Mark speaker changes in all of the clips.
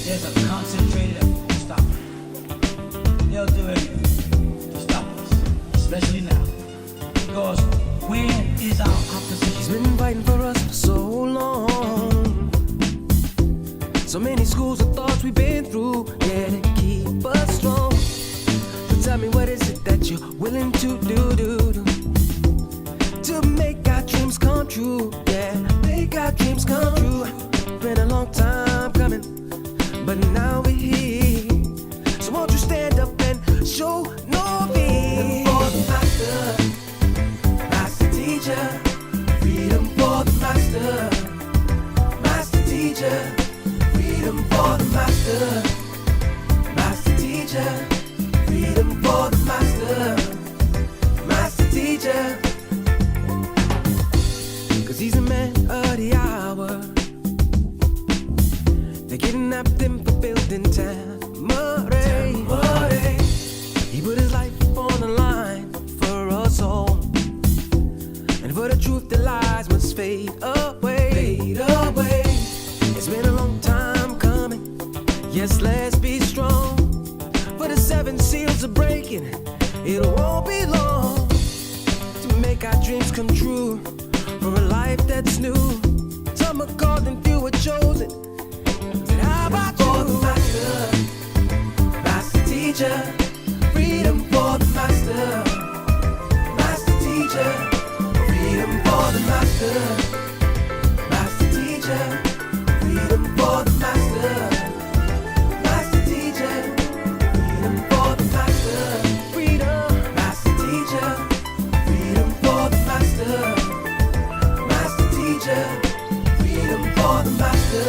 Speaker 1: There's a concentrated effort to stop it. They'll do anything to stop us, especially now. Because where is our opposition?
Speaker 2: He's been fighting for us for so long. So many schools of thoughts we've been through, yeah, to keep us strong. So tell me, what is it that you're willing to do to make our dreams come true? Yeah, make our dreams come true. Been a long time coming, but now we're here. So won't you stand up and show no fear? For the master, master teacher. Freedom for the master, master teacher. Freedom for the master, master teacher. Freedom for the master, master teacher. 'Cause he's a man of the hour. They kidnapped him for building Tamare. He put his life on the line for us all. And for the truth, the lies must fade away. Fade away. It's been a long time coming. Yes, let's be strong. For the 7 seals are breaking. It won't be long to make our dreams come true. For a life that's new. Some are called and few are chosen. Said, how about you? For the master, master teacher. Freedom for the master, master teacher. Freedom for the master, master teacher. Freedom for the master, master teacher. Freedom for the master, freedom, master teacher. Freedom for the master, master teacher. Freedom for the master,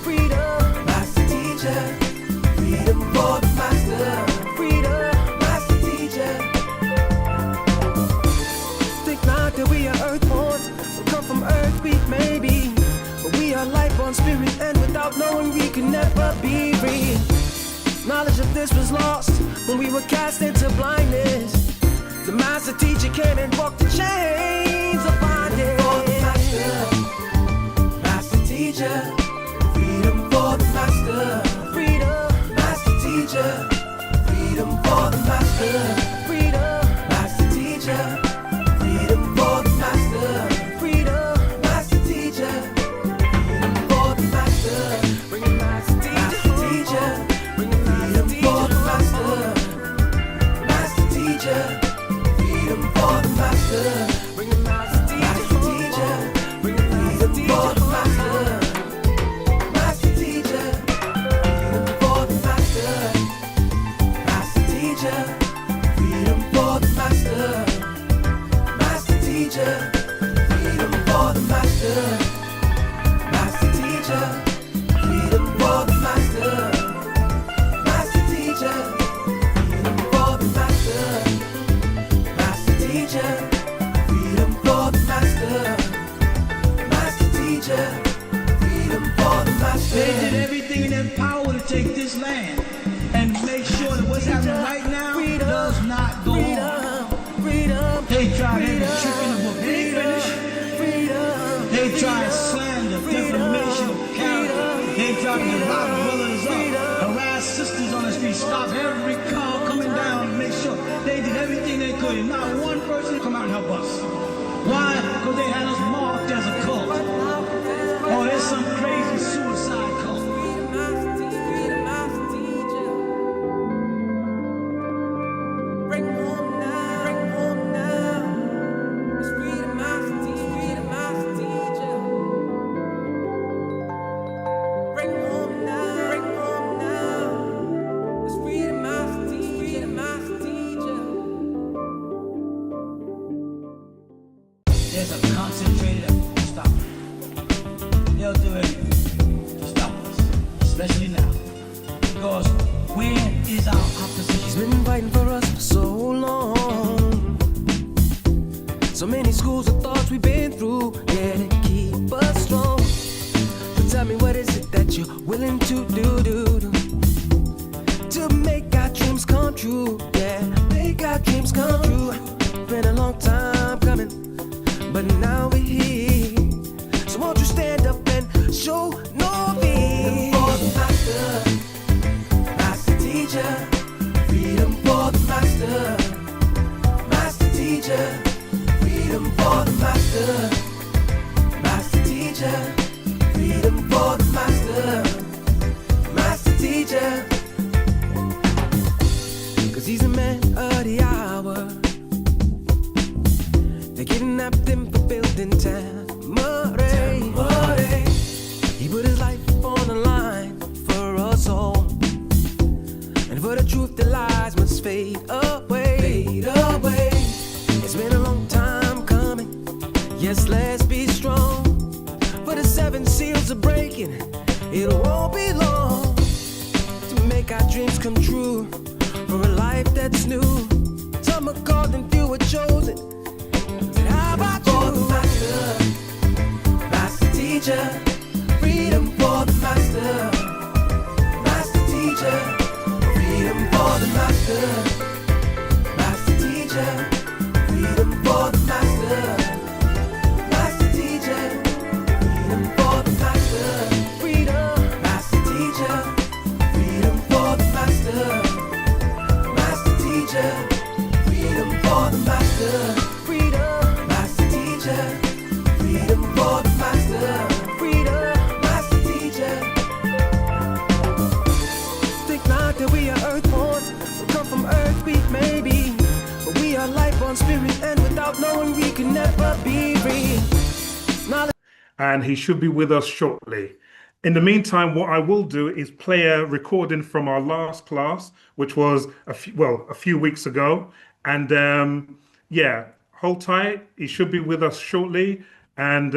Speaker 2: freedom, master teacher. Freedom for the master, freedom, master teacher. Think not that we are earthborn, so come from earth we may be, but we are life-born spirit, and without knowing we can never be free. Knowledge of this was lost when we were cast into blindness. The master teacher came and broke the chains of bondage. For the master, master teacher. Freedom for the master, freedom, master teacher. Freedom for the master, freedom, master teacher. Freedom for the master, freedom, master teacher. Freedom for the master, bring the master teacher. Bring the freedom for the master, master teacher. Freedom for the master, bring the master teacher. Bring the freedom for the master, master teacher. Freedom for the master, master teacher. Freedom for the master, master teacher. Freedom for the master, master teacher. Freedom for the master, master teacher. Freedom for the master, master teacher. Freedom for the master, master teacher. Freedom for the master.
Speaker 1: They did everything in their power to take this land and make sure that what's happening right now does not go on.
Speaker 2: Freedom,
Speaker 1: They tried every trick in the book. They ain't finished.
Speaker 2: freedom.
Speaker 1: They tried slander, defamation of character. They tried to lock brothers up, harass sisters on the street, stop every car coming down, and make sure they did everything they could. And not one person come out and help us. Why? Because they had us marked as a cult. Oh, there's some crazy suicide cult. There's a concentrated effort to stop it. They'll do anything to stop us, especially now. Because where is our opposition?
Speaker 2: He's been fighting for us for so long. So many schools of thoughts we've been through, yeah, to keep us strong. So tell me, what is it that you're willing to do to make our dreams come true? Yeah, make our dreams come true. Been a long time coming, but now we're here. So won't you stand up and show no fear? For the master, truth, the lies must fade away. Fade away. It's been a long time coming. Yes, let's be strong. For the 7 seals are breaking. It won't be long to make our dreams come true. For a life that's new. Some are called and few are chosen. Said, how about you? For the master, master teacher. Freedom for the master, master teacher. Freedom for the master, master teacher. Freedom for the master, master teacher. Freedom for the master, freedom, master teacher. Freedom for the master, master teacher. Freedom for the master, freedom, master teacher. Freedom for the master, freedom, master teacher. Think not that we are earthborn, we come from earth, we may be, but we are life on spirit, and without knowing we can never be free. Knowledge.
Speaker 3: And he should be with us shortly. In the meantime, what I will do is play a recording from our last class, which was a few weeks ago. And yeah, hold tight. He should be with us shortly. And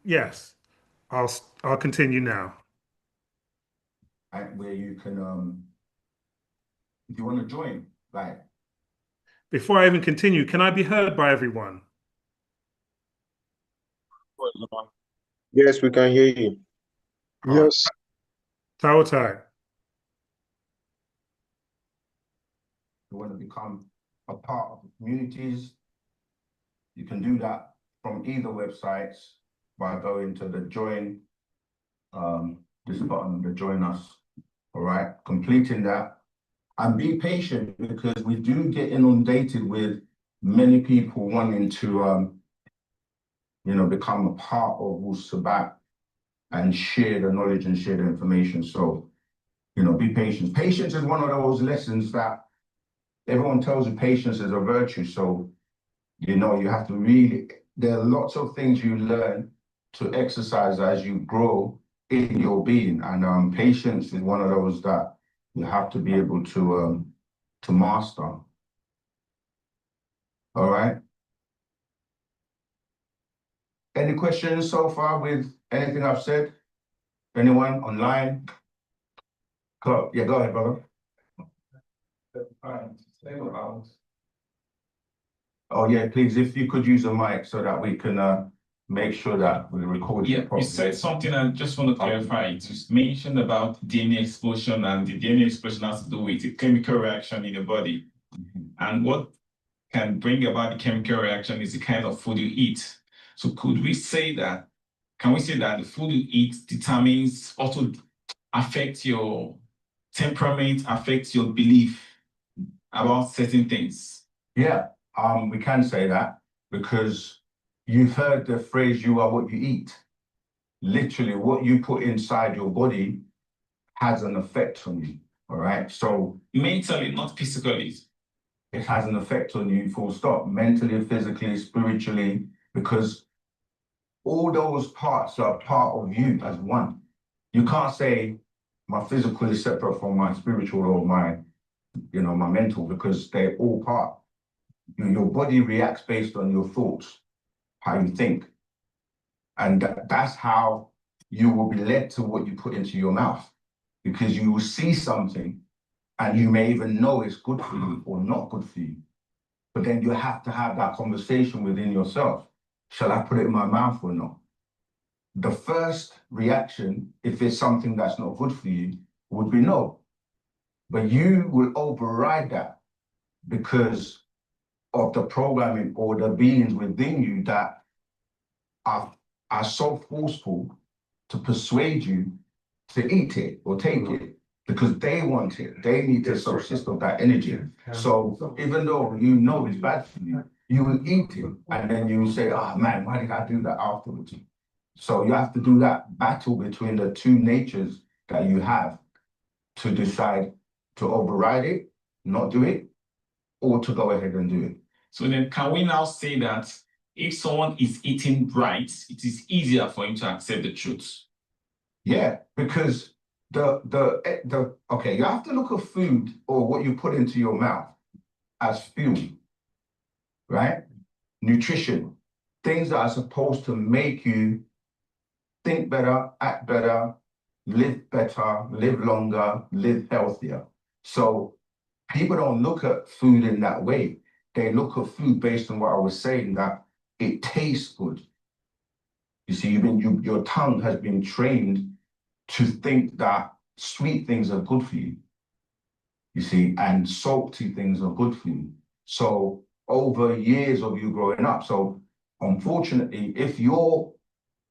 Speaker 3: yes, I'll continue now.
Speaker 4: Where you can, if you want to join, like.
Speaker 3: Before I even continue, can I be heard by everyone?
Speaker 5: Yes, we can hear you.
Speaker 6: Yes.
Speaker 3: Tawatai.
Speaker 4: You want to become a part of the communities, you can do that from either websites by going to the join, this button, the join us. All right, completing that. And be patient, because we do get inundated with many people wanting to, become a part of Wu-Sabat and share the knowledge and share the information. So, be patient. Patience is one of those lessons that everyone tells you patience is a virtue. So, you have to really, there are lots of things you learn to exercise as you grow in your being. And patience is one of those that you have to be able to master. All right. Any questions so far with anything I've said? Anyone online? Yeah, go ahead, brother. Oh yeah, please, if you could use a mic so that we can make sure that we record it properly.
Speaker 7: You said something I just want to clarify. You mentioned about DNA explosion, and the DNA explosion has to do with a chemical reaction in the body. And what can bring about the chemical reaction is the kind of food you eat. So can we say that the food you eat determines, also affects your temperament, affects your belief about certain things?
Speaker 4: Yeah, we can say that, because you've heard the phrase, you are what you eat. Literally, what you put inside your body has an effect on you, all right? So
Speaker 7: mentally, not physically.
Speaker 4: It has an effect on you, full stop, mentally, physically, spiritually, because all those parts are part of you as one. You can't say my physical is separate from my spiritual or my mental, because they're all part. Your body reacts based on your thoughts, how you think. And that's how you will be led to what you put into your mouth, because you will see something and you may even know it's good for you or not good for you. But then you have to have that conversation within yourself. Shall I put it in my mouth or not? The first reaction, if it's something that's not good for you, would be no. But you will override that because of the programming or the beings within you that are so forceful to persuade you to eat it or take it, because they want it. They need to subsist of that energy. So even though you know it's bad for you, you will eat it, and then you will say, oh man, why did I do that afterwards? So you have to do that battle between the two natures that you have to decide to override it, not do it, or to go ahead and do it.
Speaker 7: So then can we now say that if someone is eating right, it is easier for him to accept the truth?
Speaker 4: Yeah, because Okay, you have to look at food or what you put into your mouth as fuel, right? Nutrition, things that are supposed to make you think better, act better, live better, live longer, live healthier. So people don't look at food in that way. They look at food based on what I was saying, that it tastes good. You see, your tongue has been trained to think that sweet things are good for you. You see, and salty things are good for you. So over years of you growing up, so unfortunately, if your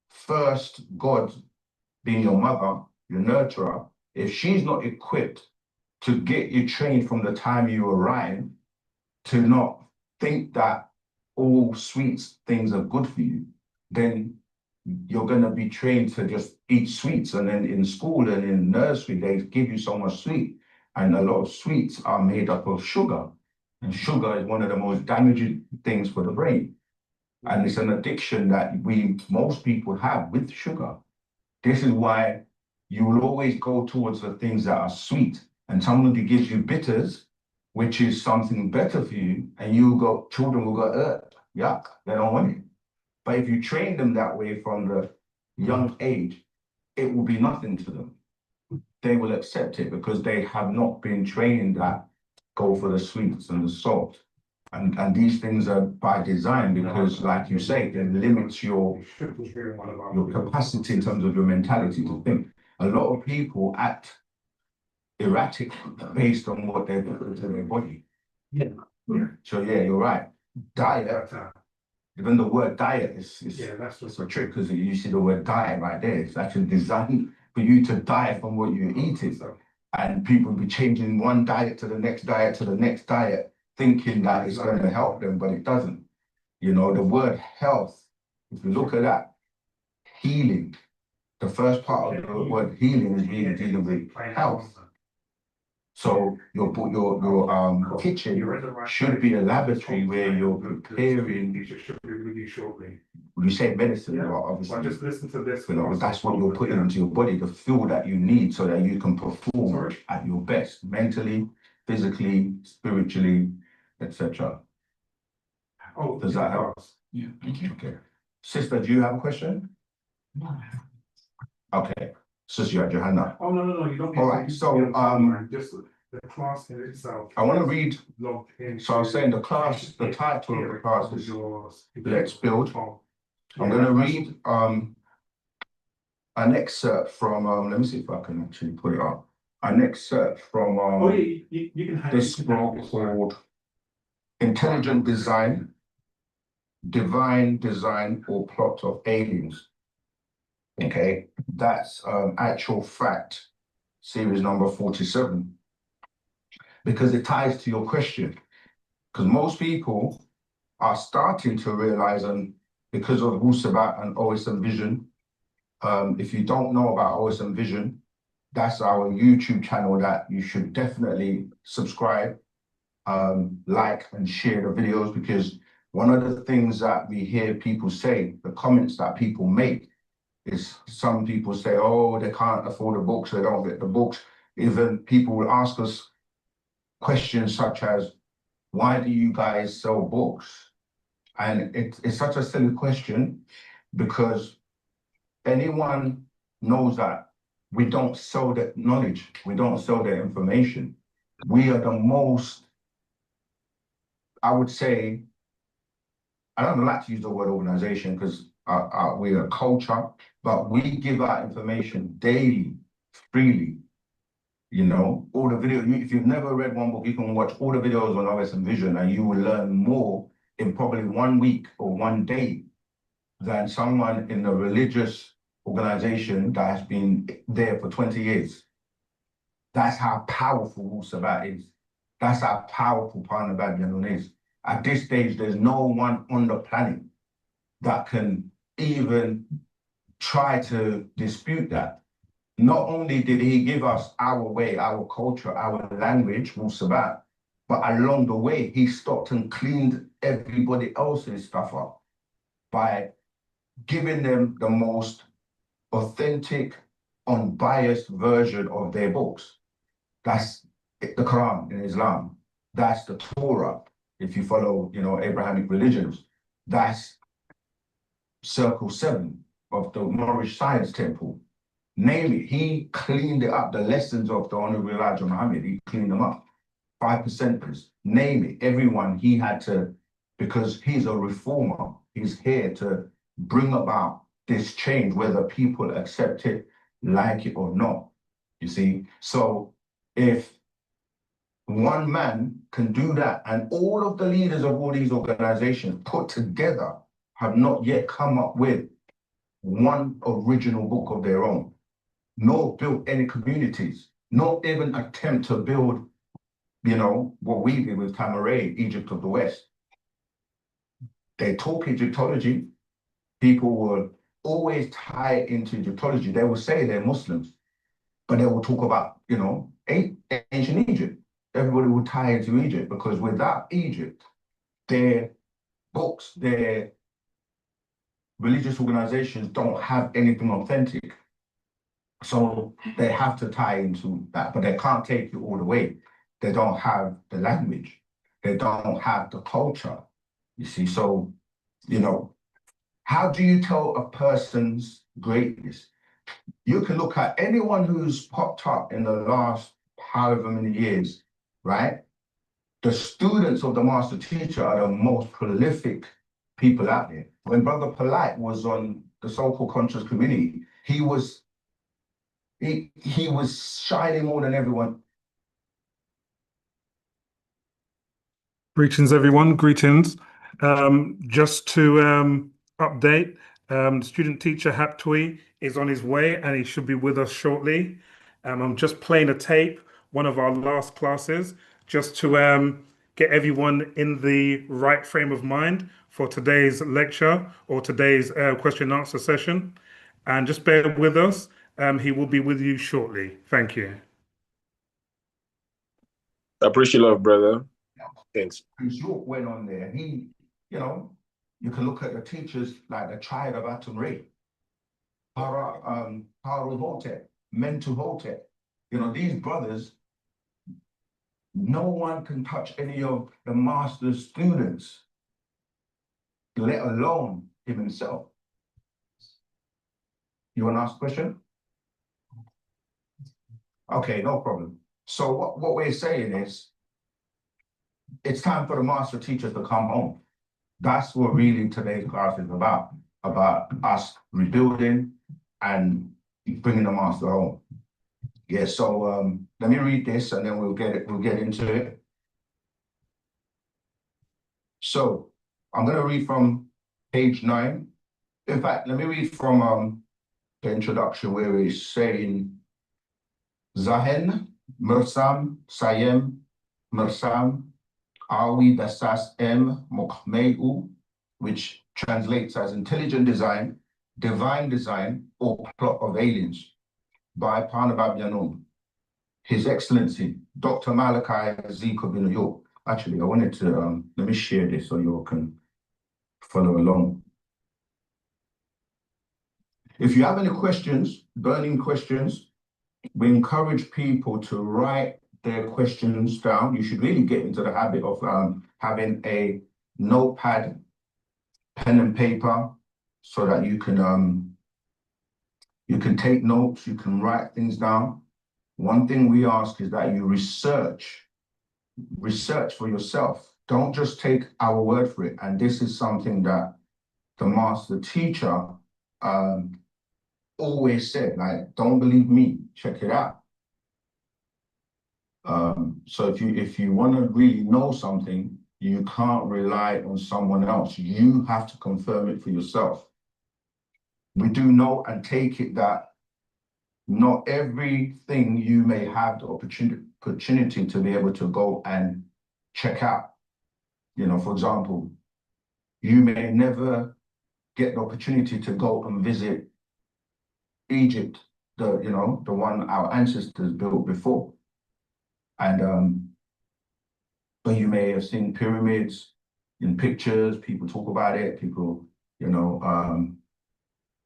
Speaker 4: first God being your mother, your nurturer, if she's not equipped to get you trained from the time you arrive to not think that all sweet things are good for you, then you're going to be trained to just eat sweets. And then in school and in nursery, they give you so much sweet. And a lot of sweets are made up of sugar. And sugar is one of the most damaging things for the brain. And it's an addiction that most people have with sugar. This is why you will always go towards the things that are sweet. And somebody gives you bitters, which is something better for you, and children will go, yuck, they don't want it. But if you train them that way from the young age, it will be nothing to them. They will accept it because they have not been trained that go for the sweets and the salt. And these things are by design because, like you say, it limits your capacity in terms of your mentality to think. A lot of people act erratic based on what they put into their body. Yeah. So yeah, you're right. Diet. Even the word diet is a trick because you see the word diet right there. It's actually designed for you to die from what you're eating. And people be changing one diet to the next diet to the next diet, thinking that it's going to help them, but it doesn't. You know, the word health, if you look at that, healing, the first part of the word healing is really dealing with health. So your kitchen should be a laboratory where you're preparing. You say medicine, obviously. Just listen to this. That's what you're putting into your body, the fuel that you need so that you can perform at your best, mentally, physically, spiritually, etc. Oh, does that help? Yeah, thank you. Okay. Sister, do you have a question? No. Okay. Sister, you had your hand up. Oh, no, you don't. All right, so just the class in itself. I want to read. So I was saying the class, the title of the class is Let's Build. I'm going to read an excerpt from, let me see if I can actually put it up. An excerpt from this scroll called Intelligent Design, Divine Design or Plot of Aliens. Okay, that's Actual Fact, series number 47. Because it ties to your question. Because most people are starting to realize, and because of Wu-Sabat and OSM Vision, if you don't know about OSM Vision, that's our YouTube channel that you should definitely subscribe, like and share the videos, because one of the things that we hear people say, the comments that people make, is some people say, oh, they can't afford the books, they don't get the books. Even people will ask us questions such as, why do you guys sell books? And it's such a silly question because anyone knows that we don't sell that knowledge, we don't sell that information. We are the most, I would say, I don't like to use the word organization because we're a culture, but we give out information daily, freely. You know, all the videos, if you've never read one book, you can watch all the videos on OSM Vision and you will learn more in probably 1 week or 1 day than someone in a religious organization that has been there for 20 years. That's how powerful Wu-Sabat is. That's how powerful Panababyan is. At this stage, there's no one on the planet that can even try to dispute that. Not only did he give us our way, our culture, our language, Wu-Sabat, but along the way, he stopped and cleaned everybody else's stuff up by giving them the most authentic, unbiased version of their books. That's the Quran in Islam. That's the Torah. If you follow, Abrahamic religions, that's Circle 7 of the Moorish Science Temple. Name it. He cleaned it up. The lessons of the Honorable Elijah Muhammad, he cleaned them up. 5%ers, name it. Everyone he had to, because he's a reformer. He's here to bring about this change, whether people accept it, like it or not. You see? So if one man can do that, and all of the leaders of all these organizations put together have not yet come up with one original book of their own, nor built any communities, not even attempt to build, what we did with Tamaray, Egypt of the West. They talk Egyptology. People will always tie it into Egyptology. They will say they're Muslims, but they will talk about, ancient Egypt. Everybody will tie into Egypt, because without Egypt, their books, their religious organizations don't have anything authentic. So they have to tie into that, but they can't take you all the way. They don't have the language. They don't have the culture. You see, so, how do you tell a person's greatness? You can look at anyone who's popped up in the last however many years, right? The students of the master teacher are the most prolific people out there. When Brother Polite was on the so-called conscious community, he was shining more than everyone.
Speaker 3: Greetings, everyone. Greetings. Just to update, student teacher Haptui is on his way and he should be with us shortly. I'm just playing a tape, one of our last classes, just to get everyone in the right frame of mind for today's lecture or today's question and answer session. And just bear with us. He will be with you shortly. Thank you.
Speaker 5: I appreciate love, brother. Thanks.
Speaker 4: Chris York went on there. He, you can look at the teachers like the Triad of Atum Ray, Haru Hotep, Mentu Hotep. These brothers, no one can touch any of the master's students, let alone him himself. You want to ask a question? Okay, no problem. So what we're saying is, it's time for the master teachers to come home. That's what really today's class is about us rebuilding and bringing the master home. Yeah, so let me read this and then we'll get into it. So I'm gonna read from page 9. In fact, let me read from the introduction where it's saying Zahen, Mursam, Sayem, Mursam, Awi Dasas M Mokmeu, which translates as intelligent design, divine design, or plot of aliens, by Parnabab Yanum. His Excellency, Dr. Malachi Zika bin York. Actually, I wanted to, let me share this so you all can follow along. If you have any questions, burning questions, we encourage people to write their questions down. You should really get into the habit of having a notepad, pen and paper, so that you can take notes, you can write things down. One thing we ask is that you research for yourself. Don't just take our word for it. And this is something that the master teacher always said, like, don't believe me, check it out. So if you want to really know something, you can't rely on someone else. You have to confirm it for yourself. We do know and take it that not everything you may have the opportunity to be able to go and check out. For example, you may never get the opportunity to go and visit Egypt, the one our ancestors built before. And but you may have seen pyramids in pictures, people talk about it, people,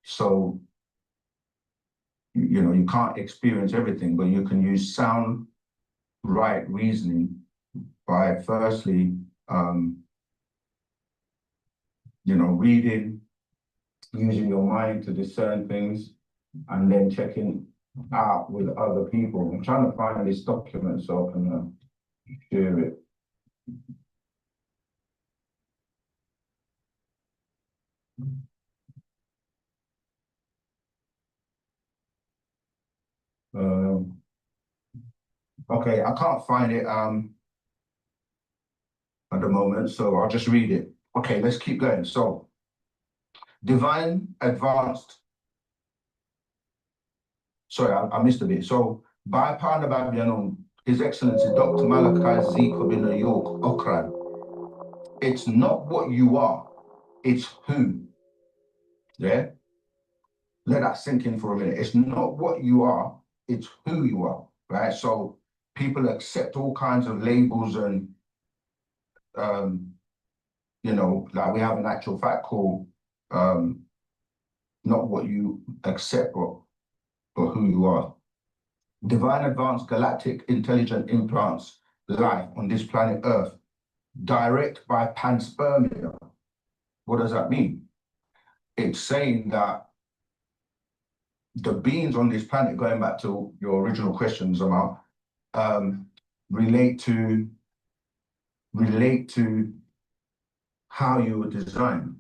Speaker 4: so you can't experience everything, but you can use sound, right reasoning by firstly, reading, using your mind to discern things, and then checking out with other people. I'm trying to find this document so I can share it. Okay, I can't find it at the moment, so I'll just read it. Okay, let's keep going. So, divine advanced. Sorry, I missed a bit. So, by Pana Babianon, His Excellency Dr. Malachi Z. Kobina York Okran, it's not what you are, it's who. Yeah? Let that sink in for a minute. It's not what you are, it's who you are, right? So, people accept all kinds of labels and, like we have an actual fact called not what you accept, but who you are. Divine advanced galactic intelligent implants life on this planet Earth, direct by panspermia. What does that mean? It's saying that the beings on this planet, going back to your original questions, Amal, relate to how you were designed.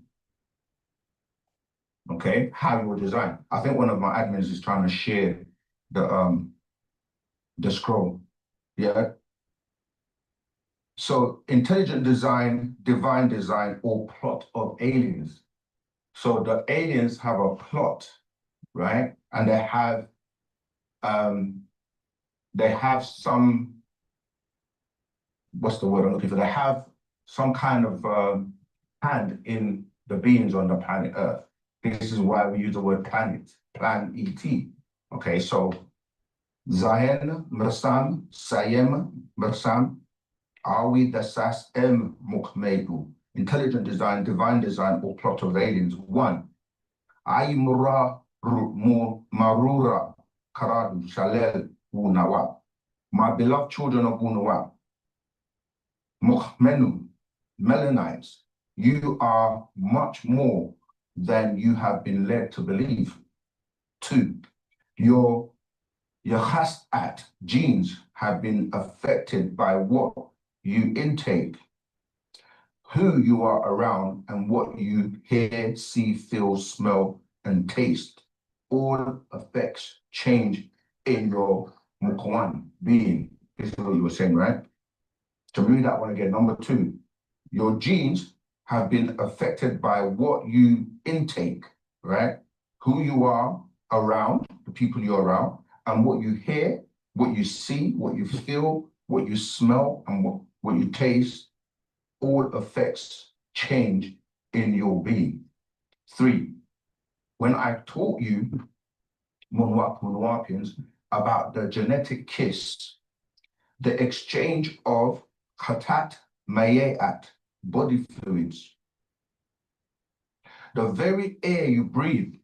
Speaker 4: Okay, how you were designed. I think one of my admins is trying to share the scroll. Yeah. So intelligent design, divine design, or plot of aliens. So the aliens have a plot, right? And they have some, what's the word I'm looking for? They have some kind of hand in the beings on the planet Earth. This is why we use the word planet, plan ET. Okay, so Zahen Mersam, Sayem Mersam, Awi Dasas M Mukmedu, intelligent design, divine design, or plot of aliens. 1. Aimura Marura Karadu Shalel wu-nuwaup. My beloved children of wu-nuwaup, Mukhmenu, Melanites, you are much more than you have been led to believe. 2. Your Yahasat genes have been affected by what you intake, who you are around, and what you hear, see, feel, smell, and taste. All affects change in your Mukwan being. This is what you were saying, right? To read that one again, number 2, your genes have been affected by what you intake, right? Who you are around, the people you're around, and what you hear, what you see, what you feel, what you smell, and what you taste, all affects change in your being. 3, when I taught you, wu-nuwaupians, about the genetic kiss, the exchange of khatat mayat, body fluids, the very air you breathe,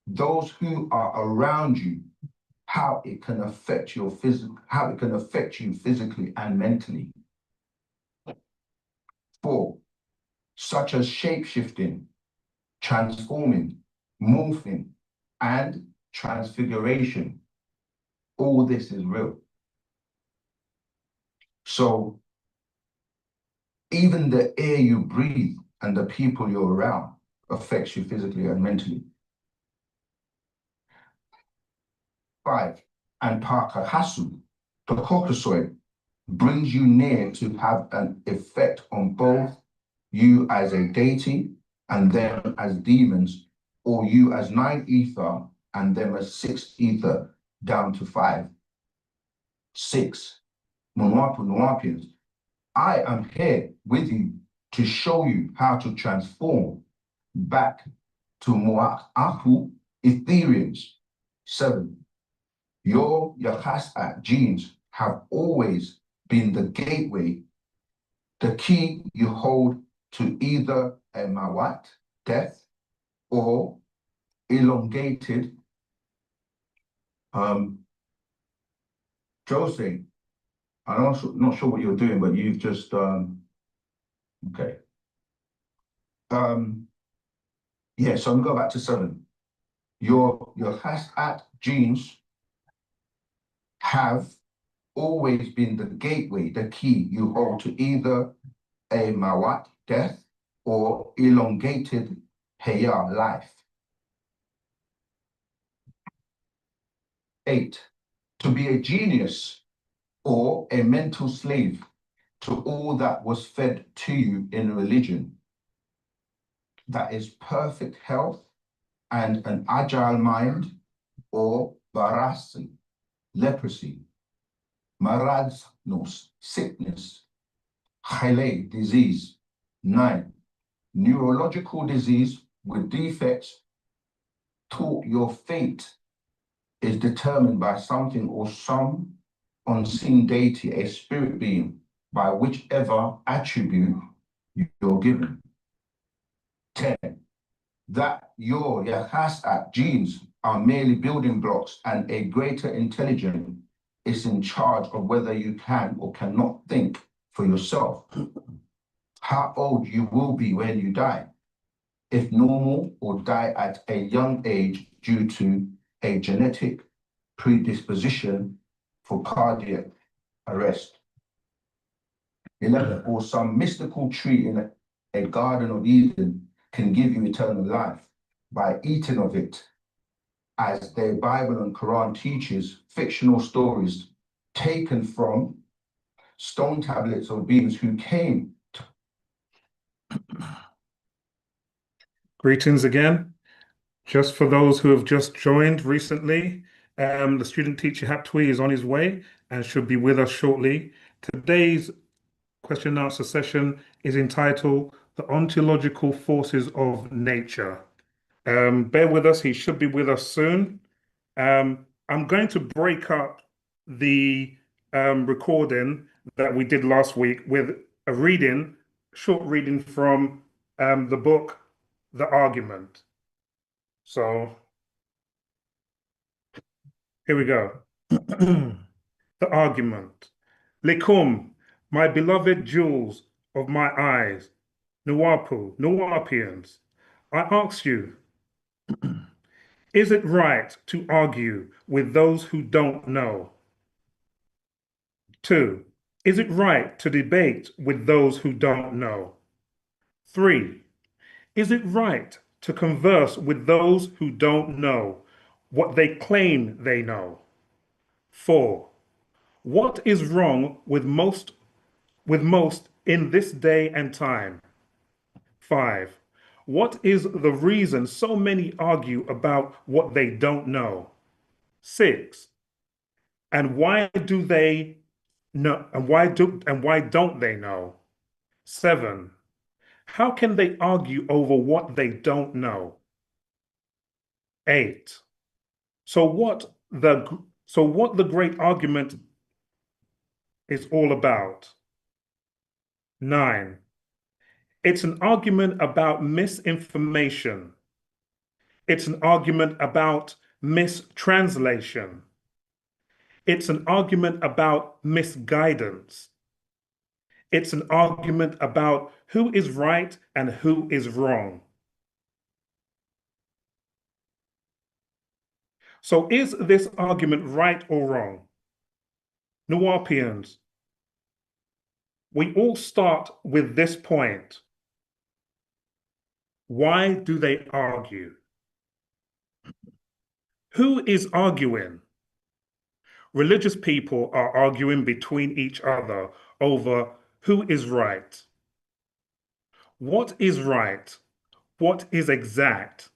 Speaker 4: those who are around you, how it can affect you physically and mentally. 4, such as shape-shifting, transforming, morphing, and transfiguration. All this is real. So even the air you breathe and the people you're around affects you physically and mentally. 5, and Parkahasu, the Caucasoid, brings you near to have an effect on both you as a deity and them as demons, or you as 9 ether and them as 6 ether down to 5. 6, wu-nuwaupians, I am here with you to show you how to transform back to wu-nuwaupu Ethereans. 7, your Yahasat genes have always been the gateway, the key you hold to either a mawat, death, or elongated Jose, I'm not sure what you're doing, but you've just okay. Yeah, so I'm gonna go back to 7. Your has-at genes have always been the gateway, the key you hold to either a mawat, death, or elongated haya, life. 8, to be a genius or a mental slave to all that was fed to you in religion. That is perfect health and an agile mind, or barasi, leprosy, maradnos, sickness, khale, disease. 9, neurological disease with defects taught your fate is determined by something or some unseen deity, a spirit being, by whichever attribute you're given. 10, that your has-at genes are merely building blocks and a greater intelligence is in charge of whether you can or cannot think for yourself. How old you will be when you die, if normal, or die at a young age due to a genetic predisposition for cardiac arrest. 11, or some mystical tree in a garden of Eden can give you eternal life by eating of it, as the Bible and Quran teaches fictional stories taken from stone tablets of beings who came to...
Speaker 3: Greetings again. Just for those who have just joined recently, the student teacher Haptui is on his way and should be with us shortly. Today's question and answer session is entitled The Ontological Forces of Nature. Bear with us, he should be with us soon. I'm going to break up the recording that we did last week with a short reading from the book, The Argument. So here we go. The Argument. Likum, my beloved jewels of my eyes, wu-nuwaupu, wu-nuwaupians, I ask you, is it right to argue with those who don't know? 2, is it right to debate with those who don't know? 3, is it right to converse with those who don't know what they claim they know? 4, what is wrong with most in this day and time? 5, what is the reason so many argue about what they don't know? 6, and why do they know, and why don't they know? 7, how can they argue over what they don't know? 8, so what the great argument is all about? 9, it's an argument about misinformation. It's an argument about mistranslation. It's an argument about misguidance. It's an argument about who is right and who is wrong. So is this argument right or wrong? Nuwaupians, we all start with this point. Why do they argue? Who is arguing? Religious people are arguing between each other over who is right. What is right? What is exact?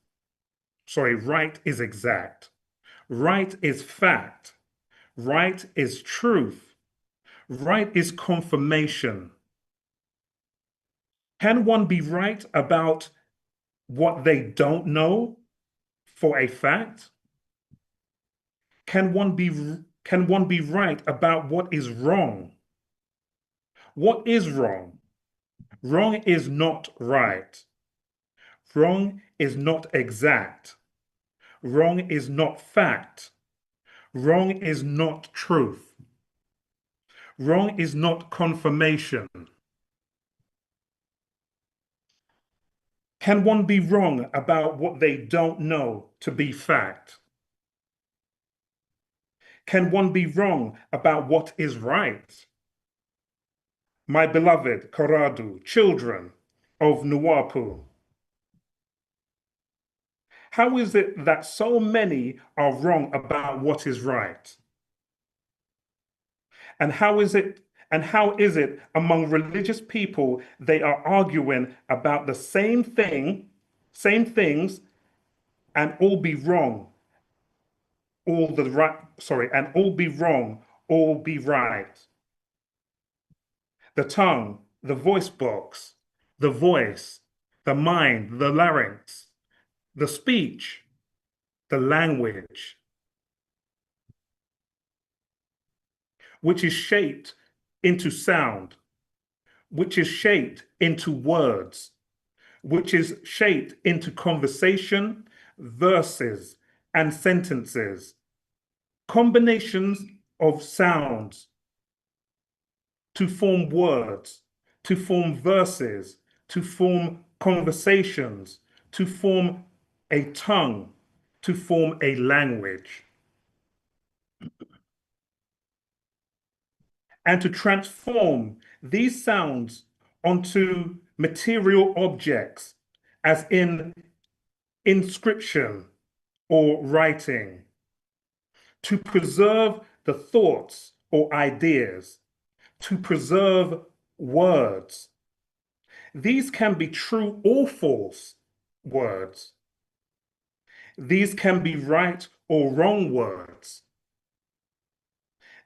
Speaker 3: Sorry, right is exact. Right is fact. Right is truth. Right is confirmation. Can one be right about what they don't know for a fact? Can one be right about what is wrong? What is wrong? Wrong is not right. Wrong is not exact. Wrong is not fact. Wrong is not truth. Wrong is not confirmation. Can one be wrong about what they don't know to be fact? Can one be wrong about what is right? My beloved Karadu, children of Nuwaupu, how is it that so many are wrong about what is right? And how is it among religious people they are arguing about the same things, and all be wrong, and all be wrong, all be right? The tongue, the voice box, the voice, the mind, the larynx, the speech, the language, which is shaped into sound, which is shaped into words, which is shaped into conversation, verses, and sentences, combinations of sounds to form words, to form verses, to form conversations, to form a tongue, to form a language, and to transform these sounds onto material objects, as in inscription or writing, to preserve the thoughts or ideas, to preserve words. These can be true or false words. These can be right or wrong words.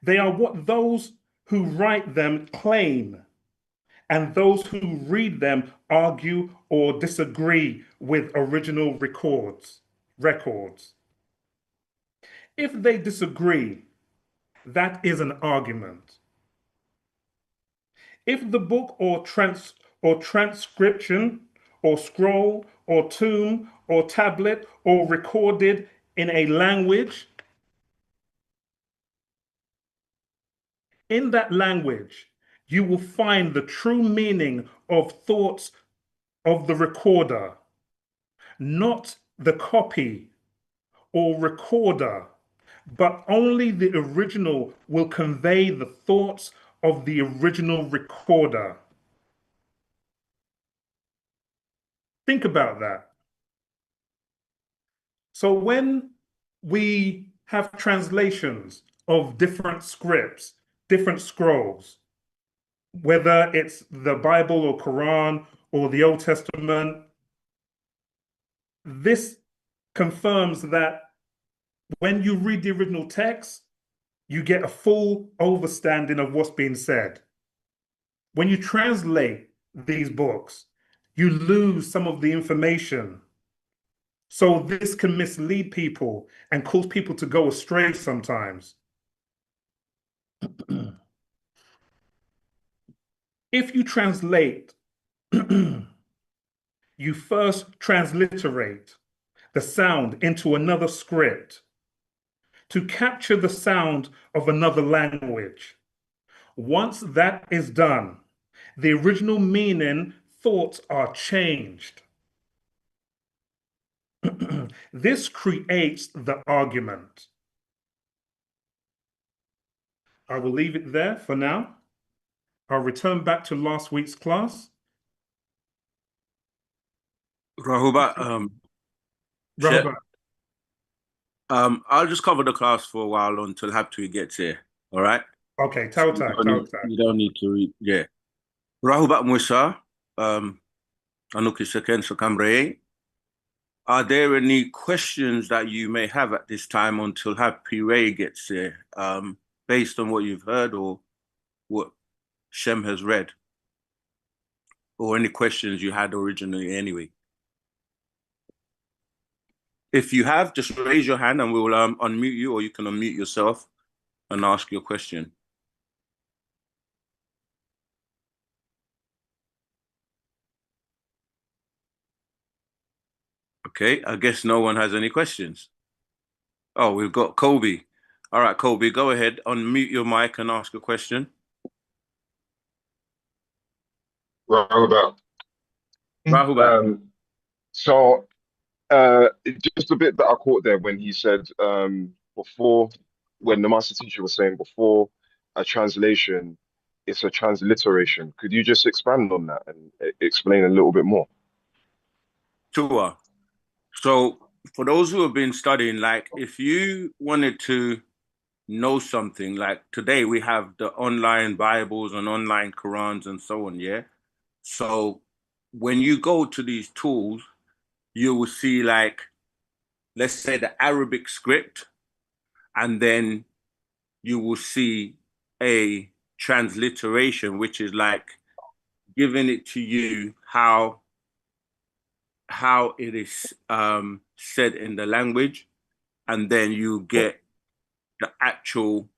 Speaker 3: They are what those who write them claim, and those who read them argue or disagree with original records. If they disagree, that is an argument. If the book or transcription or scroll or tomb or tablet or recorded in a language, in that language, you will find the true meaning of thoughts of the recorder, not the copy or recorder, but only the original will convey the thoughts of the original recorder. Think about that. So when we have translations of different scripts, different scrolls, whether it's the Bible or Quran or the Old Testament, this confirms that when you read the original text, you get a full understanding of what's being said. When you translate these books, you lose some of the information. So this can mislead people and cause people to go astray sometimes. If you translate, you first transliterate the sound into another script to capture the sound of another language. Once that is done, the original meaning thoughts are changed. This creates the argument. I will leave it there for now. I'll return back to last week's class.
Speaker 6: Rahubat,
Speaker 3: Rahubat.
Speaker 6: I'll just cover the class for a while until Haptui gets here. All right.
Speaker 3: Okay,
Speaker 6: You don't need to read. Yeah. Rahubat Musa, Anuki Seken Sakambre. Are there any questions that you may have at this time until Haptui gets here, based on what you've heard or what Shem has read, or any questions you had originally anyway? If you have, just raise your hand and we will unmute you, or you can unmute yourself and ask your question. Okay, I guess no one has any questions. Oh, we've got Kobe. All right, Colby, go ahead, unmute your mic and ask a question.
Speaker 8: Rahul So just a bit that I caught there when he said before, when the master teacher was saying before a translation, it's a transliteration. Could you just expand on that and explain a little bit more?
Speaker 6: Sure. So for those who have been studying, like if you wanted to know something, like today we have the online Bibles and online Qurans and so on, yeah? So when you go to these tools, you will see like, let's say the Arabic script, and then you will see a transliteration, which is like giving it to you how it is said in the language, and then you get the actual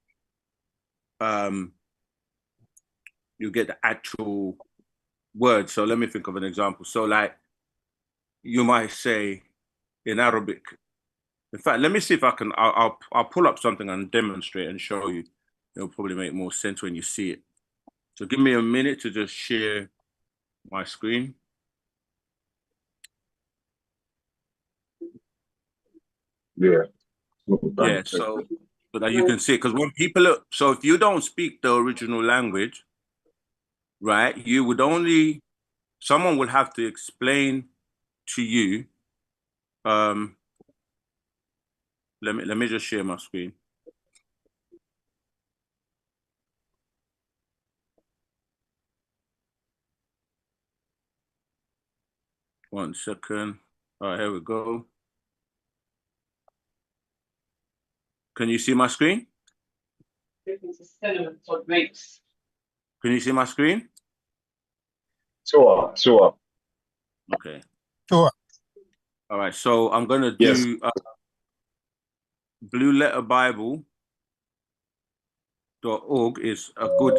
Speaker 6: word. So let me think of an example. So like you might say in Arabic, in fact, let me see if I can, I'll pull up something and demonstrate and show you. It'll probably make more sense when you see it. So give me a minute to just share my screen.
Speaker 8: Yeah.
Speaker 6: Yeah, so that you can see it. Because when people so if you don't speak the original language, right, you would only, someone will have to explain to you. Let me just share my screen. One second. All right, here we go. Can you see my screen? Can you see my screen?
Speaker 8: Sure.
Speaker 6: Okay. Sure. All right, so I'm gonna do blueletterbible.org is a good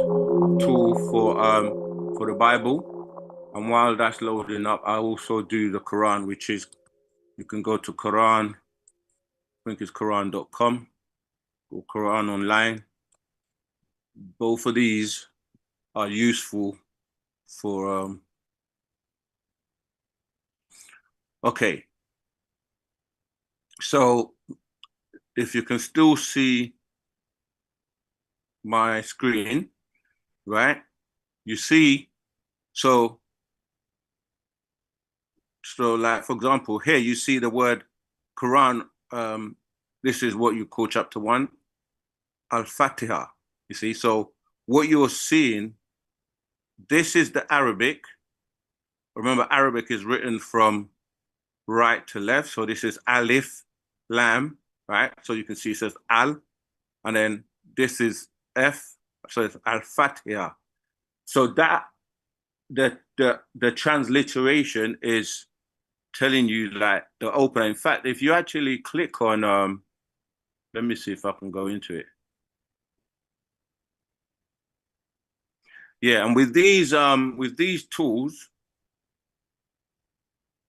Speaker 6: tool for the Bible. And while that's loading up, I also do the Quran, which is, you can go to Quran, I think it's Quran.com or Quran online. Both of these are useful for, okay. So if you can still see my screen, right? You see, so like, for example, here you see the word Quran. This is what you call chapter 1, Al-Fatiha. You see, so what you're seeing, this is the Arabic. Remember, Arabic is written from right to left. So this is Alif, Lam, right? So you can see it says Al, and then this is F, so it's Al-Fatiha. So that, the transliteration is telling you like the opener. In fact, if you actually click on, let me see if I can go into it. Yeah, and with these tools,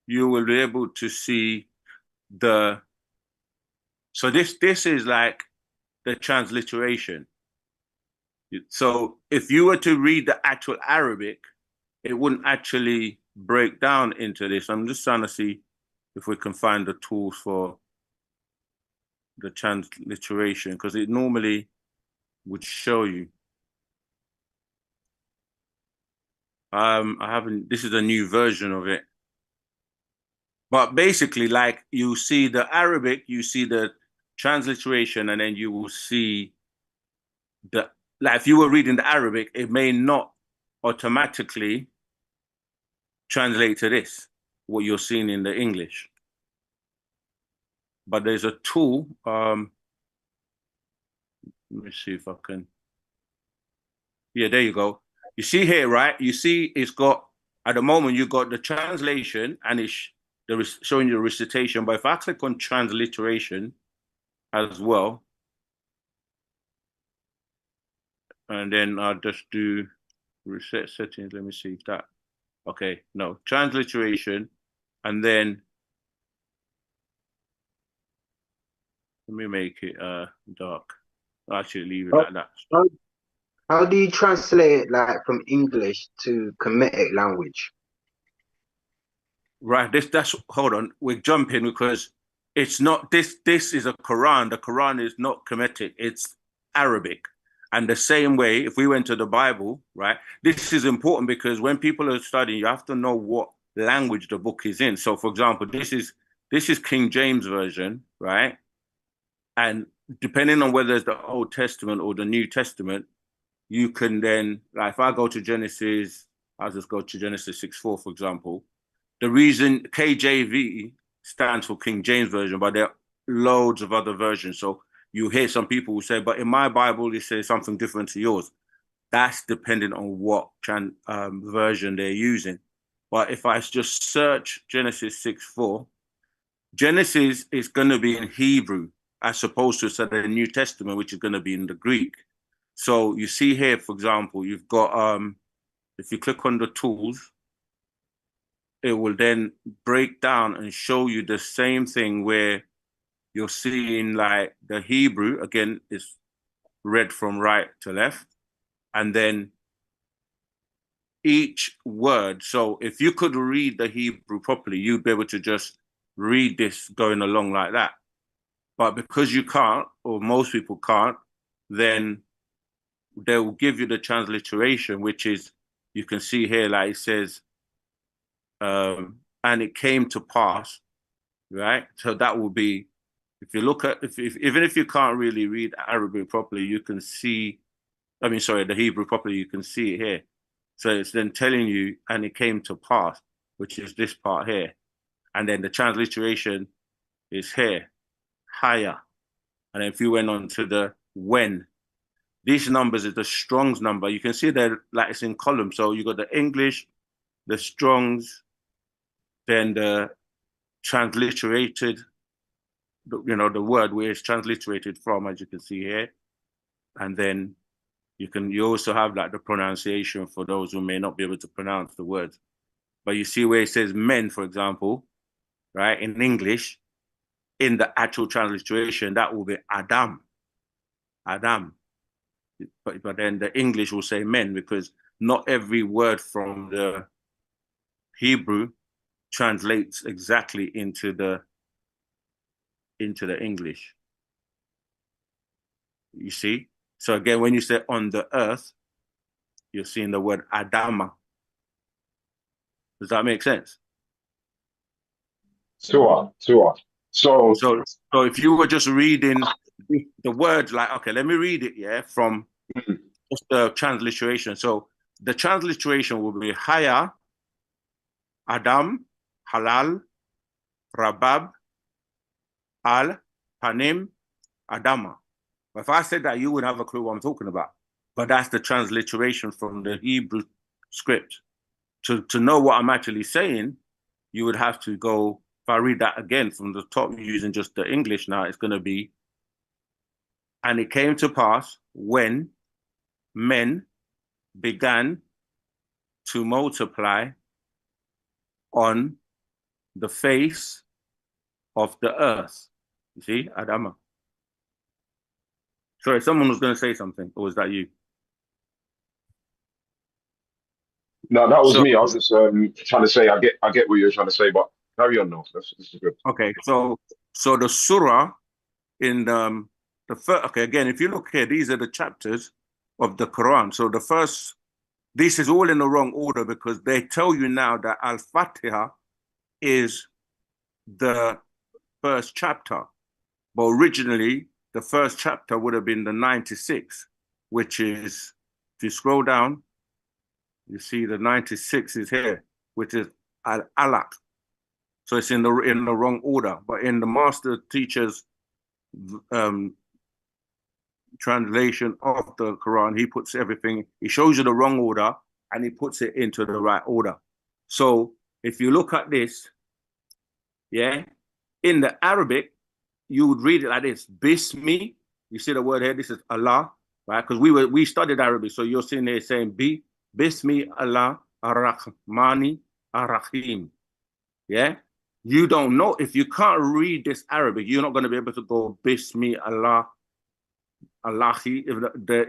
Speaker 6: you will be able to see the, so this is like the transliteration. So if you were to read the actual Arabic, it wouldn't actually break down into this. I'm just trying to see if we can find the tools for the transliteration, because it normally would show you. I haven't, this is a new version of it. But basically, like, you see the Arabic, you see the transliteration, and then you will see the, like, if you were reading the Arabic, it may not automatically translate to this, what you're seeing in the English. But there's a tool, let me see if I can, yeah, there you go. You see here, right? You see it's got, at the moment, you got the translation and it's showing you the recitation. But if I click on transliteration as well, and then I'll just do reset settings, let me see if that, okay, no, transliteration, and then let me make it dark. I'll actually leave it like that.
Speaker 9: How do you translate it like from English to Kemetic language?
Speaker 6: Right, that's hold on, we're jumping because it's not this is a Quran. The Quran is not Kemetic, it's Arabic. And the same way, if we went to the Bible, right, this is important because when people are studying, you have to know what language the book is in. So for example, this is King James Version, right? And depending on whether it's the Old Testament or the New Testament, you can then, like if I go to Genesis, I'll just go to Genesis 6:4, for example. The reason KJV stands for King James Version, but there are loads of other versions. So you hear some people who say, but in my Bible, it says something different to yours. That's depending on what version they're using. But if I just search Genesis 6:4, Genesis is going to be in Hebrew, as opposed to the New Testament, which is going to be in the Greek. So you see here, for example, you've got, if you click on the tools, it will then break down and show you the same thing where you're seeing like the Hebrew, again, is read from right to left. And then each word, so if you could read the Hebrew properly, you'd be able to just read this going along like that. But because you can't, or most people can't, then they will give you the transliteration, which is, you can see here, like it says, and it came to pass, right? So that will be, if you look at, even if you can't really read Arabic properly, you can see, the Hebrew properly, you can see it here. So it's then telling you, and it came to pass, which is this part here. And then the transliteration is here, higher. And if you went on to the when, these numbers is the Strong's number. You can see that like it's in columns. So you got the English, the Strong's, then the transliterated, the word where it's transliterated from, as you can see here. And then you also have like the pronunciation for those who may not be able to pronounce the words. But you see where it says men, for example, right, in English, in the actual transliteration, that will be Adam. Adam. But then the English will say men, because not every word from the Hebrew translates exactly into the English. You see? So again, when you say on the earth, you're seeing the word Adama. Does that make sense?
Speaker 8: Sure. So
Speaker 6: if you were just reading the words, like, okay, let me read it, yeah, from just the transliteration. So the transliteration will be Haya, Adam, Halal, Rabab, Al, Panim, Adama. But if I said that, you wouldn't have a clue what I'm talking about. But that's the transliteration from the Hebrew script. To know what I'm actually saying, you would have to go, if I read that again from the top using just the English now, it's going to be, and it came to pass when men began to multiply on the face of the earth. You see, Adama. Sorry, someone was going to say something, or was that you?
Speaker 8: No, that was me. I was just trying to say, I get what you're trying to say, but carry on now. This is good.
Speaker 6: Okay, so the surah in the first, okay, again, if you look here, these are the chapters of the Quran. So the first, this is all in the wrong order because they tell you now that Al-Fatiha is the first chapter. But originally, the first chapter would have been the 96, which is, if you scroll down, you see the 96 is here, which is Al-Alaq. So it's in the wrong order. But in the master teacher's translation of the Quran, he puts everything, he shows you the wrong order and he puts it into the right order. So if you look at this, yeah, in the Arabic, you would read it like this, Bismi, you see the word here, this is Allah, right? Because we studied Arabic, so you're sitting there saying Bismi Allah ar-Rahmani ar-Rahim, yeah? You don't know, if you can't read this Arabic, you're not going to be able to go Bismi Allah Allahi,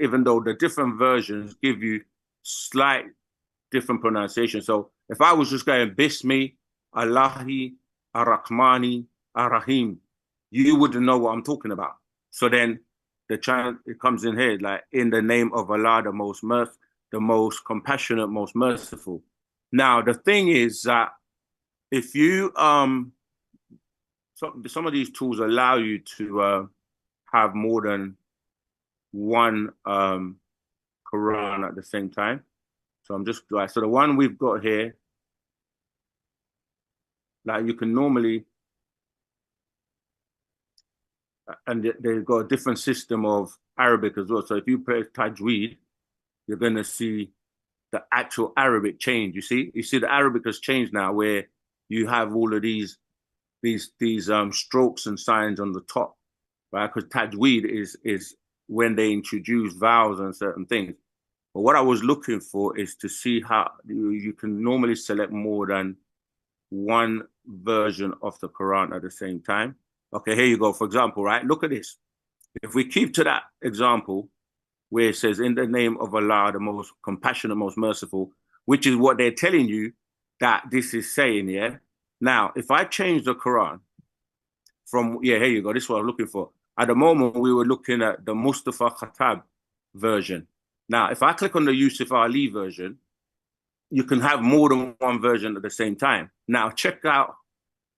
Speaker 6: even though the different versions give you slight different pronunciation. So if I was just going Bismi, Allahi, Ar-Rahmani, Ar-Rahim, you wouldn't know what I'm talking about. So then it comes in here, like in the name of Allah, the most compassionate, most merciful. Now, the thing is that if you, some of these tools allow you to have more than one Quran at the same time. So I'm just like, so the one we've got here, like you can normally, and they've got a different system of Arabic as well. So if you press Tajweed, you're going to see the actual Arabic change. You see the Arabic has changed now, where you have all of these strokes and signs on the top, right? Because Tajweed is when they introduce vowels and certain things. But what I was looking for is to see how you can normally select more than one version of the Quran at the same time. Okay, here you go. For example, right? Look at this. If we keep to that example where it says, in the name of Allah, the most compassionate, most merciful, which is what they're telling you that this is saying, yeah? Now, if I change the Quran from, yeah, here you go. This is what I'm looking for. At the moment, we were looking at the Mustafa Khatab version. Now, if I click on the Yusuf Ali version, you can have more than one version at the same time. Now, check out,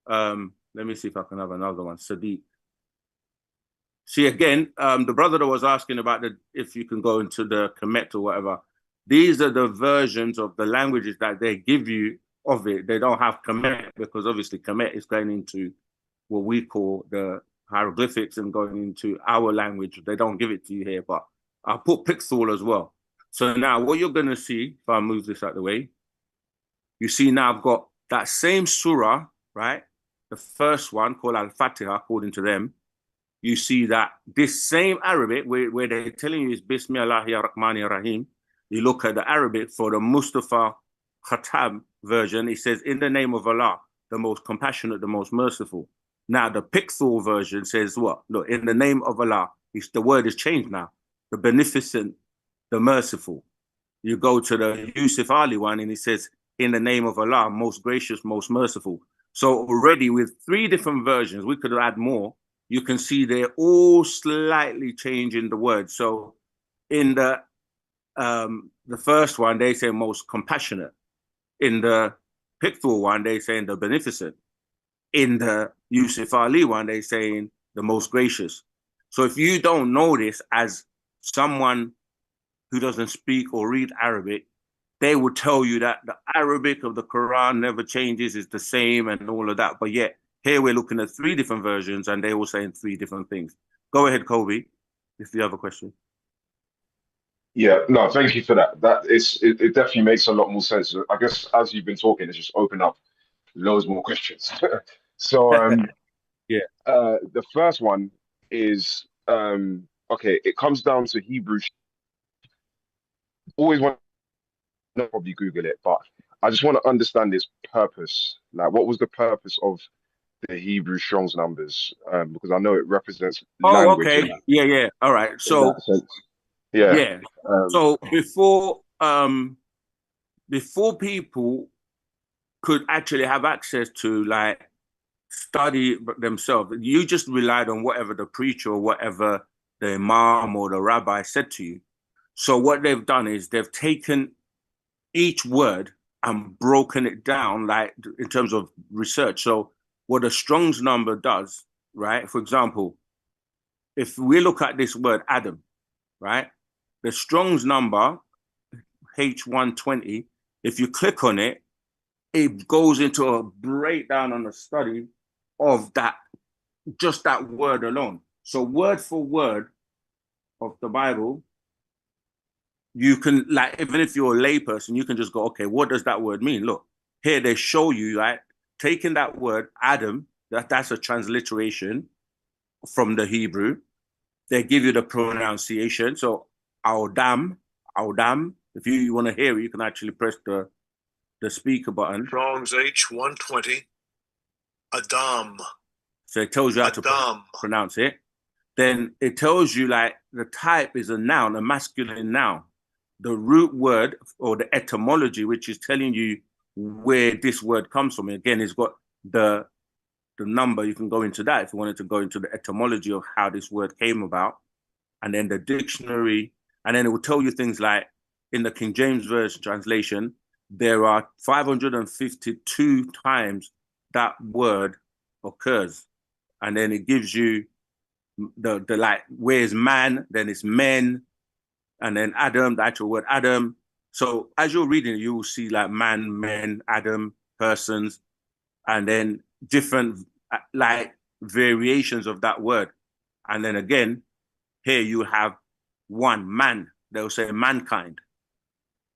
Speaker 6: let me see if I can have another one, Sadiq. See, again, the brother that was asking about if you can go into the Kemet or whatever, these are the versions of the languages that they give you of it. They don't have Kemet because obviously Kemet is going into what we call the hieroglyphics and going into our language. They don't give it to you here, but I'll put Pixel as well. So now what you're going to see, if I move this out of the way, you see now I've got that same surah, right? The first one called Al-Fatiha, according to them. You see that this same Arabic, where they're telling you is Bismillahir Rahmanir Rahim, you look at the Arabic for the Mustafa Khatab version, it says, in the name of Allah, the most compassionate, the most merciful. Now, the Pixel version says what? Look, in the name of Allah, the word is changed now. The beneficent, the merciful. You go to the Yusuf Ali one and it says, in the name of Allah, most gracious, most merciful. So already with 3 different versions, we could add more. You can see they're all slightly changing the word. So in the first one, they say most compassionate. In the Pictorial one, they say the beneficent. In the Yusuf Ali one, they saying the most gracious. So if you don't know this as someone who doesn't speak or read Arabic, they would tell you that the Arabic of the Quran never changes, it's the same and all of that. But yet, here we're looking at 3 different versions and they're all saying 3 different things. Go ahead, Kobe, if you have a question.
Speaker 8: Yeah, no, thank you for that. It definitely makes a lot more sense. I guess as you've been talking, it's just opened up loads more questions. So
Speaker 6: yeah.
Speaker 8: The first one is okay, it comes down to Hebrew. Always want to probably Google it, but I just want to understand its purpose. Like, what was the purpose of the Hebrew Strong's numbers? Because I know it represents language.
Speaker 6: Okay. Yeah. All right. So
Speaker 8: yeah.
Speaker 6: So before people could actually have access to like study themselves, you just relied on whatever the preacher or whatever the imam or the rabbi said to you. So what they've done is they've taken each word and broken it down, like in terms of research. So what the Strong's number does, right? For example, if we look at this word Adam, right? The Strong's number, H120, if you click on it, it goes into a breakdown on the study of that, just that word alone. So word for word of the Bible, you can, like, even if you're a layperson, you can just go, okay, what does that word mean? Look, here they show you, right, taking that word, Adam, that's a transliteration from the Hebrew. They give you the pronunciation. So, Audam. If you want to hear it, you can actually press the speaker button.
Speaker 10: Strong's H120. Adam.
Speaker 6: So it tells you how to pronounce it. then it tells you like the type is a noun, a masculine noun. The root word or the etymology, which is telling you where this word comes from. Again, it's got the number. You can go into that if you wanted to go into the etymology of how this word came about. And then the dictionary, and then it will tell you things like in the King James Version translation, there are 552 times that word occurs. And then it gives you the like, where's man, then it's men, and then Adam, the actual word Adam. So as you're reading, you will see like man, men, Adam, persons, and then different like variations of that word. And then again, here you have one man. They'll say mankind.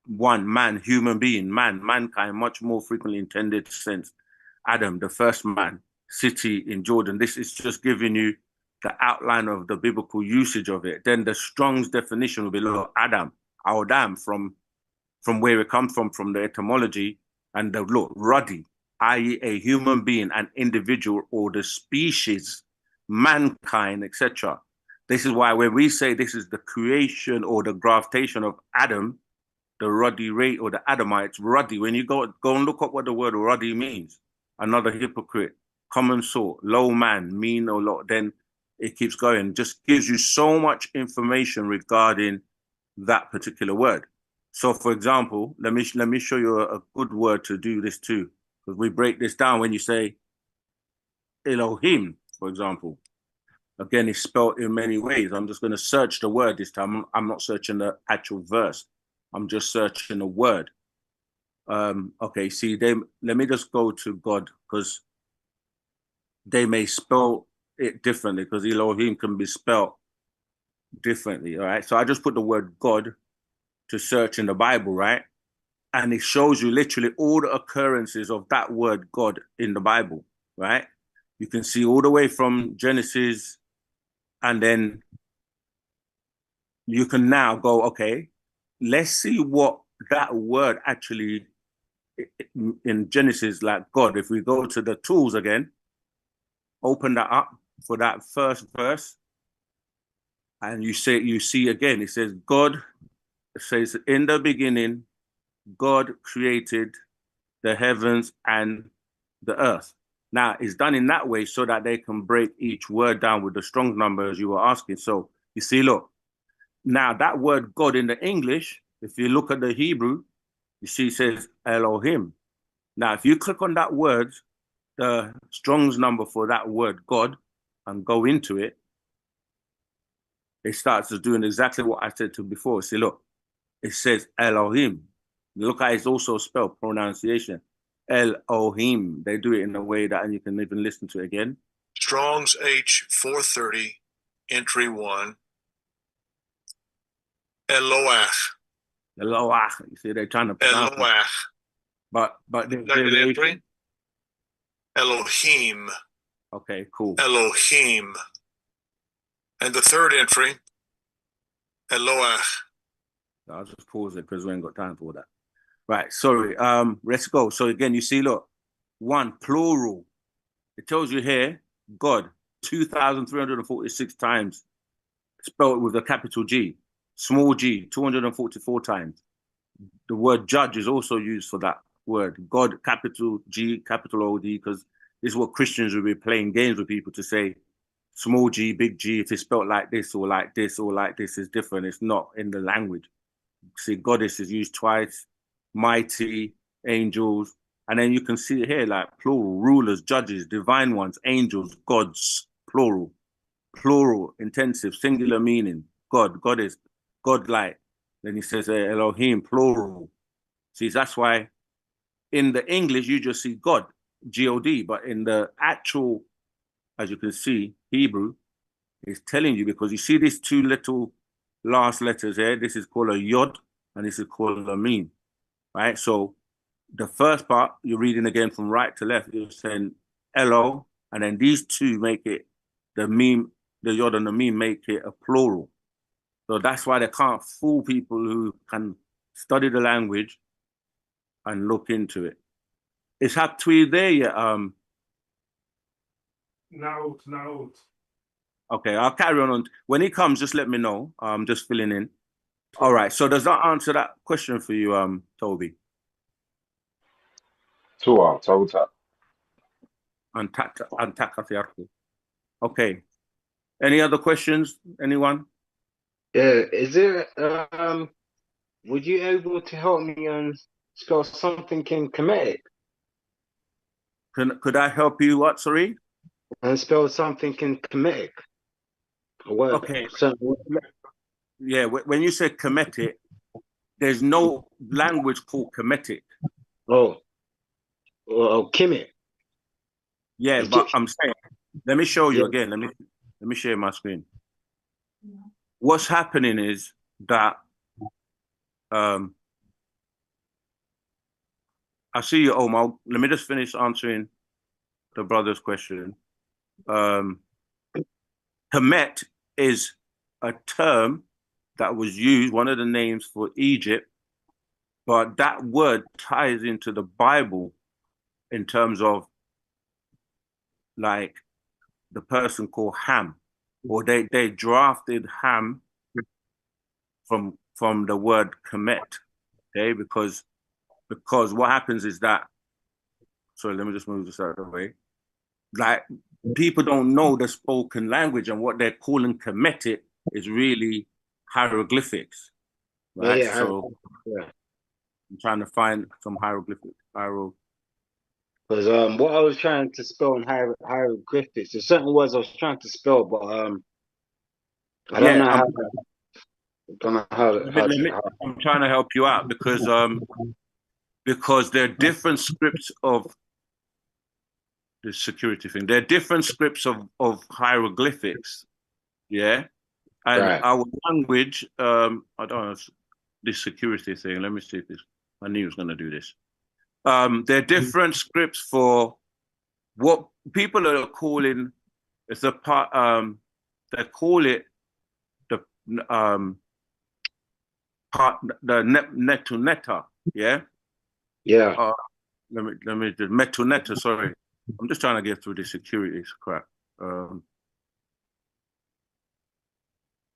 Speaker 6: One man, human being, man, mankind, much more frequently intended sense. Adam, the first man, city in Jordan. This is just giving you the outline of the biblical usage of it. Then the Strong's definition will be like Adam, Adam, from where it comes from the etymology, and the look, ruddy, i.e. a human being, an individual, or the species, mankind, etc. This is why when we say this is the creation or the graftation of Adam, the ruddy ray or the Adamites, ruddy, when you go and look up what the word ruddy means, another hypocrite, common sort, low man, mean or low, then it keeps going. Just gives you so much information regarding that particular word. So for example, let me show you a good word to do this too. Because we break this down when you say Elohim, for example. Again, it's spelled in many ways. I'm just going to search the word this time. I'm not searching the actual verse. I'm just searching a word. Okay, see, let me just go to God, because they may spell it differently, because Elohim can be spelled differently, all right? So I just put the word God to search in the Bible, right? And it shows you literally all the occurrences of that word God in the Bible, right? You can see all the way from Genesis, and then you can now go, okay, let's see what that word actually in Genesis, like God. If we go to the tools again, open that up for that first verse, and you see again, it says God, it says in the beginning, God created the heavens and the earth. Now it's done in that way so that they can break each word down with the strong number as you were asking. So you see, look, now that word God in the English, if you look at the Hebrew, you see it says Elohim. Now, if you click on that word, the Strong's number for that word God, and go into it, it starts doing exactly what I said to before. See, look, it says Elohim. Look how it's also spelled, pronunciation. Elohim. They do it in a way that, and you can even listen to it again.
Speaker 10: Strong's H430, entry 1. Eloach.
Speaker 6: Eloach. You see, they're trying to pronounce it.
Speaker 10: Eloach.
Speaker 6: But the
Speaker 10: Second
Speaker 6: variation.
Speaker 10: entry. Elohim.
Speaker 6: Okay, cool.
Speaker 10: Elohim. And the third entry, Eloach.
Speaker 6: I'll just pause it because we ain't got time for that. Right, sorry. Let's go. So again, you see, look, one, plural. It tells you here, God, 2,346 times, spelled with a capital G. Small g, 244 times. The word judge is also used for that word. God, capital G, capital O D, because this is what Christians will be playing games with people to say, small g, big G, if it's spelled like this or like this or like this is different. It's not in the language. See, goddess is used twice, mighty, angels, and then you can see it here like plural, rulers, judges, divine ones, angels, gods, plural, intensive, singular meaning, God, goddess, godlike. Then he says Elohim, plural. See, that's why in the English you just see God, G-O-D, but in the actual, as you can see, Hebrew, it's telling you, because you see these two little last letters here. This is called a yod, and this is called a meme, right? So the first part, you're reading again from right to left, you're saying Elo, and then these two make it, the meme, the yod and the meme make it a plural. So that's why they can't fool people who can study the language and look into it. Is that tweet there yet?
Speaker 3: No.
Speaker 6: Okay, I'll carry on. When he comes, just let me know. I'm just filling in. All right. So does that answer that question for you, Toby?
Speaker 8: Tua, Tauta.
Speaker 6: Okay. Any other questions? Anyone?
Speaker 9: Yeah, is there would you able to help me spell something in Kemetic
Speaker 6: Could I help you? What? Sorry.
Speaker 9: and spell something in Kemetic? A word.
Speaker 6: Okay.
Speaker 9: Certain word.
Speaker 6: Yeah. When you say Kemetic, there's no language called Kemetic.
Speaker 9: Oh, Kemet.
Speaker 6: Yeah, but
Speaker 9: Egyptian.
Speaker 6: I'm saying, let me show you
Speaker 9: Yeah.
Speaker 6: again. Let me share my screen. What's happening is that I see you, Omar. Let me just finish answering the brother's question. Kemet is a term that was used, one of the names for Egypt, but that word ties into the Bible in terms of like the person called Ham, or they drafted Ham from the word Kemet, okay? Because what happens is that, sorry, let me just move this out of the way. Like people don't know the spoken language, and what they're calling Kemetic is really hieroglyphics, right?
Speaker 9: Yeah.
Speaker 6: So
Speaker 9: Yeah.
Speaker 6: I'm trying to find some hieroglyphics.
Speaker 9: Because what I was trying to spell in hieroglyphics, there's certain words I was trying to spell, but I don't know
Speaker 6: Yeah,
Speaker 9: how. Don't know how
Speaker 6: I'm trying to help you out because there are different scripts of the security thing. There are different scripts of hieroglyphics, yeah, and
Speaker 9: Right.
Speaker 6: our language. I don't know this security thing. Let me see if this. I knew it was going to do this. There are different scripts for what people are calling. It's a part. They call it the part the netuneta. Yeah.
Speaker 9: Yeah.
Speaker 6: Let me do metuneta. Sorry, I'm just trying to get through the security crap. And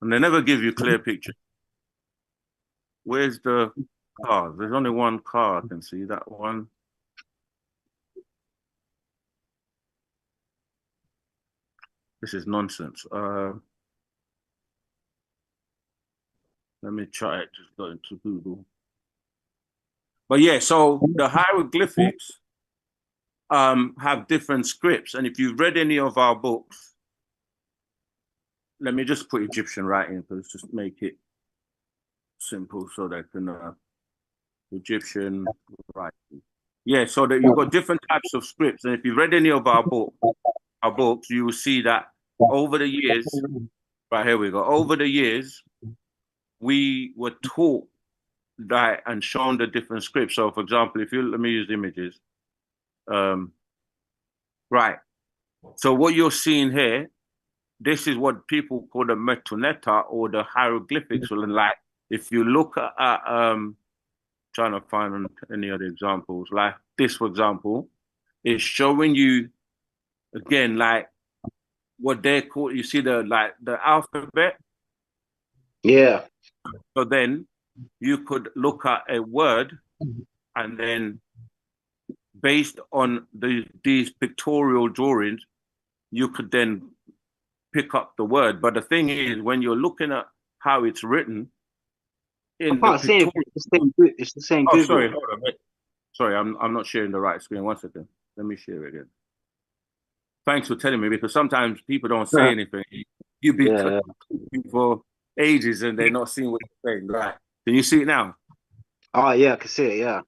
Speaker 6: they never give you clear picture. Where's the car? There's only one car. I can see that one. This is nonsense. Let me try it. Just go into Google. But yeah, so the hieroglyphics have different scripts, and if you've read any of our books, let me just put Egyptian writing because just make it simple so they can Egyptian writing. Yeah, so that you've got different types of scripts, and if you've read any of our books, you will see that over the years, right here we go. Over the years, we were taught that and shown the different scripts. So, for example, let me use images. Right. So what you're seeing here, this is what people call the metuneta or the hieroglyphics. Like if you look at trying to find any other examples, like this, for example, is showing you again like what they call. You see the alphabet.
Speaker 9: Yeah.
Speaker 6: So then you could look at a word, and then based on these pictorial drawings, you could then pick up the word. But the thing is, when you're looking at how it's written in the pictorial,
Speaker 9: it's the same
Speaker 6: oh,
Speaker 9: Google.
Speaker 6: sorry, hold on, wait. Sorry, I'm not sharing the right screen. 1 second. Let me share it again. Thanks for telling me, because sometimes people don't say anything. You've been talking for ages and they're not seeing what you're saying. Right. Can you see it now?
Speaker 9: Oh yeah, I can see it, yeah.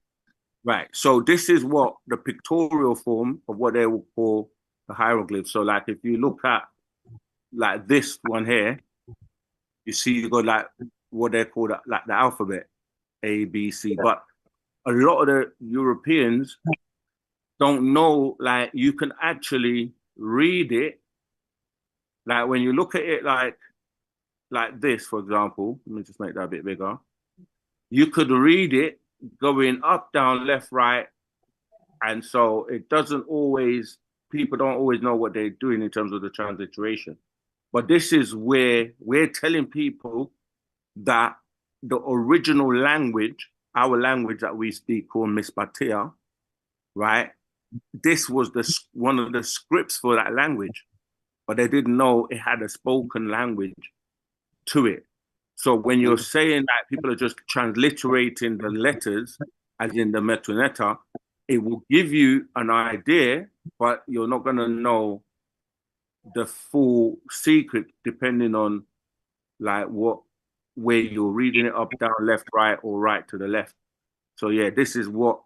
Speaker 6: Right. So this is what the pictorial form of what they will call the hieroglyphs. So like if you look at like this one here, you see you got like what they call like the alphabet, A, B, C. But a lot of the Europeans don't know, like you can actually read it. Like when you look at it like this, for example, let me just make that a bit bigger. You could read it going up, down, left, right. And so it doesn't always, people don't always know what they're doing in terms of the transliteration. But this is where we're telling people that the original language, our language that we speak called Misbatia, right? This was one of the scripts for that language, but they didn't know it had a spoken language to it. So when you're saying that people are just transliterating the letters, as in the metoneta, it will give you an idea, but you're not going to know the full secret depending on like where you're reading it, up, down, left, right, or right to the left. So yeah, this is what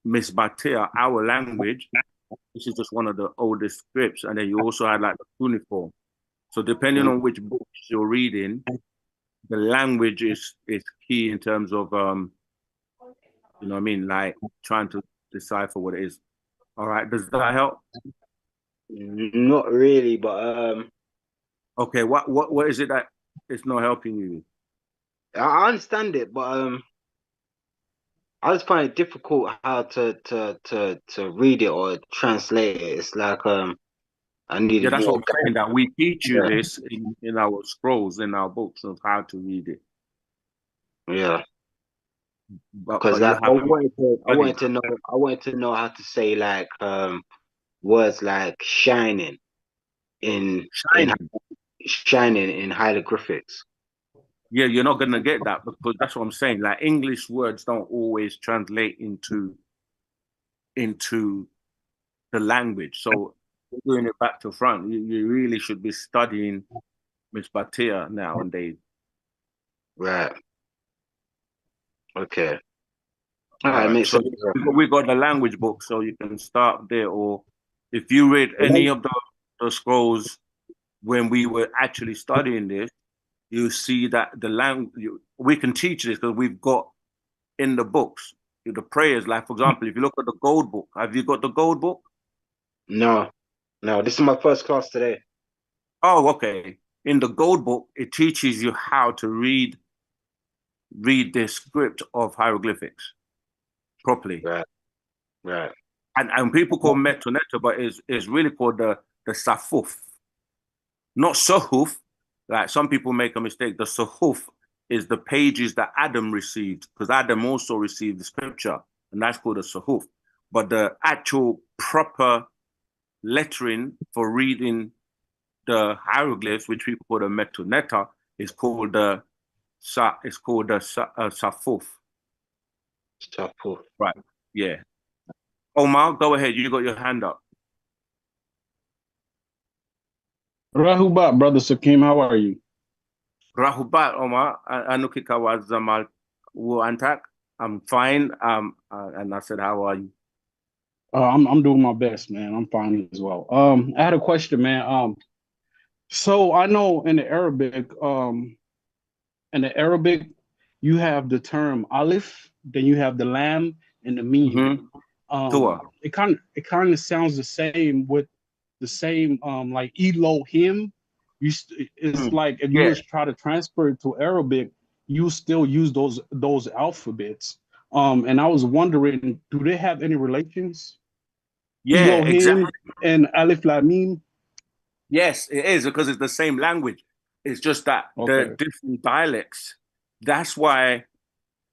Speaker 6: Misbatia, our language, this is just one of the oldest scripts. And then you also had like the cuneiform. So depending on which books you're reading, the language is key in terms of you know what I mean, like trying to decipher what it is. All right, does that help?
Speaker 9: Not really, but
Speaker 6: okay, what is it that is not helping you?
Speaker 9: I understand it, but I just find it difficult how to read it or translate it. It's like I need
Speaker 6: Yeah, that's
Speaker 9: more.
Speaker 6: what I'm saying, that we teach you this in our scrolls, in our books of how to read it.
Speaker 9: Yeah.
Speaker 6: But
Speaker 9: Like, I wanted to know how to say like words like shining in hieroglyphics.
Speaker 6: Yeah, you're not gonna get that because that's what I'm saying. Like English words don't always translate into the language. So doing it back to front, you really should be studying Miss Batia nowadays.
Speaker 9: Right. Okay.
Speaker 6: All right.
Speaker 9: Makes
Speaker 6: So
Speaker 9: sense.
Speaker 6: we got the language book, so you can start there. Or if you read any of the scrolls when we were actually studying this, you see that the language, we can teach this because we've got in the books, the prayers. Like, for example, if you look at the gold book, have you got the gold book?
Speaker 9: No, this is my first class today.
Speaker 6: Oh, okay. In the gold book, it teaches you how to read the script of hieroglyphics properly.
Speaker 9: Right.
Speaker 6: And people call metoneta, but it's really called the safuf. Not suhuf. Like some people make a mistake. The suhuf is the pages that Adam received, because Adam also received the scripture, and that's called a suhuf. But the actual proper lettering for reading the hieroglyphs, which people call the metoneta, is called the safuf.
Speaker 9: Safuf.
Speaker 6: Right. Yeah. Omar, go ahead. You got your hand up.
Speaker 11: Rahubat, brother Sakim, how are you?
Speaker 6: Rahubat, Omar. Anukika was Zamal Antak. I'm fine. And I said, how are you?
Speaker 11: I'm doing my best, man. I'm fine as well. I had a question, man. So I know in the Arabic, you have the term alif, then you have the lam and the meme. It kind of sounds the same with the same like Elohim. It's like if you just try to transfer it to Arabic, you still use those alphabets. And I was wondering, do they have any relations?
Speaker 6: Yeah,
Speaker 11: Elohim
Speaker 6: exactly.
Speaker 11: and Alif Lam Mim?
Speaker 6: Yes, it is, because it's the same language. It's just that the different dialects. That's why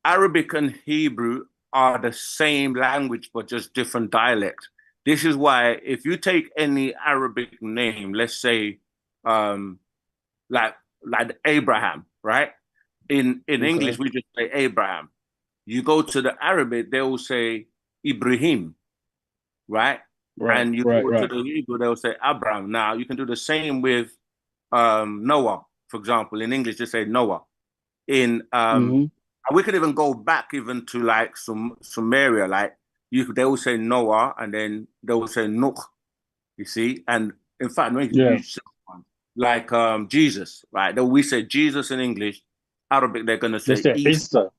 Speaker 6: Arabic and Hebrew are the same language, but just different dialects. This is why if you take any Arabic name, let's say like Abraham, right? In English, we just say Abraham. You go to the Arabic, they will say Ibrahim, right? And you go to the Hebrew, they'll say Abraham. Now, you can do the same with Noah, for example. In English, they say Noah. We could even go back even to like Sumeria, like they will say Noah, and then they will say Nuh, you see? And in fact, like Jesus, right? We say Jesus in English, Arabic, they're going to say Isa.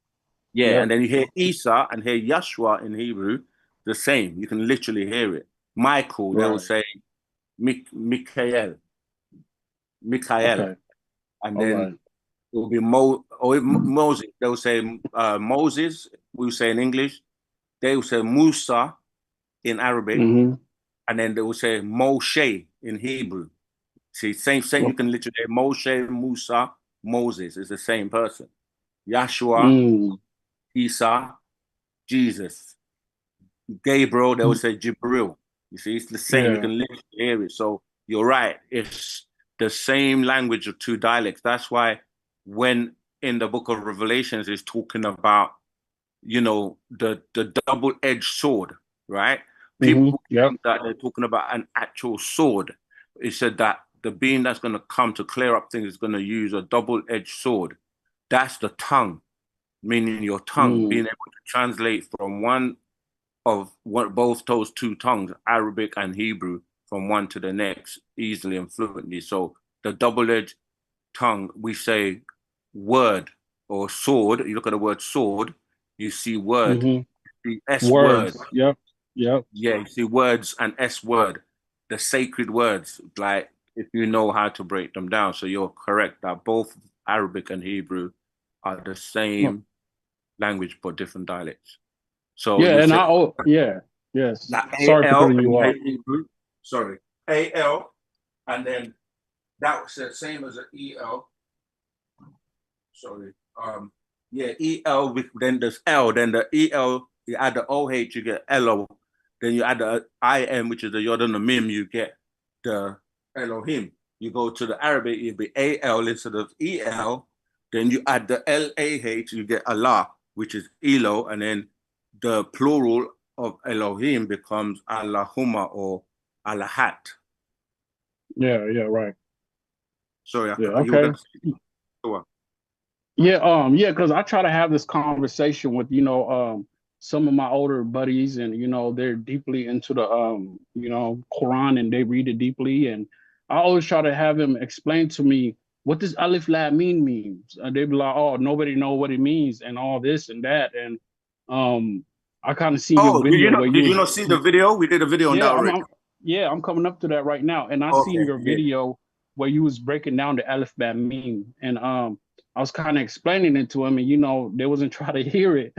Speaker 6: Yeah, and then you hear Isa and hear Yeshua in Hebrew, the same. You can literally hear it. Michael, they will say Michael. And then it will be Moses. They will say Moses, we will say in English. They will say Musa in Arabic. And then they will say Moshe in Hebrew. See, same. You can literally Moshe, Musa, Moses is the same person. Yahshua, Isa, Jesus, Gabriel. They would say Jibril. You see, it's the same. You can literally hear it. So you're right. It's the same language of two dialects. That's why when in the book of Revelations is talking about, you know, the double-edged sword, right? People think that they're talking about an actual sword. It said that the being that's going to come to clear up things is going to use a double-edged sword. That's the tongue, meaning your tongue, being able to translate from both those two tongues, Arabic and Hebrew, from one to the next easily and fluently. So the double-edged tongue, we say word or sword. You look at the word sword, you see word, the S word.
Speaker 11: Yep.
Speaker 6: Yeah, you see words and S word, the sacred words, like if you know how to break them down. So you're correct that both Arabic and Hebrew are the same language but different dialects. So
Speaker 11: yes.
Speaker 6: like
Speaker 11: Sorry for
Speaker 6: AL
Speaker 11: cutting you off.
Speaker 6: Hebrew, sorry, AL, and then that was the same as an EL. Sorry. EL, then there's L, then the EL, you add the OH, you get LO. Then you add the IM, which is the Yod and the Mim, you get the Elohim. You go to the Arabic, it'll be AL instead of EL. Then you add the LAH, you get Allah, which is Elo. And then the plural of Elohim becomes Allahumma or Allahat.
Speaker 11: Yeah, right.
Speaker 6: Sorry,
Speaker 11: okay. Because I try to have this conversation with, some of my older buddies, and they're deeply into the Quran, and they read it deeply, and I always try to have them explain to me what this Alif Lam Mim means. And they be like, oh, nobody know what it means, and all this and that, and I kind of seen your video where
Speaker 6: did you not see the video? We did a video on that already.
Speaker 11: I'm coming up to that right now, and I seen your video where you was breaking down the Alif Lam Mim, and I was kind of explaining it to him, and they wasn't trying to hear it,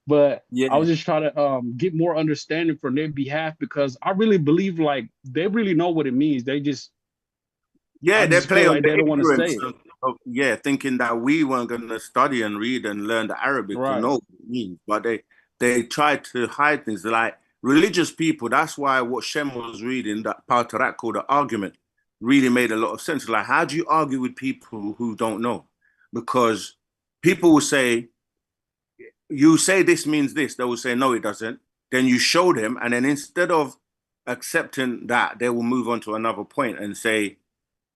Speaker 11: but I was just trying to get more understanding from their behalf, because I really believe like they really know what it means. They just
Speaker 6: they play
Speaker 11: like they don't want to say
Speaker 6: it. Thinking that we weren't going to study and read and learn the Arabic to know what it means, but they try to hide things. Like religious people, that's why what Shem was reading, that Patarak called the argument, really made a lot of sense. Like, how do you argue with people who don't know? Because people will say, you say this means this. They will say, no, it doesn't. Then you show them, and then instead of accepting that, they will move on to another point and say,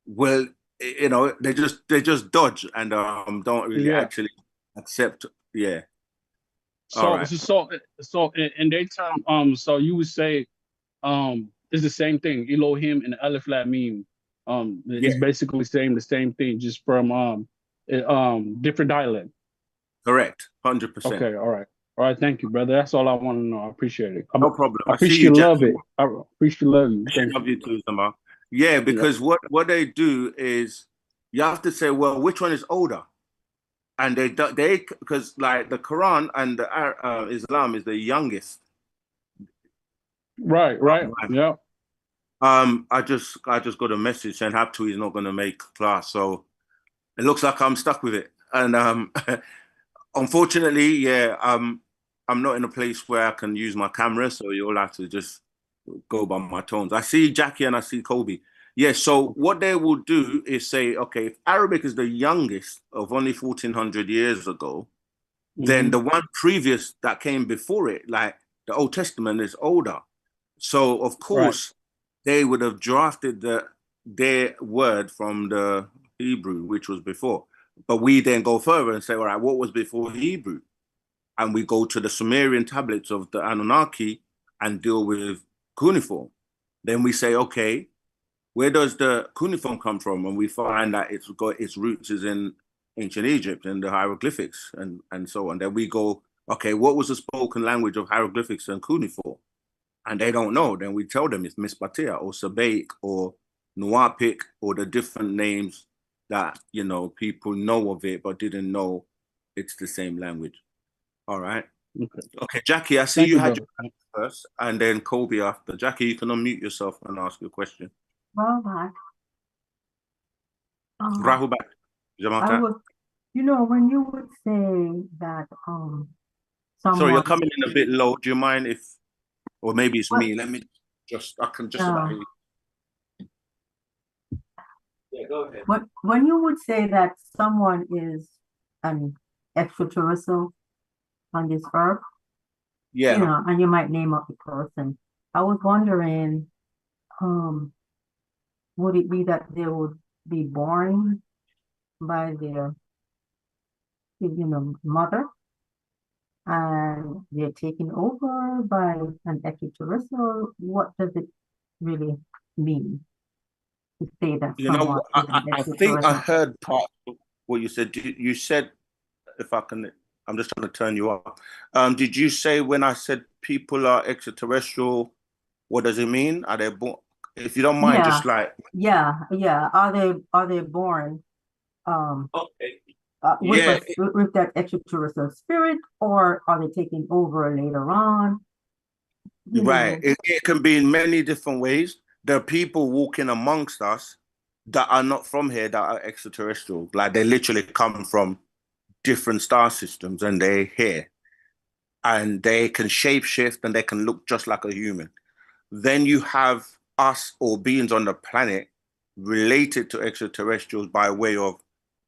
Speaker 6: well, they just dodge and don't really actually accept.
Speaker 11: So in their term, so you would say it's the same thing, Elohim and Alif Lam Mim. It's basically saying the same thing, just from different dialect.
Speaker 6: Correct, 100%.
Speaker 11: Okay, all right. Thank you, brother. That's all I want to know. I appreciate it.
Speaker 6: No problem.
Speaker 11: I appreciate you, love it. I appreciate love you.
Speaker 6: I love you too, Sama. Yeah, because what they do is you have to say, well, which one is older? And they because like the Quran and the Islam is the youngest.
Speaker 11: Right. Yeah.
Speaker 6: I just got a message saying Haptu is not going to make class, so it looks like I'm stuck with it. And unfortunately, I'm not in a place where I can use my camera, so you'll have to just go by my tones. I see Jackie and I see Kobe. Yeah, so what they will do is say, okay, if Arabic is the youngest of only 1400 years ago, then the one previous that came before it, like the Old Testament, is older. So, of course, they would have drafted their word from the Hebrew, which was before. But we then go further and say, all right, what was before Hebrew? And we go to the Sumerian tablets of the Anunnaki and deal with cuneiform. Then we say, okay, where does the cuneiform come from? And we find that it's got its roots is in ancient Egypt and the hieroglyphics and so on. Then we go, okay, what was the spoken language of hieroglyphics and cuneiform? And they don't know. Then we tell them it's Mispatia or Sabaic or Nuwapic or the different names that, people know of it, but didn't know it's the same language. All right. Okay, Jackie, I see you had your hand first, and then Kobe after. Jackie, you can unmute yourself and ask your question. Rahubat.
Speaker 12: I would, when you would say that
Speaker 6: Sorry, you're
Speaker 12: someone,
Speaker 6: coming in a bit low. Do you mind if, or maybe it's
Speaker 12: what,
Speaker 6: me? I can just about hear you. Yeah, go ahead.
Speaker 12: when you would say that someone is an extraterrestrial on this earth,
Speaker 6: Yeah.
Speaker 12: and you might name up the person, I was wondering, would it be that they would be born by their, mother, and they're taken over by an extraterrestrial? What does it really mean to say that someone is an
Speaker 6: I think I
Speaker 12: extraterrestrial?
Speaker 6: heard part of what you said. You said, if I can, I'm just trying to turn you up. Did you say when I said people are extraterrestrial, what does it mean? Are they born? If you don't mind, just like
Speaker 12: yeah. Are they born
Speaker 6: okay,
Speaker 12: with that extraterrestrial spirit, or are they taking over later on?
Speaker 6: Right. It can be in many different ways. There are people walking amongst us that are not from here that are extraterrestrial. Like they literally come from different star systems and they're here. And they can shapeshift and they can look just like a human. Then you have us or beings on the planet related to extraterrestrials by way of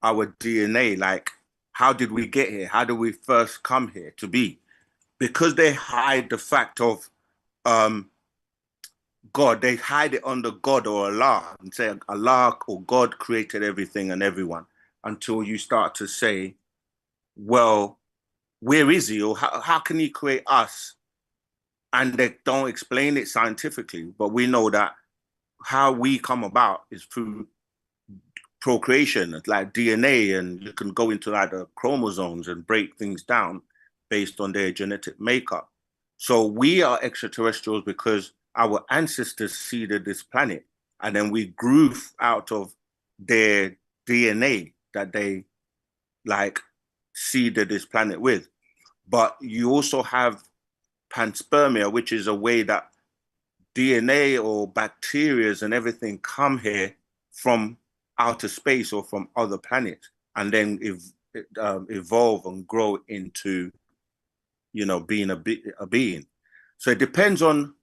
Speaker 6: our DNA. Like, how did we get here? How did we first come here to be? Because they hide the fact of God, they hide it under God or Allah and say Allah or God created everything and everyone until you start to say, well, where is he, or how can he create us? And they don't explain it scientifically, but we know that how we come about is through procreation, like DNA, and you can go into like the chromosomes and break things down based on their genetic makeup. So we are extraterrestrials because our ancestors seeded this planet, and then we grew out of their DNA that they like seeded this planet with. But you also have panspermia, which is a way that DNA or bacteria and everything come here from outer space or from other planets, and then evolve and grow into, being a being. So it depends on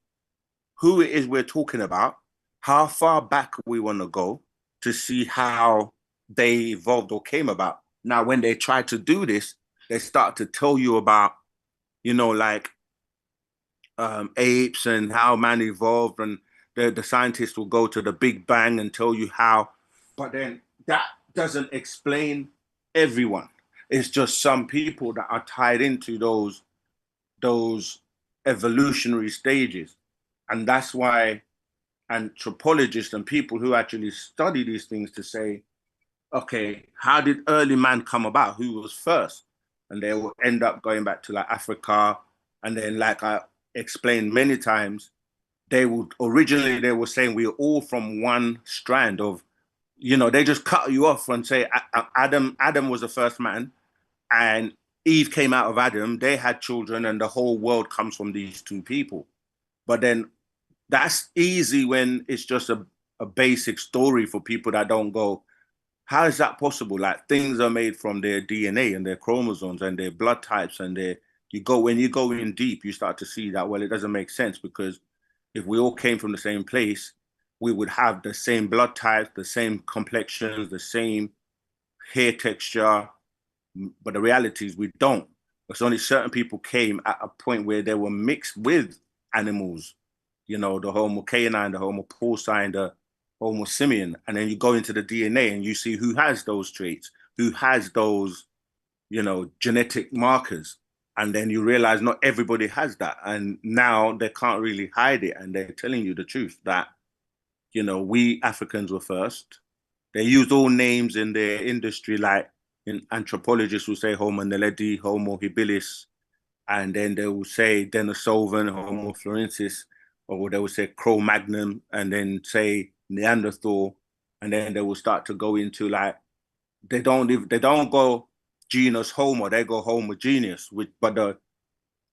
Speaker 6: who it is we're talking about, how far back we want to go to see how they evolved or came about. Now, when they try to do this, they start to tell you about, like apes and how man evolved, and the scientists will go to the Big Bang and tell you how, but then that doesn't explain everyone. It's just some people that are tied into those evolutionary stages. And that's why anthropologists and people who actually study these things to say, okay, how did early man come about? Who was first? And they will end up going back to like Africa. And then, like I explained many times, they were saying we are all from one strand of, they just cut you off and say Adam was the first man and Eve came out of Adam. They had children and the whole world comes from these two people. But then that's easy when it's just a basic story for people that don't go, how is that possible? Like things are made from their DNA and their chromosomes and their blood types, and when you go in deep, you start to see that, well, it doesn't make sense, because if we all came from the same place, we would have the same blood types, the same complexions, the same hair texture. But the reality is we don't. It's only certain people came at a point where they were mixed with animals, the Homo canine, the Homo porcine, the Homo simian, and then you go into the DNA and you see who has those traits, who has those, genetic markers. And then you realize not everybody has that. And now they can't really hide it. And they're telling you the truth that, we Africans were first. They used all names in their industry, like anthropologists will say Homo naledi, Homo habilis, and then they will say Denisovan, Homo florensis, or they will say Cro-Magnon, and then say Neanderthal, and then they will start to go into like they don't go genus Homo, they go homogeneous, but the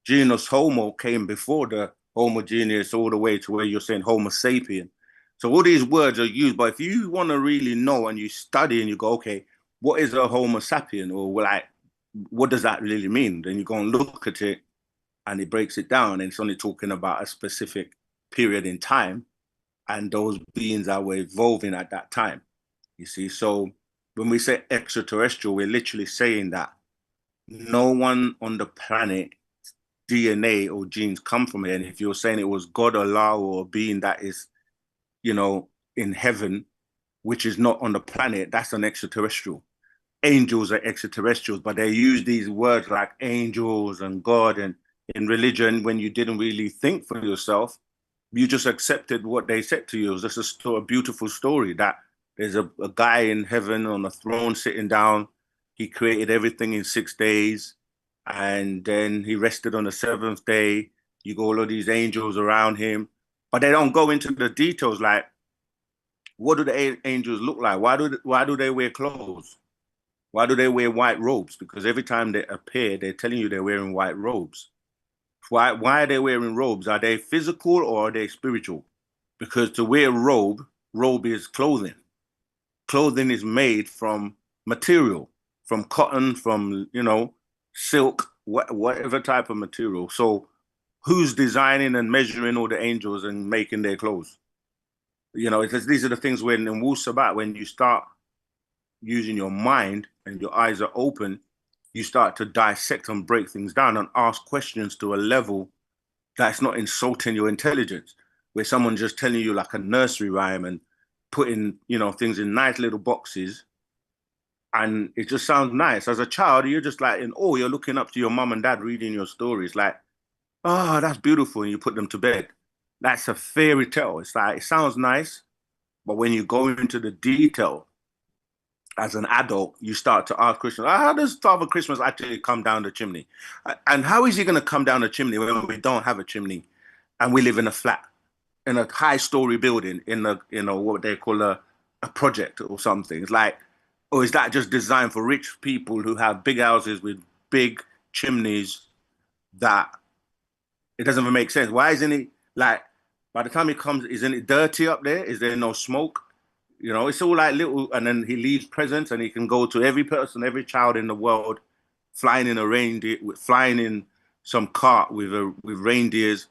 Speaker 6: genus Homo came before the homogeneous all the way to where you're saying Homo sapien. So all these words are used, but if you want to really know and you study and you go, okay, what is a Homo sapien, or like, what does that really mean? Then you go and look at it, and it breaks it down, and it's only talking about a specific period in time, and those beings that were evolving at that time. You see, so when we say extraterrestrial, we're literally saying that no one on the planet DNA or genes come from here. And if you're saying it was God, Allah, or a being that is, you know, in heaven, which is not on the planet, that's an extraterrestrial. Angels are extraterrestrials, but they use these words like angels and God, and in religion, when you didn't really think for yourself, you just accepted what they said to you. It was just a beautiful story that there's a guy in heaven on a throne sitting down. He created everything in 6 days, and then he rested on the 7th day. You got all of these angels around him, but they don't go into the details like, what do the angels look like? Why do they wear clothes? Why do they wear white robes? Because every time they appear, they're telling you they're wearing white robes. Why are they wearing robes? Are they physical or are they spiritual? Because to wear robe is clothing. Clothing is made from material, from cotton, from, you know, silk, whatever type of material. So who's designing and measuring all the angels and making their clothes? You know, these are the things when in Wu-Sabat, when you start using your mind and your eyes are open, you start to dissect and break things down and ask questions to a level that's not insulting your intelligence, where someone's just telling you like a nursery rhyme and putting, you know, things in nice little boxes, and it just sounds nice. As a child, you're just like in awe. You're looking up to your mom and dad reading your stories, like, oh, that's beautiful, and you put them to bed. That's a fairy tale. It's like, it sounds nice, but when you go into the detail, as an adult, you start to ask questions. How does Father Christmas actually come down the chimney? And how is he going to come down the chimney when we don't have a chimney and we live in a flat, in a high-story building, in a, you know, what they call a project or something? It's like, or is that just designed for rich people who have big houses with big chimneys that it doesn't even make sense? Why isn't it, like, by the time he comes, isn't it dirty up there? Is there no smoke? You know, it's all like little, and then he leaves presents and he can go to every person, every child in the world, flying in a reindeer, flying in some cart with reindeers.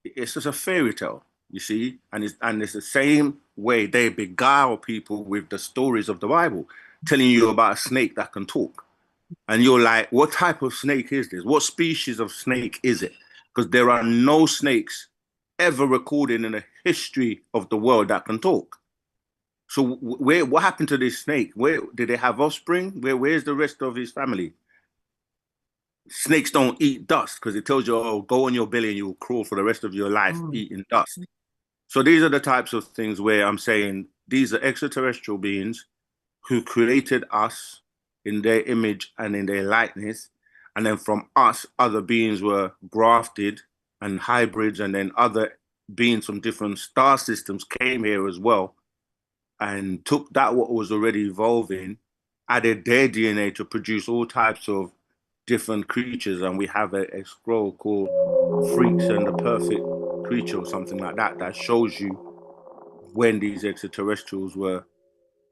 Speaker 6: It's just a fairy tale, you see? And it's the same way they beguile people with the stories of the Bible, telling you about a snake that can talk. And you're like, what type of snake is this? What species of snake is it? Because there are no snakes ever recorded in the history of the world that can talk. So what happened to this snake? Where did they have offspring? Where's the rest of his family? Snakes don't eat dust because it tells you, oh, go on your belly and you'll crawl for the rest of your life eating dust. So these are the types of things where I'm saying these are extraterrestrial beings who created us in their image and in their likeness. And then from us, other beings were grafted and hybrids, and then other beings from different star systems came here as well and took that what was already evolving, added their DNA to produce all types of different creatures. And we have a scroll called Freaks and the Perfect Creature or something like that, that shows you when these extraterrestrials were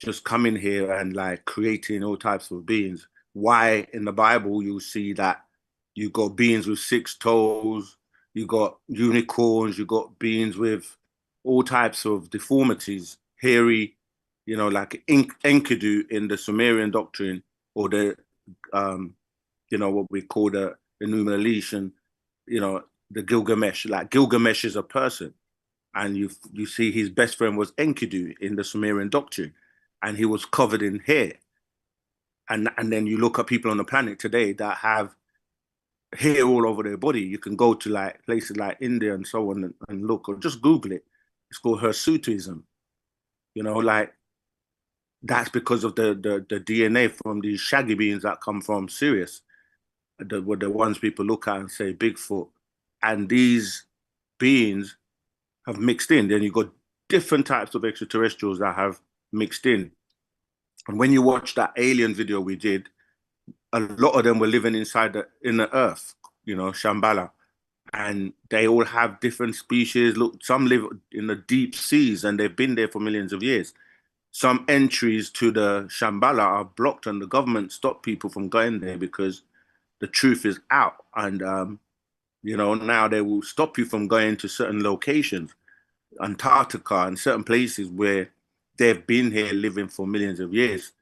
Speaker 6: just coming here and like creating all types of beings. Why in the Bible you'll see that you got beings with 6 toes, you got unicorns, you got beings with all types of deformities, hairy, you know, like Enkidu in the Sumerian doctrine, or the, you know, what we call the Enumeration, you know, the Gilgamesh. Like Gilgamesh is a person, and you see his best friend was Enkidu in the Sumerian doctrine, and he was covered in hair. And then you look at people on the planet today that have hair all over their body. You can go to like places like India and so on and look, or just Google it. It's called hirsutism. You know, like that's because of the DNA from these shaggy beings that come from Sirius, the ones people look at and say Bigfoot. And these beings have mixed in. Then you've got different types of extraterrestrials that have mixed in. And when you watch that alien video we did, a lot of them were living inside in the earth, you know, Shambhala. and they all have different species. Look, some live in the deep seas and they've been there for millions of years. Some entries to the Shambhala are blocked and the government stopped people from going there because the truth is out. And, you know, now they will stop you from going to certain locations, Antarctica and certain places where they've been here living for millions of years.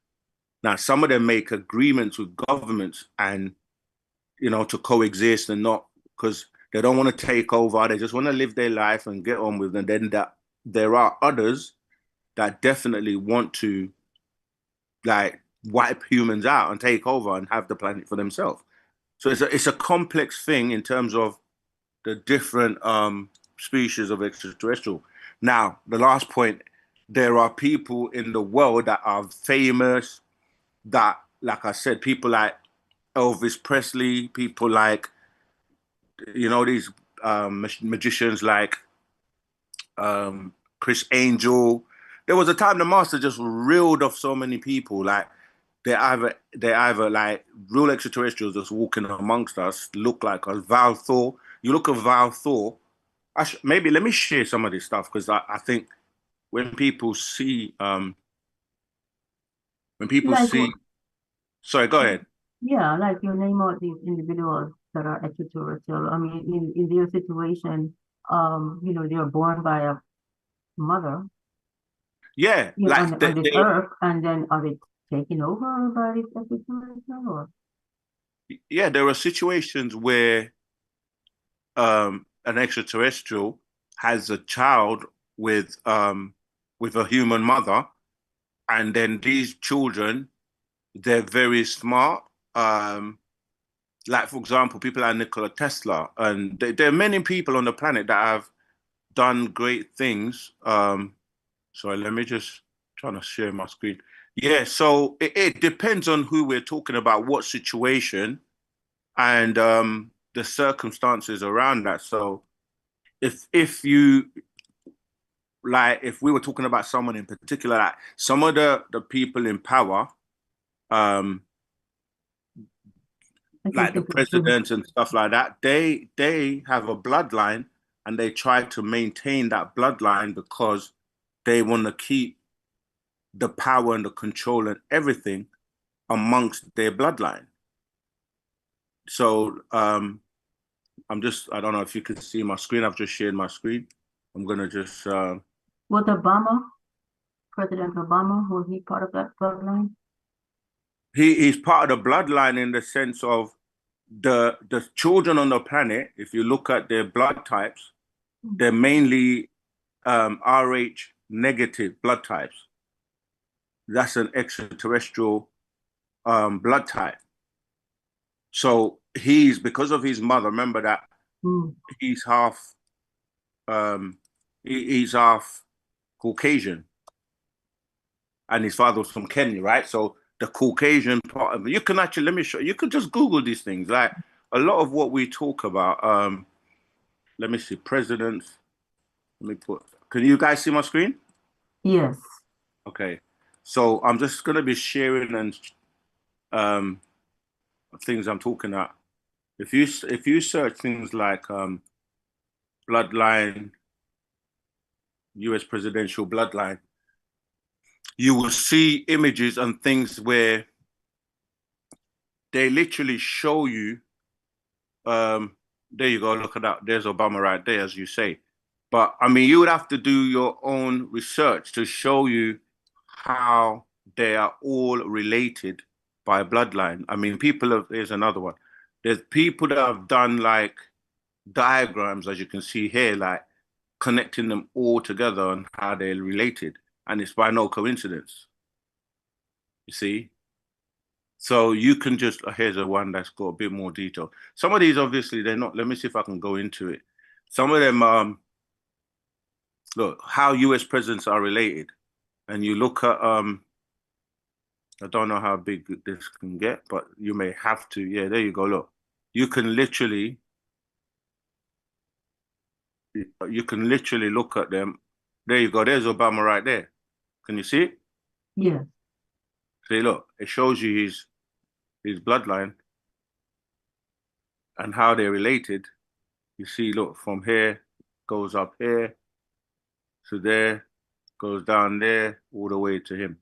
Speaker 6: Now, some of them make agreements with governments and, you know, to coexist and not because they don't want to take over. They just want to live their life and get on with it. And then that there are others that definitely want to like wipe humans out and take over and have the planet for themselves. So it's a complex thing in terms of the different species of extraterrestrial. Now, the last point, there are people in the world that are famous that, like I said, people like Elvis Presley, people like, you know, these magicians like Chris Angel. There was a time the master just reeled off so many people. Like they're either like real extraterrestrials just walking amongst us, look like us. Val Thor. You look at Val Thor. Maybe let me share some of this stuff because I think when people see sorry, go ahead.
Speaker 12: Yeah, like you name out these individuals that are extraterrestrial. I mean, in their situation, you know, they're born by a mother.
Speaker 6: Yeah,
Speaker 12: You know,
Speaker 6: like
Speaker 12: on the earth, and then are they taken over by this extraterrestrial? Or?
Speaker 6: Yeah, there are situations where an extraterrestrial has a child with a human mother, and then these children, they're very smart. Like for example, people like Nikola Tesla, and there are many people on the planet that have done great things. Sorry, let me just trying to share my screen. Yeah, so it depends on who we're talking about, what situation, and the circumstances around that. So if you like, if we were talking about someone in particular, like some of the people in power, like the presidents and stuff like that, they have a bloodline and they try to maintain that bloodline because they want to keep the power and the control and everything amongst their bloodline. So I don't know if you can see my screen. I've just shared my screen. I'm gonna just
Speaker 12: With Obama, President Obama, was he part of that bloodline?
Speaker 6: He's part of the bloodline in the sense of the children on the planet. If you look at their blood types, they're mainly Rh negative blood types. That's an extraterrestrial blood type. So he's, because of his mother, remember that he's half he's half Caucasian, and his father was from Kenya, right? So the Caucasian part of it, you can actually, let me show you, can just Google these things. Like a lot of what we talk about, let me see, presidents. Let me put, can you guys see my screen?
Speaker 12: Yes.
Speaker 6: Okay. So I'm just going to be sharing and things I'm talking about. If you search things like bloodline, US presidential bloodline, you will see images and things where they literally show you, there you go, look at that, there's Obama right there, as you say. But I mean, you would have to do your own research to show you how they are all related by bloodline. I mean, here's another one. There's people that have done like diagrams, as you can see here, like connecting them all together and how they're related. And it's by no coincidence, you see? So you can just, here's a one that's got a bit more detail. Some of these, obviously, they're not, let me see if I can go into it. Some of them, look, how US presidents are related. And you look at, I don't know how big this can get, but you may have to. Yeah, there you go. Look, you can literally look at them. There you go. There's Obama right there. Can you see it?
Speaker 12: Yeah.
Speaker 6: See, look, it shows you his bloodline and how they're related. You see, look, from here, goes up here to there, goes down there, all the way to him.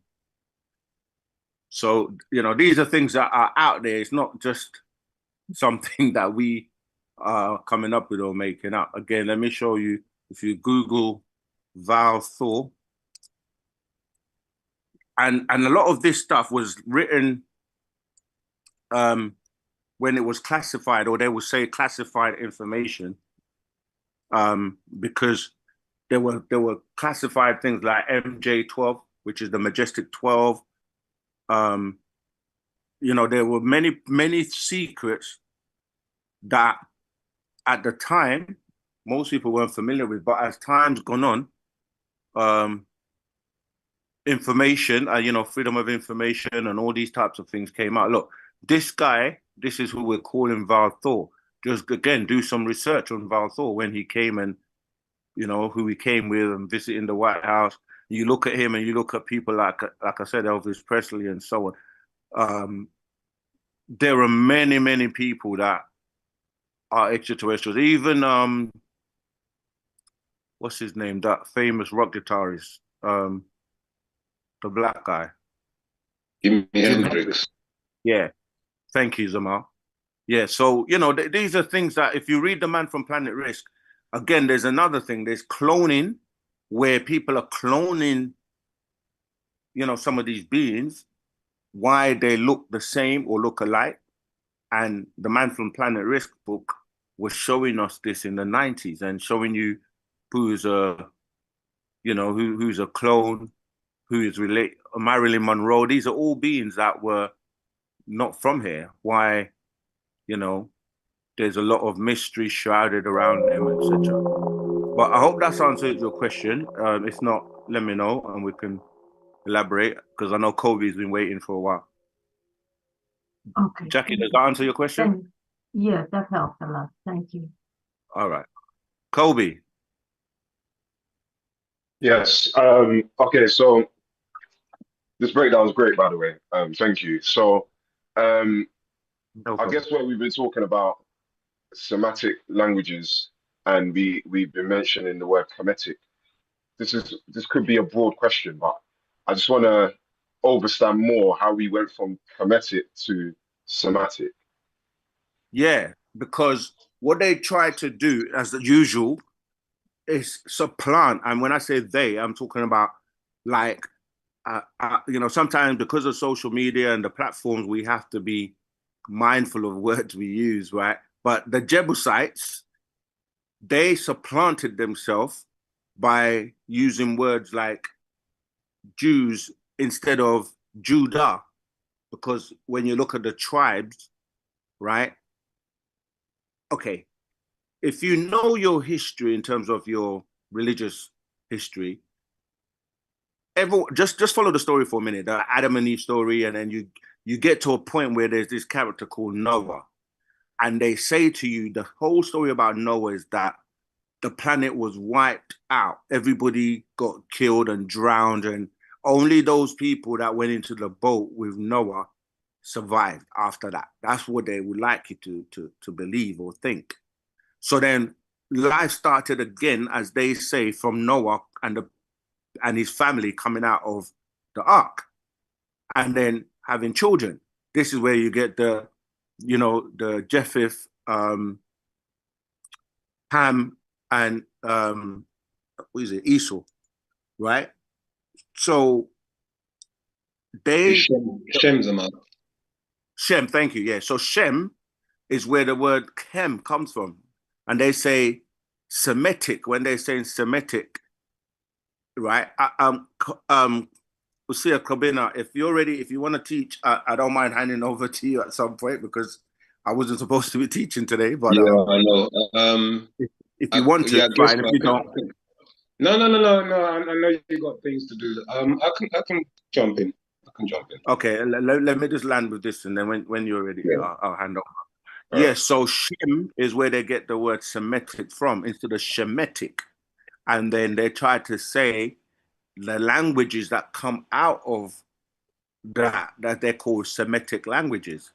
Speaker 6: So, you know, these are things that are out there. It's not just something that we are coming up with or making up. Again, let me show you. If you Google Val Thor, and a lot of this stuff was written when it was classified, or they would say classified information, because there were classified things like MJ12, which is the Majestic 12. You know, there were many secrets that at the time most people weren't familiar with, but as time's gone on, information, you know, freedom of information and all these types of things came out. Look, this guy, this is who we're calling Val Thor. Just again, do some research on Val Thor when he came, and you know who he came with and visiting the White House. You look at him and you look at people like I said, Elvis Presley and so on. There are many people that are extraterrestrials. Even what's his name? That famous rock guitarist, the black guy.
Speaker 8: Jimi Hendrix.
Speaker 6: Yeah. Thank you, Zamal. Yeah. So, you know, these are things that if you read The Man from Planet Risk, again, there's another thing. There's cloning, where people are cloning, you know, some of these beings, why they look the same or look alike. And The Man from Planet Risk book was showing us this in the 90s and showing you who's a, you know, who's a clone, who is related, Marilyn Monroe. These are all beings that were not from here. Why, you know, there's a lot of mystery shrouded around them, etc. But I hope that's answered your question. If not, let me know and we can elaborate, because I know Kobe's been waiting for a while.
Speaker 12: Okay.
Speaker 6: Jackie, does that answer your question?
Speaker 12: Yeah, that helps a lot. Thank you.
Speaker 6: All right. Kobe.
Speaker 8: Yes. Okay, so this breakdown is great, by the way. Thank you. So I guess where we've been talking about Semitic languages, and we've been mentioning the word Kemetic. This could be a broad question, but I just want to understand more how we went from Kemetic to Semitic.
Speaker 6: Yeah, because what they try to do, as usual, is supplant. And when I say they, I'm talking about like, you know, sometimes because of social media and the platforms, we have to be mindful of words we use, right? But the Jebusites, they supplanted themselves by using words like Jews instead of Judah, because when you look at the tribes, right? Okay, if you know your history in terms of your religious history, just follow the story for a minute, the Adam and Eve story, and then you get to a point where there's this character called Noah, and they say to you the whole story about Noah is that the planet was wiped out. Everybody got killed and drowned, and only those people that went into the boat with Noah survived after that. That's what they would like you to believe or think. So then life started again, as they say, from Noah and his family coming out of the ark and then having children. This is where you get the, you know, the Japheth, Ham, and what is it, Esau, right? So they
Speaker 8: Shem's a man.
Speaker 6: Shem, thank you. Yeah. So Shem is where the word Chem comes from. And they say Semitic, when they're saying Semitic, right? Usia Kobina, if you're ready, if you want to teach, I don't mind handing over to you at some point, because I wasn't supposed to be teaching today. But
Speaker 8: yeah, I know.
Speaker 6: If you want to,
Speaker 8: yeah,
Speaker 6: fine. If you don't,
Speaker 8: no. I know you got things to do. I can jump in.
Speaker 6: Okay, let me just land with this, and then when you're ready, yeah. I'll hand over.
Speaker 8: Yes,
Speaker 6: yeah, so Shem is where they get the word Semitic from, instead of Shemitic. And then they try to say the languages that come out of that they're called Semitic languages.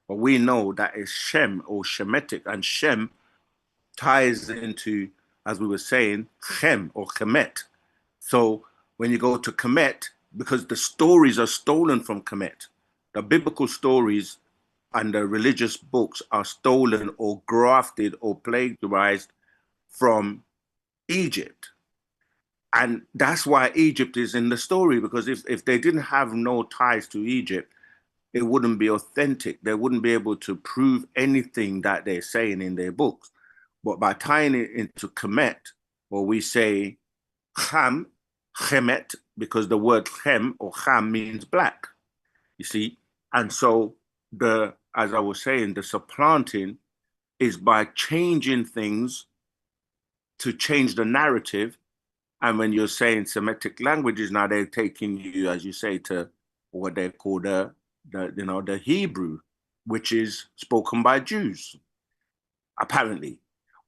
Speaker 6: But we know that is Shem or Shemitic, and Shem ties into, as we were saying, Chem or Kemet. So when you go to Kemet, because the stories are stolen from Kemet, the biblical stories and the religious books are stolen or grafted or plagiarized from Egypt. And that's why Egypt is in the story, because if they didn't have no ties to Egypt, it wouldn't be authentic. They wouldn't be able to prove anything that they're saying in their books. But by tying it into Kemet, or we say Cham, Chemet, because the word Chem or Cham means black, you see? And so as I was saying, the supplanting is by changing things to change the narrative. And when you're saying Semitic languages, now they're taking you, as you say, to what they call the Hebrew, which is spoken by Jews, apparently.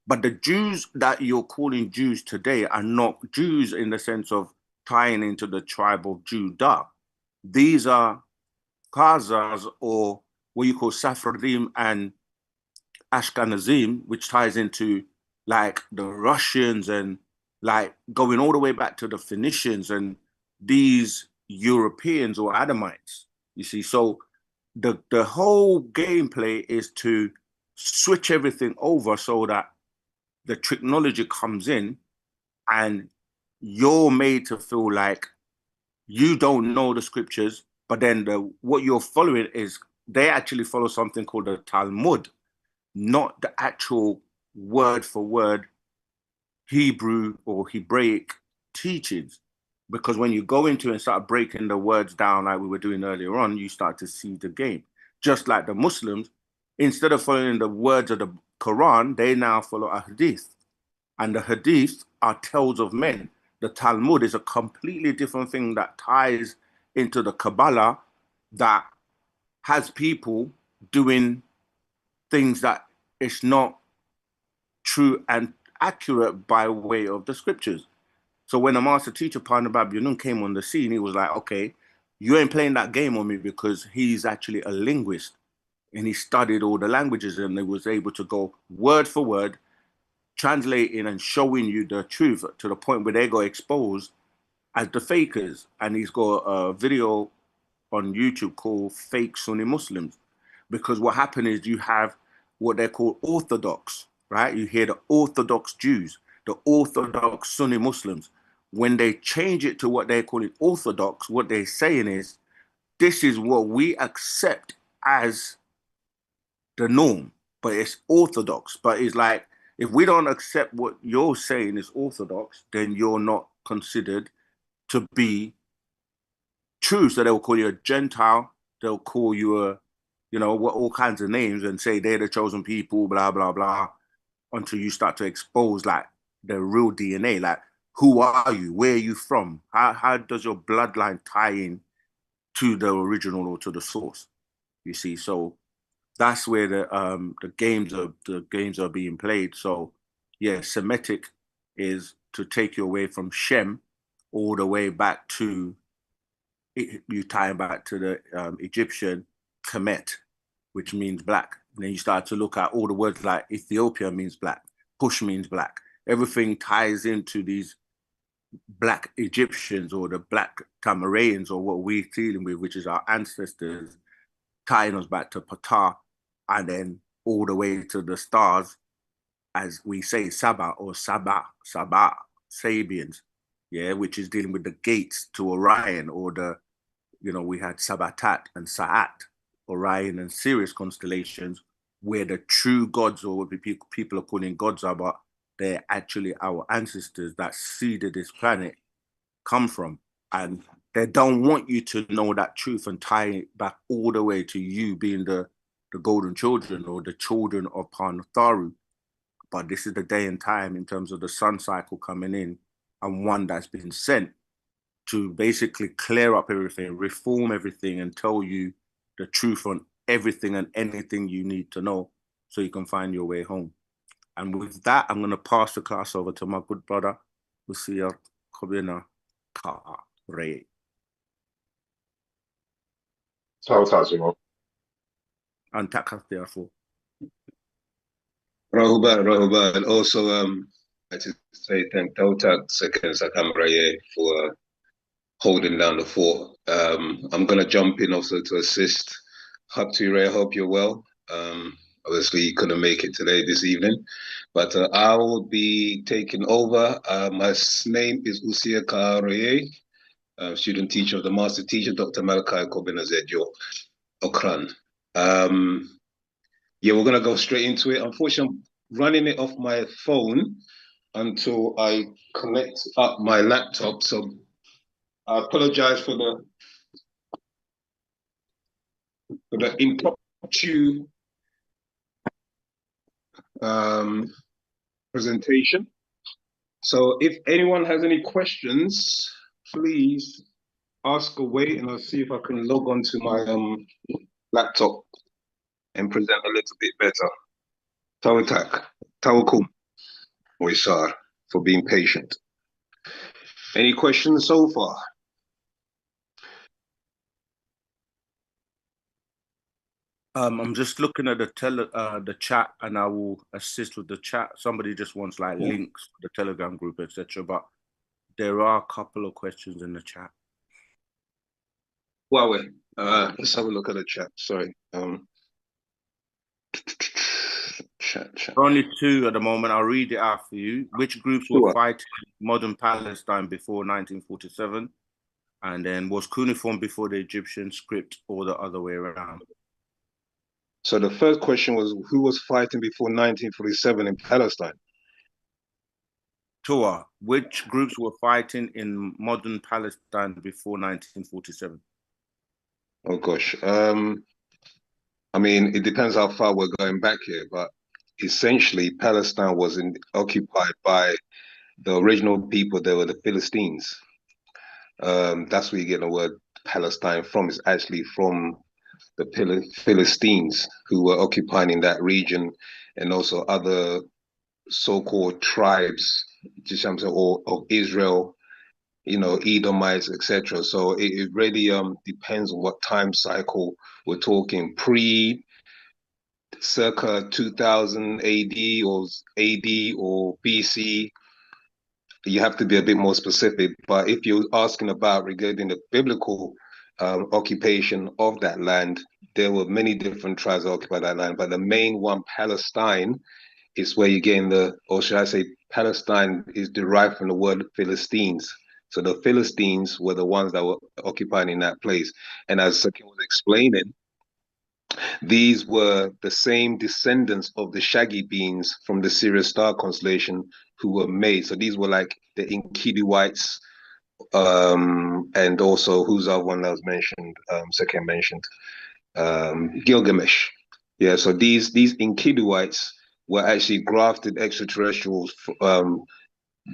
Speaker 6: But the Jews that you're calling Jews today are not Jews in the sense of tying into the tribe of Judah. These are Khazars, or what you call Sephardim and Ashkenazim, which ties into like the Russians and like going all the way back to the Phoenicians and these Europeans or Adamites, you see. So the whole gameplay is to switch everything over so that the technology comes in and you're made to feel like you don't know the scriptures, but then what you're following is they actually follow something called the Talmud, not the actual word for word Hebrew or Hebraic teachings. Because when you go into and start breaking the words down like we were doing earlier on, you start to see the game. Just like the Muslims, instead of following the words of the Quran, they now follow a hadith. And the hadiths are tales of men. The Talmud is a completely different thing that ties into the Kabbalah, that has people doing things that is not true and accurate by way of the scriptures. So when the master teacher, Partner Babylon, came on the scene, he was like, okay, you ain't playing that game on me, because he's actually a linguist and he studied all the languages and he was able to go word for word, translating and showing you the truth to the point where they got exposed as the fakers. And he's got a video on YouTube called Fake Sunni Muslims, because what happened is you have what they call Orthodox, right? You hear the Orthodox Jews, the Orthodox Sunni Muslims. When they change it to what they call it Orthodox, what they're saying is, this is what we accept as the norm, but it's Orthodox. But it's like, if we don't accept what you're saying is Orthodox, then you're not considered to be true. So they'll call you a Gentile, they'll call you a, all kinds of names and say they're the chosen people, blah, blah, blah, until you start to expose like the real DNA, like who are you? Where are you from? How does your bloodline tie in to the original or to the source? You see, so that's where the games are being played. So yeah, Semitic is to take you away from Shem all the way back to you tying back to the Egyptian Kemet, which means black. And then you start to look at all the words like Ethiopia means black, Push means black. Everything ties into these black Egyptians or the black Tamarayans or what we're dealing with, which is our ancestors, tying us back to Ptah, and then all the way to the stars, as we say, Saba or Sabat, Sabians, yeah, which is dealing with the gates to Orion, or the, we had Sabatat and Sa'at, Orion and Sirius constellations, where the true gods, or what people are calling gods, are, but they're actually our ancestors that seeded this planet, come from. And they don't want you to know that truth and tie it back all the way to you being the golden children or the children of Panatharu. But this is the day and time in terms of the sun cycle coming in, and one that's been sent to basically clear up everything, reform everything, and tell you the truth on everything and anything you need to know so you can find your way home. And with that, I'm going to pass the class over to my good brother, Usia Kobina Ka Ray.
Speaker 8: Tell Tazimo.
Speaker 6: And Takas, therefore.
Speaker 13: Rahubat. And also, I just say thank Tautak Second Sakambraye for holding down the fort. I'm gonna jump in also to assist. Ray, I hope you're well. Obviously, you couldn't make it today this evening, but I will be taking over. My name is Usia Karoye, student teacher of the master teacher, Dr. Malachi Kobinazedjo Okran. Yeah, we're gonna go straight into it. Unfortunately, I'm running it off my phone until I connect up my laptop. So I apologize for the impromptu presentation. So if anyone has any questions, please ask away, and I'll see if I can log on to my laptop and present a little bit better. Tawatak, Tawakum, Waisar, for being patient. Any questions so far?
Speaker 6: I'm just looking at the chat, and I will assist with the chat. Somebody just wants like links for the Telegram group, etc. But there are a couple of questions in the chat.
Speaker 13: Huawei, let's have a look at the chat. Sorry. Chat.
Speaker 6: Only two at the moment. I'll read it out for you. Which groups were fighting modern Palestine before 1947? And then was cuneiform before the Egyptian script, or the other way around?
Speaker 13: So the first question was, who was fighting before 1947 in Palestine?
Speaker 6: Tua, which groups were fighting in modern Palestine before 1947?
Speaker 13: Oh gosh. I mean, it depends how far we're going back here, but essentially Palestine was occupied by the original people. They were the Philistines. That's where you get the word Palestine from. It's actually from the Philistines who were occupying that region, and also other so-called tribes, or of Israel, you know, Edomites, etc. So it really depends on what time cycle we're talking. Circa 2000 AD or BC. You have to be a bit more specific. But if you're asking about regarding the biblical occupation of that land, there were many different tribes that occupied that land. But the main one, Palestine, is where you get in or should I say, Palestine is derived from the word Philistines. So the Philistines were the ones that were occupying in that place. And as Sakin was explaining, these were the same descendants of the shaggy beings from the Sirius star constellation who were made. So these were like the Enkiduites, and also who's our one that was mentioned, Sakin mentioned, Gilgamesh. Yeah, so these Enkiduites were actually grafted extraterrestrials,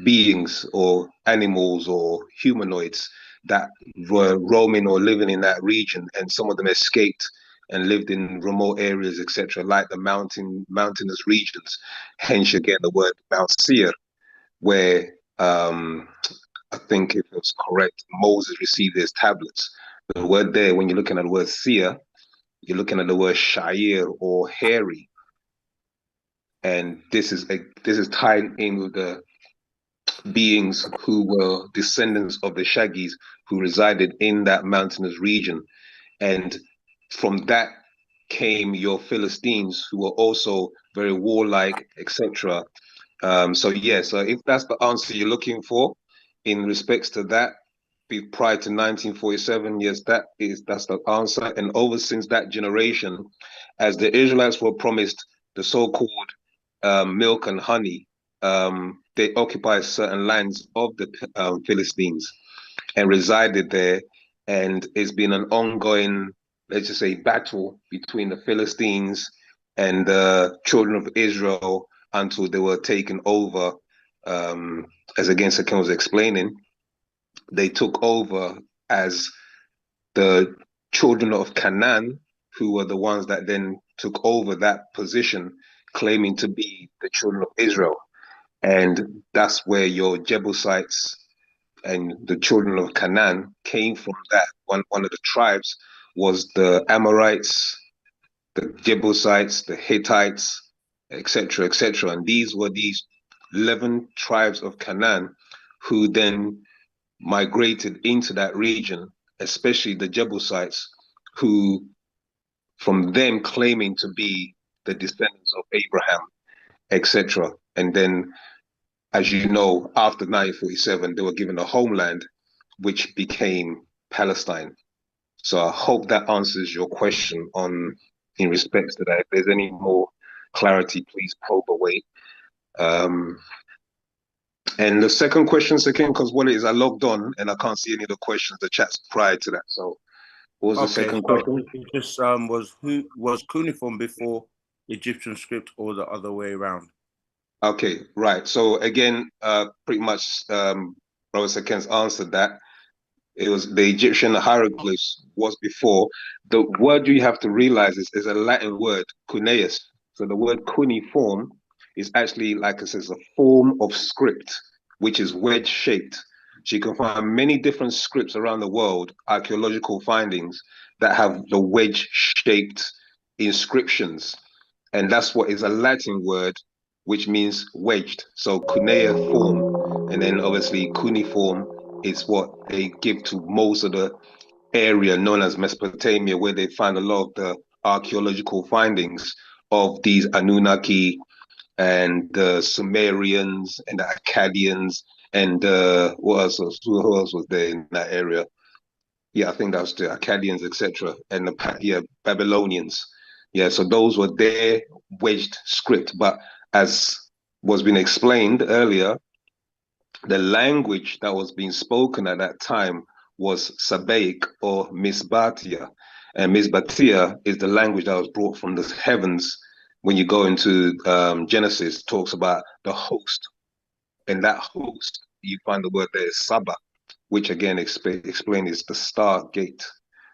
Speaker 13: beings or animals or humanoids that were roaming or living in that region, and some of them escaped and lived in remote areas, etc., like the mountainous regions. Hence, again, the word Mount Seir, where I think if it was correct, Moses received his tablets. The word there, when you're looking at the word Seir, you're looking at the word Shair or hairy, and this is tied in with the beings who were descendants of the Shaggies who resided in that mountainous region. And from that came your Philistines, who were also very warlike, etc. So if that's the answer you're looking for in respects to that, prior to 1947, yes, that's the answer. And over since that generation, as the Israelites were promised the so-called milk and honey, they occupied certain lands of the Philistines and resided there. And it's been an ongoing, let's just say, battle between the Philistines and the children of Israel until they were taken over. As again, Sakin was explaining, they took over as the children of Canaan, who were the ones that then took over that position, claiming to be the children of Israel. And that's where your Jebusites and the children of Canaan came from. That one of the tribes was the Amorites, the Jebusites, the Hittites, etc., etc. And these were these 11 tribes of Canaan who then migrated into that region, especially the Jebusites, who from them claiming to be the descendants of Abraham, etc. And then, as you know, after 1947, they were given a homeland, which became Palestine. So I hope that answers your question on in respect to that. If there's any more clarity, please probe away. And the second question, because what it is, I logged on and I can't see any of the questions, the chats prior to that. So what was the second question?
Speaker 6: It just was cuneiform before Egyptian script or the other way around?
Speaker 13: Okay, right. So again, pretty much Brother Sekens answered that. It was the Egyptian hieroglyphs was before. The word you have to realize is a Latin word, cuneus. So the word cuneiform is actually, like it says, a form of script, which is wedge shaped. So you can find many different scripts around the world, archaeological findings that have the wedge shaped inscriptions. And that's what is a Latin word, which means wedged. So cuneiform, and then obviously cuneiform is what they give to most of the area known as Mesopotamia, where they find a lot of the archaeological findings of these Anunnaki and the Sumerians and the Akkadians and who else was there in that area? Yeah, I think that was the Akkadians, etc., and the Babylonians. Yeah, so those were their wedged script. But as was being explained earlier, the language that was being spoken at that time was Sabaic or Misbatia. And Misbatia is the language that was brought from the heavens. When you go into Genesis, talks about the host. And that host, you find the word there is Saba, which again explain is the stargate.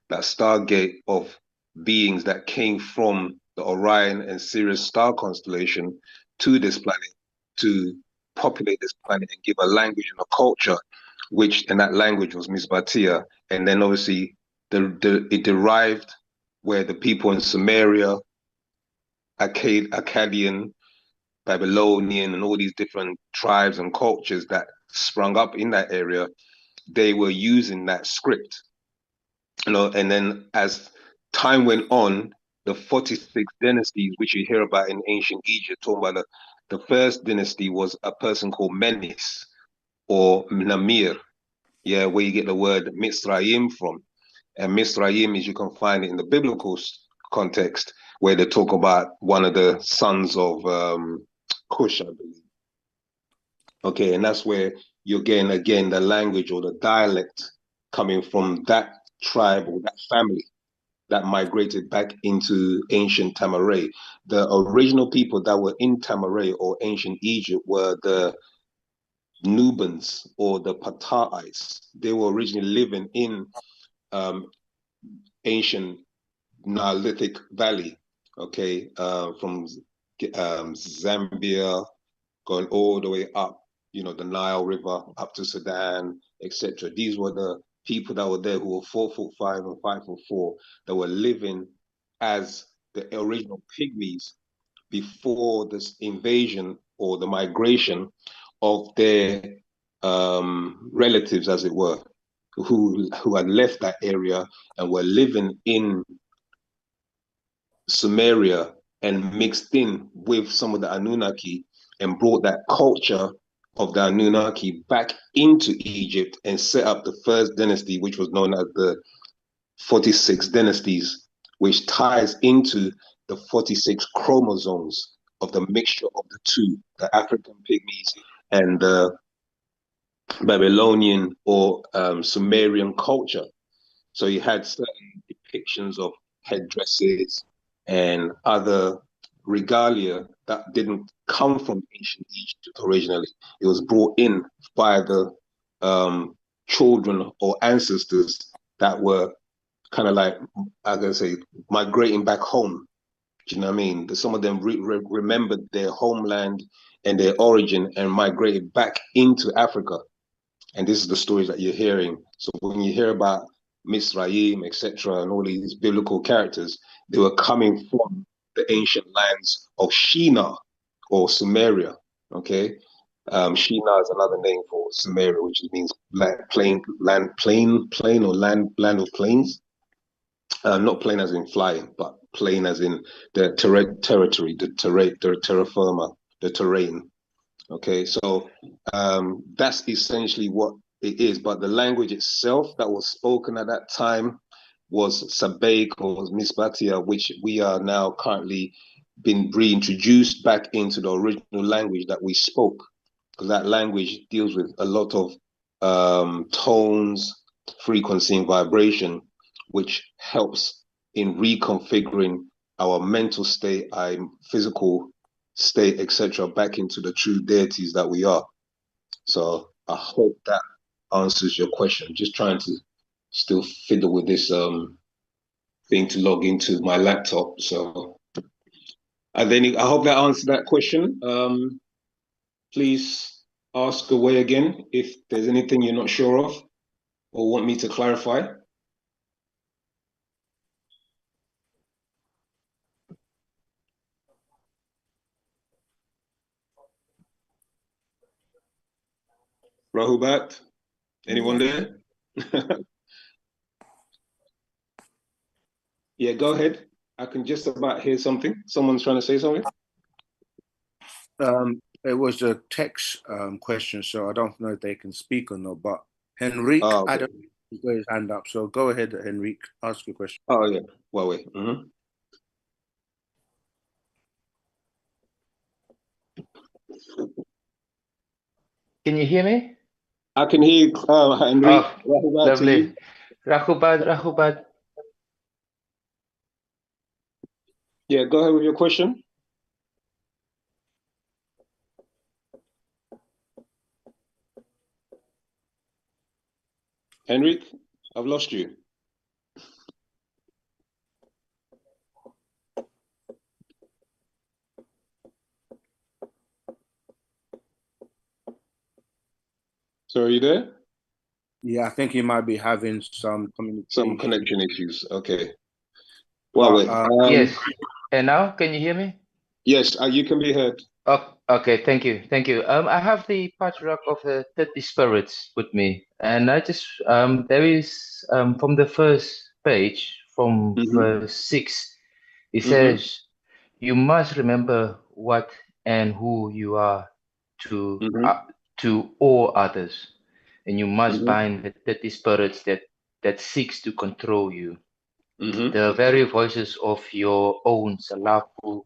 Speaker 13: That stargate of beings that came from the Orion and Sirius star constellation to this planet to populate this planet and give a language and a culture, and that language was Misbatia. And then obviously it derived where the people in Sumeria, Akkadian, Babylonian, and all these different tribes and cultures that sprung up in that area, they were using that script. And then as time went on, the 46 dynasties, which you hear about in ancient Egypt, talking about the first dynasty was a person called Menes or Namir, where you get the word Mitzrayim from. And Mitzrayim, as you can find it in the biblical context, where they talk about one of the sons of Cush, I believe. Okay, and that's where you're getting, again, the language or the dialect coming from that tribe or that family that migrated back into ancient Tamaray. The original people that were in Tamaray or ancient Egypt were the Nubans or the Pataites. They were originally living in ancient Neolithic Valley, okay, from Zambia, going all the way up, the Nile River, up to Sudan, etc. These were the people that were there who were 4'5" and 5'4", that were living as the original pygmies before this invasion or the migration of their relatives, as it were, who had left that area and were living in Sumeria and mixed in with some of the Anunnaki and brought that culture of the Anunnaki back into Egypt and set up the first dynasty, which was known as the 46 dynasties, which ties into the 46 chromosomes of the mixture of the two, the African pygmies and the Babylonian or Sumerian culture. So you had certain depictions of headdresses and other regalia that didn't come from ancient Egypt originally. It was brought in by the children or ancestors that were kind of like, I can say, migrating back home. Do you know what I mean? Some of them remembered their homeland and their origin and migrated back into Africa. And this is the stories that you're hearing. So when you hear about Misraim, etc., and all these biblical characters, they were coming from the ancient lands of Shinar, or Sumeria. Okay, Shinar is another name for Sumeria, which means plain or land of plains. Not plain as in flying, but plain as in the territory, the terra firma, the terrain. Okay, so that's essentially what it is. But the language itself that was spoken at that time was Sabaik or Misbatia, which we are now currently been reintroduced back into the original language that we spoke, because that language deals with a lot of tones, frequency, and vibration, which helps in reconfiguring our mental state, our physical state, etc., back into the true deities that we are. So I hope that answers your question. Just trying to still fiddle with this thing to log into my laptop. So and then I hope that answered that question. Please ask away again if there's anything you're not sure of or want me to clarify. Rahubat, anyone there? Yeah, go ahead. I can just about hear something. Someone's trying to say something.
Speaker 6: It was a text question, so I don't know if they can speak or not. But Henrique,
Speaker 13: okay.
Speaker 6: I don't know if he's got his hand up, so go ahead, Henrique. Ask your question.
Speaker 13: Oh yeah, well, wait.
Speaker 14: Can you hear me?
Speaker 13: I can hear you, Henrique.
Speaker 14: Oh, lovely. Rahubat.
Speaker 13: Yeah, go ahead with your question. Henrique, I've lost you. So are you there?
Speaker 6: Yeah, I think he might be having some
Speaker 13: connection issues. Okay. Well, wait.
Speaker 14: Yes. And now, can you hear me?
Speaker 13: Yes, you can be heard.
Speaker 14: Oh, okay, thank you. I have the patriarch of the 30 spirits with me, and I just there is from the first page, from verse 6, it says, "You must remember what and who you are to all others, and you must bind the 30 spirits that seeks to control you. The very voices of your own Salafu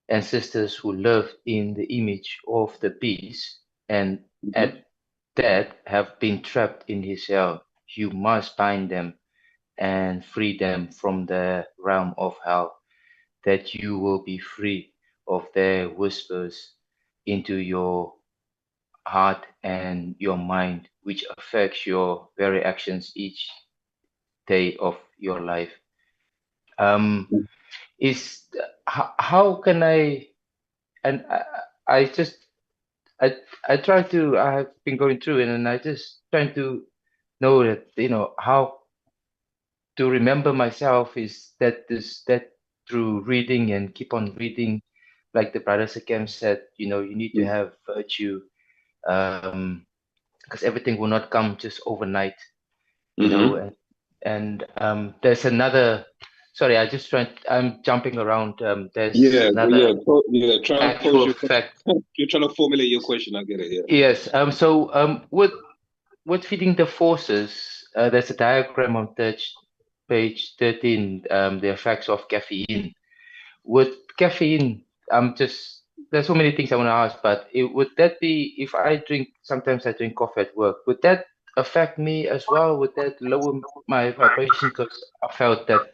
Speaker 14: ancestors who lived in the image of the beast and at that have been trapped in his hell. You must bind them and free them from the realm of hell, that you will be free of their whispers into your heart and your mind, which affects your very actions each day of your life." Is how can I? And I just try to. I have been going through it, and I just trying to know that how to remember myself is that through reading and keep on reading, like the brother Sakem said. You need to have virtue, because everything will not come just overnight. And there's another. Sorry, I'm jumping around. There's another.
Speaker 13: Try to pose your fact. You're trying to formulate your question. I get it. Yeah.
Speaker 14: Yes. With feeding the forces, there's a diagram on page 13. The effects of caffeine. With caffeine, there's so many things I want to ask, but would that be if I drink? Sometimes I drink coffee at work. Would that affect me as well? Would that lower my vibration? Because I felt that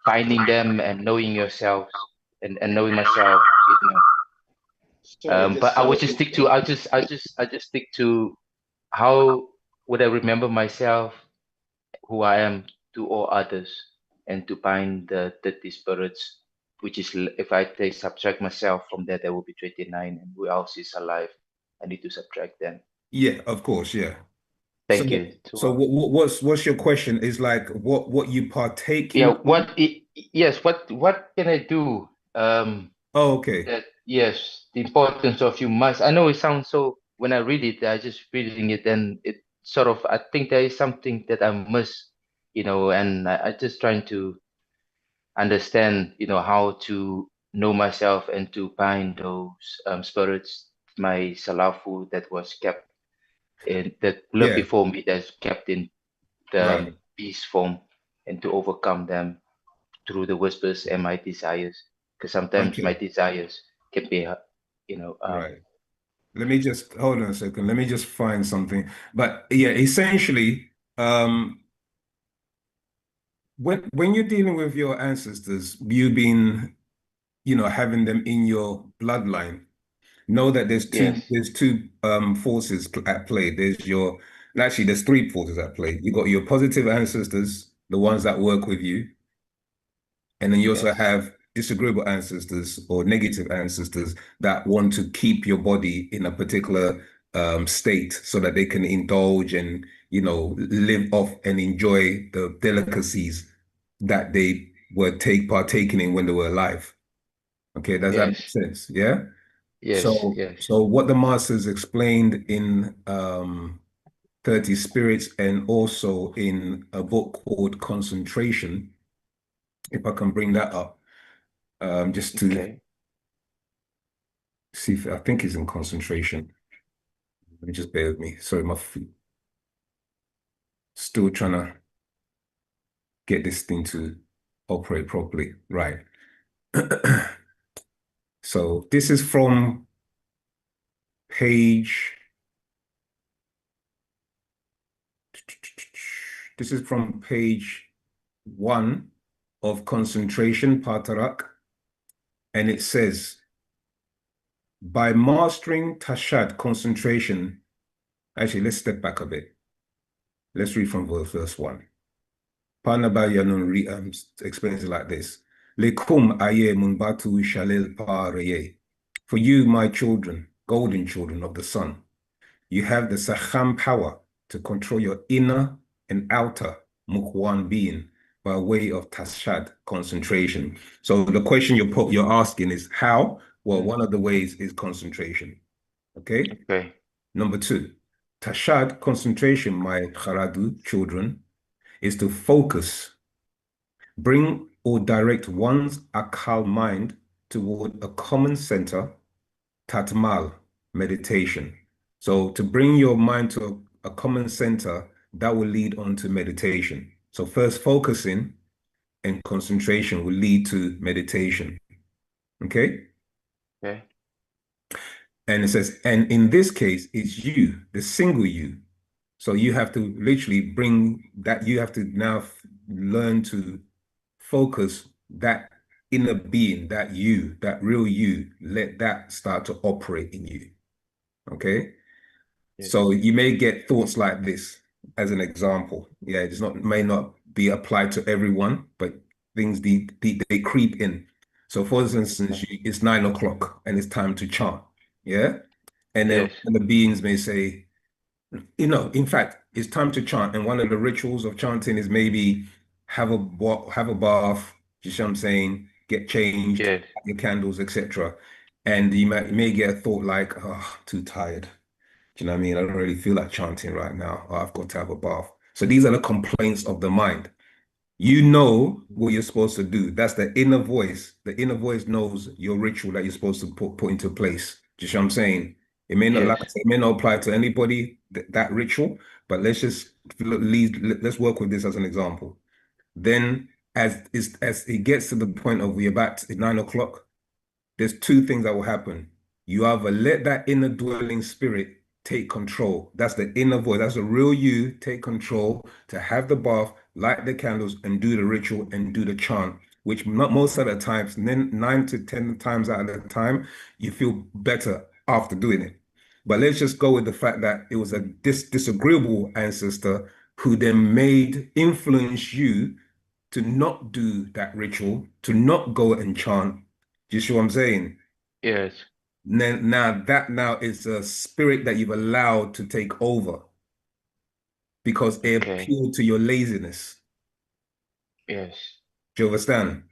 Speaker 14: finding them and knowing yourself and knowing myself, but I would just stick to I just stick to how would I remember myself, who I am to all others, and to bind the 30 spirits, which is if I subtract myself from that, there will be 29, and who else is alive? I need to subtract them.
Speaker 15: Yeah, of course, yeah.
Speaker 14: Thank you.
Speaker 15: So what's your question? Is like what you partake in?
Speaker 14: Yeah. What can I do?
Speaker 15: Oh, okay.
Speaker 14: That yes, the importance of you must. I know it sounds so. When I read it, I just reading it, and it sort of. I think there is something that I must, and I just trying to understand, how to know myself and to bind those spirits, my salafu that was kept in that lived
Speaker 15: Yeah,
Speaker 14: before me, that's kept in the
Speaker 15: right.
Speaker 14: peace form, and to overcome them through the whispers and my desires, because sometimes my
Speaker 15: Okay,
Speaker 14: desires can be,
Speaker 15: right. Let me just hold on a second. Let me just find something. But yeah, essentially, when you're dealing with your ancestors, you've been, having them in your bloodline. Know that
Speaker 14: yes,
Speaker 15: there's two forces at play. Actually there's three forces at play. You got your positive ancestors, the ones that work with you, and then you also
Speaker 14: yes,
Speaker 15: have disagreeable ancestors or negative ancestors that want to keep your body in a particular state so that they can indulge and, live off and enjoy the delicacies that they were partaking in when they were alive. Okay, does that make
Speaker 14: yes,
Speaker 15: sense? Yeah.
Speaker 14: yes,
Speaker 15: So,
Speaker 14: yes.
Speaker 15: so what the masters explained in 30 Spirits and also in a book called Concentration, if I can bring that up, just to
Speaker 14: Okay,
Speaker 15: see if I think it's in Concentration. Let me just bear with me. Sorry, my feet. Still trying to get this thing to operate properly. Right. So this is from page. This is from page 1 of Concentration, Patarak, and it says, by mastering Tashad concentration, actually, let's step back a bit. Let's read from verse 1. Panabayanun explains it like this. Lekum aye munbatu shalil pareye. For you, my children, golden children of the sun, you have the Saham power to control your inner and outer Mukwan being by way of Tashad concentration. So the question you're asking is how? Well, one of the ways is concentration. Okay.
Speaker 14: okay,
Speaker 15: Number 2, Tashad concentration, my Kharadu children, is to focus, bring or direct one's Akal mind toward a common center, Tatmal, meditation. So to bring your mind to a common center, that will lead on to meditation. So first focusing and concentration will lead to meditation. Okay?
Speaker 14: okay,
Speaker 15: And it says, and in this case, it's you, the single you. So you have to literally bring that, you have to now learn to focus that inner being, that you, that real you, let that start to operate in you. Okay?
Speaker 14: yes,
Speaker 15: So you may get thoughts like this as an example. Yeah, may not be applied to everyone, but things they creep in. So for instance, it's 9 o'clock and it's time to chant. Yeah. And then
Speaker 14: yes,
Speaker 15: the beings may say, in fact, it's time to chant. And one of the rituals of chanting is maybe have a bath, you see what I'm saying, get changed,
Speaker 14: yes,
Speaker 15: light your candles, etc. And you may get a thought like, oh, too tired. Do you know what I mean? I don't really feel like chanting right now. Oh, I've got to have a bath. So these are the complaints of the mind. You know what you're supposed to do. That's the inner voice. The inner voice knows your ritual that you're supposed to put into place. Do you see what I'm saying? It may not,
Speaker 14: yes,
Speaker 15: like I said, it may not apply to anybody, that ritual, but let's just let's work with this as an example. Then as it gets to the point of we're about 9 o'clock, there's two things that will happen. You either let that inner dwelling spirit take control. That's the inner voice. That's the real you take control to have the bath, light the candles, and do the ritual and do the chant, which most of the times, 9 to 10 times out of the time, you feel better after doing it. But let's just go with the fact that it was a disagreeable ancestor who then influence you to not do that ritual, to not go and chant. Do you see what I'm saying?
Speaker 14: yes,
Speaker 15: Now that is a spirit that you've allowed to take over because it
Speaker 14: okay,
Speaker 15: appealed to your laziness.
Speaker 14: yes,
Speaker 15: Do you understand?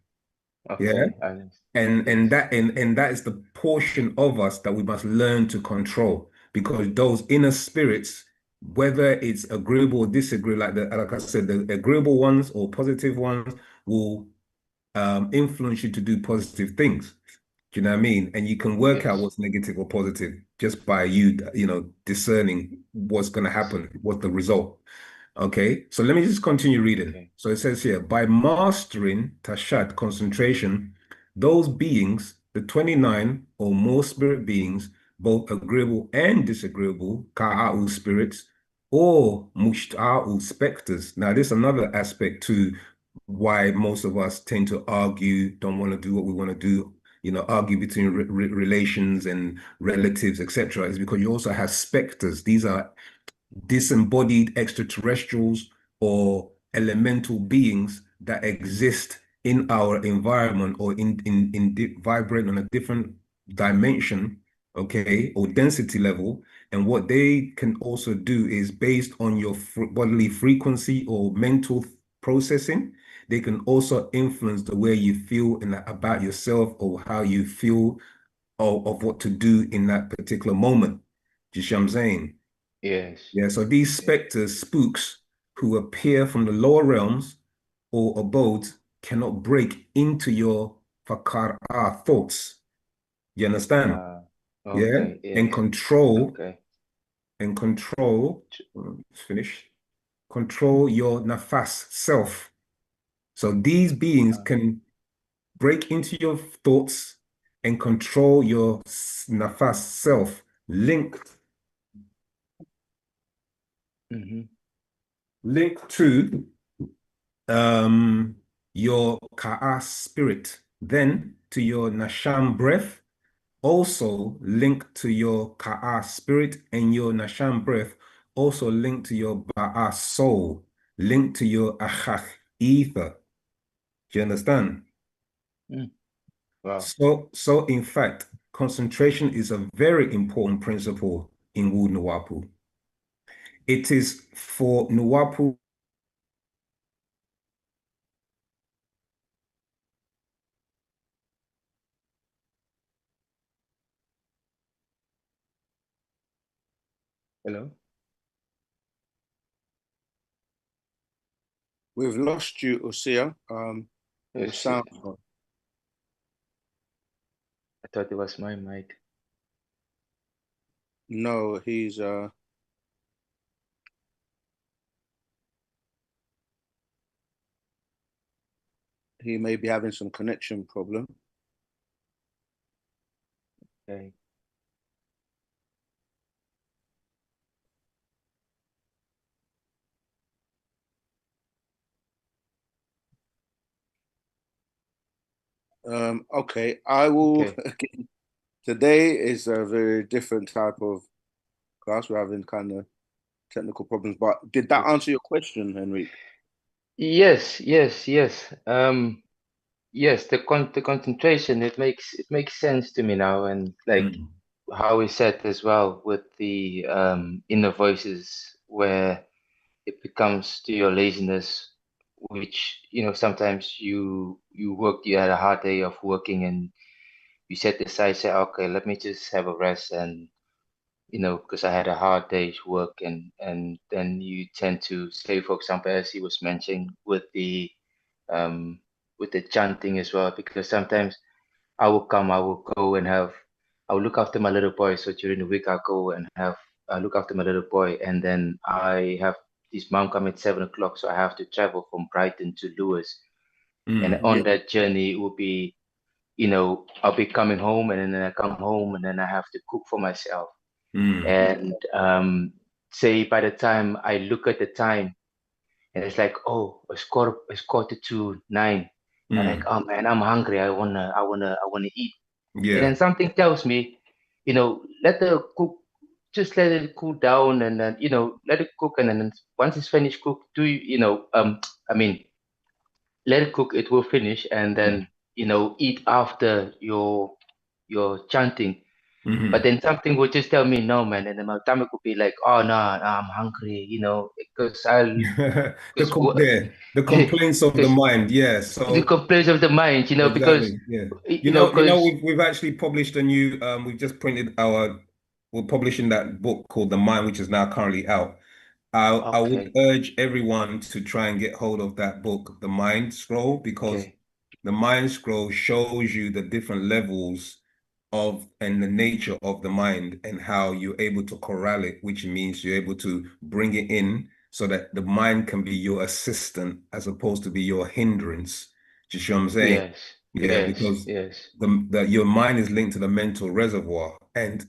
Speaker 15: Yeah.
Speaker 14: okay,
Speaker 15: And that is the portion of us that we must learn to control, because those inner spirits, whether it's agreeable or disagreeable, like I said, the agreeable ones or positive ones will influence you to do positive things. Do you know what I mean? And you can work out what's negative or positive just by you discerning what's going to happen, what's the result. Okay, so let me just continue reading.
Speaker 14: Okay.
Speaker 15: So it says here, by mastering tashat, concentration, those beings, the 29 or more spirit beings, both agreeable and disagreeable, ka'a'u spirits, or mushta'u specters. Now, this is another aspect to why most of us tend to argue, don't want to do what we want to do, argue between relations and relatives, etc., is because you also have specters. These are disembodied extraterrestrials or elemental beings that exist in our environment or vibrate on a different dimension, okay, or density level. And what they can also do is, based on your bodily frequency or mental processing, they can also influence the way you feel about yourself, or how you feel of what to do in that particular moment. Do you see what I'm saying?
Speaker 14: Yes.
Speaker 15: Yeah, so these specters, spooks, who appear from the lower realms or abodes, cannot break into your fakara thoughts. You understand? Yeah?
Speaker 14: Okay. Yes.
Speaker 15: And control,
Speaker 14: Okay.
Speaker 15: let's finish, control your nafas, self. So these beings can break into your thoughts and control your nafas, self, linked to your ka'a spirit, then to your nasham breath, also linked to your ka'a spirit, and your nasham breath also linked to your ba'a soul, linked to your achach ether. Do you understand?
Speaker 14: Wow.
Speaker 15: So in fact, concentration is a very important principle in wu-nuwaupu. It is for nuwaupu.
Speaker 14: Hello?
Speaker 6: We've lost you, Usia. Your
Speaker 14: Yes.
Speaker 6: sound.
Speaker 14: I thought it was my mic.
Speaker 6: No, he's he may be having some connection problem.
Speaker 14: Okay.
Speaker 6: Okay, I will.
Speaker 14: Okay.
Speaker 6: Today is a very different type of class. We're having kind of technical problems, but did that answer your question, Henry?
Speaker 14: Yes. Yes. The concentration, it makes sense to me now, and like how we said as well with the inner voices, where it becomes to your laziness, which sometimes you had a hard day of working, and you set aside, say, okay, let me just have a rest, and because I had a hard day's work, and then you tend to say, for example, as he was mentioning with the chanting as well, because sometimes I will go and I will look after my little boy. So during the week, I'll go and look after my little boy, and then I have his mom come at 7 o'clock, so I have to travel from Brighton to Lewis, and on that journey it will be, I'll be coming home, and then I come home, and then I have to cook for myself. And say by the time I look at the time, and it's like, oh, it's quarter to 9. I'm like, oh man, I'm hungry. I wanna eat. And then something tells me, let the cook, just let it cool down, and then let it cook, and then once it's finished cook, I mean, let it cook. It will finish, and then eat after your chanting. But then something would just tell me no, man, and then my stomach would be like, oh no, I'm hungry, you know, because
Speaker 15: the complaints of the mind, yeah. So
Speaker 14: the complaints of the mind, you know, because
Speaker 15: exactly, yeah.
Speaker 14: you know, because
Speaker 15: we've actually published a new we've just printed we're publishing that book called The Mind, which is now currently out. I would urge everyone to try and get hold of that book, The Mind Scroll, because the Mind Scroll shows you the different levels of and the nature of the mind and how you're able to corral it, which means you're able to bring it in so that the mind can be your assistant as opposed to be your hindrance. Do you see what I'm saying?
Speaker 14: yes,
Speaker 15: Yeah,
Speaker 14: yes,
Speaker 15: because
Speaker 14: yes,
Speaker 15: your mind is linked to the mental reservoir, and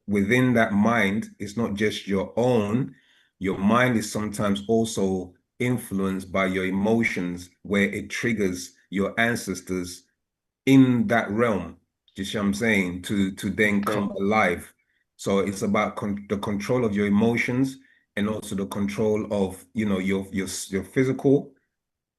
Speaker 15: within that mind, it's not just your own. Your mind is sometimes also influenced by your emotions, where it triggers your ancestors in that realm. Do you see what I'm saying? To then come alive. So it's about the control of your emotions and also the control of your physical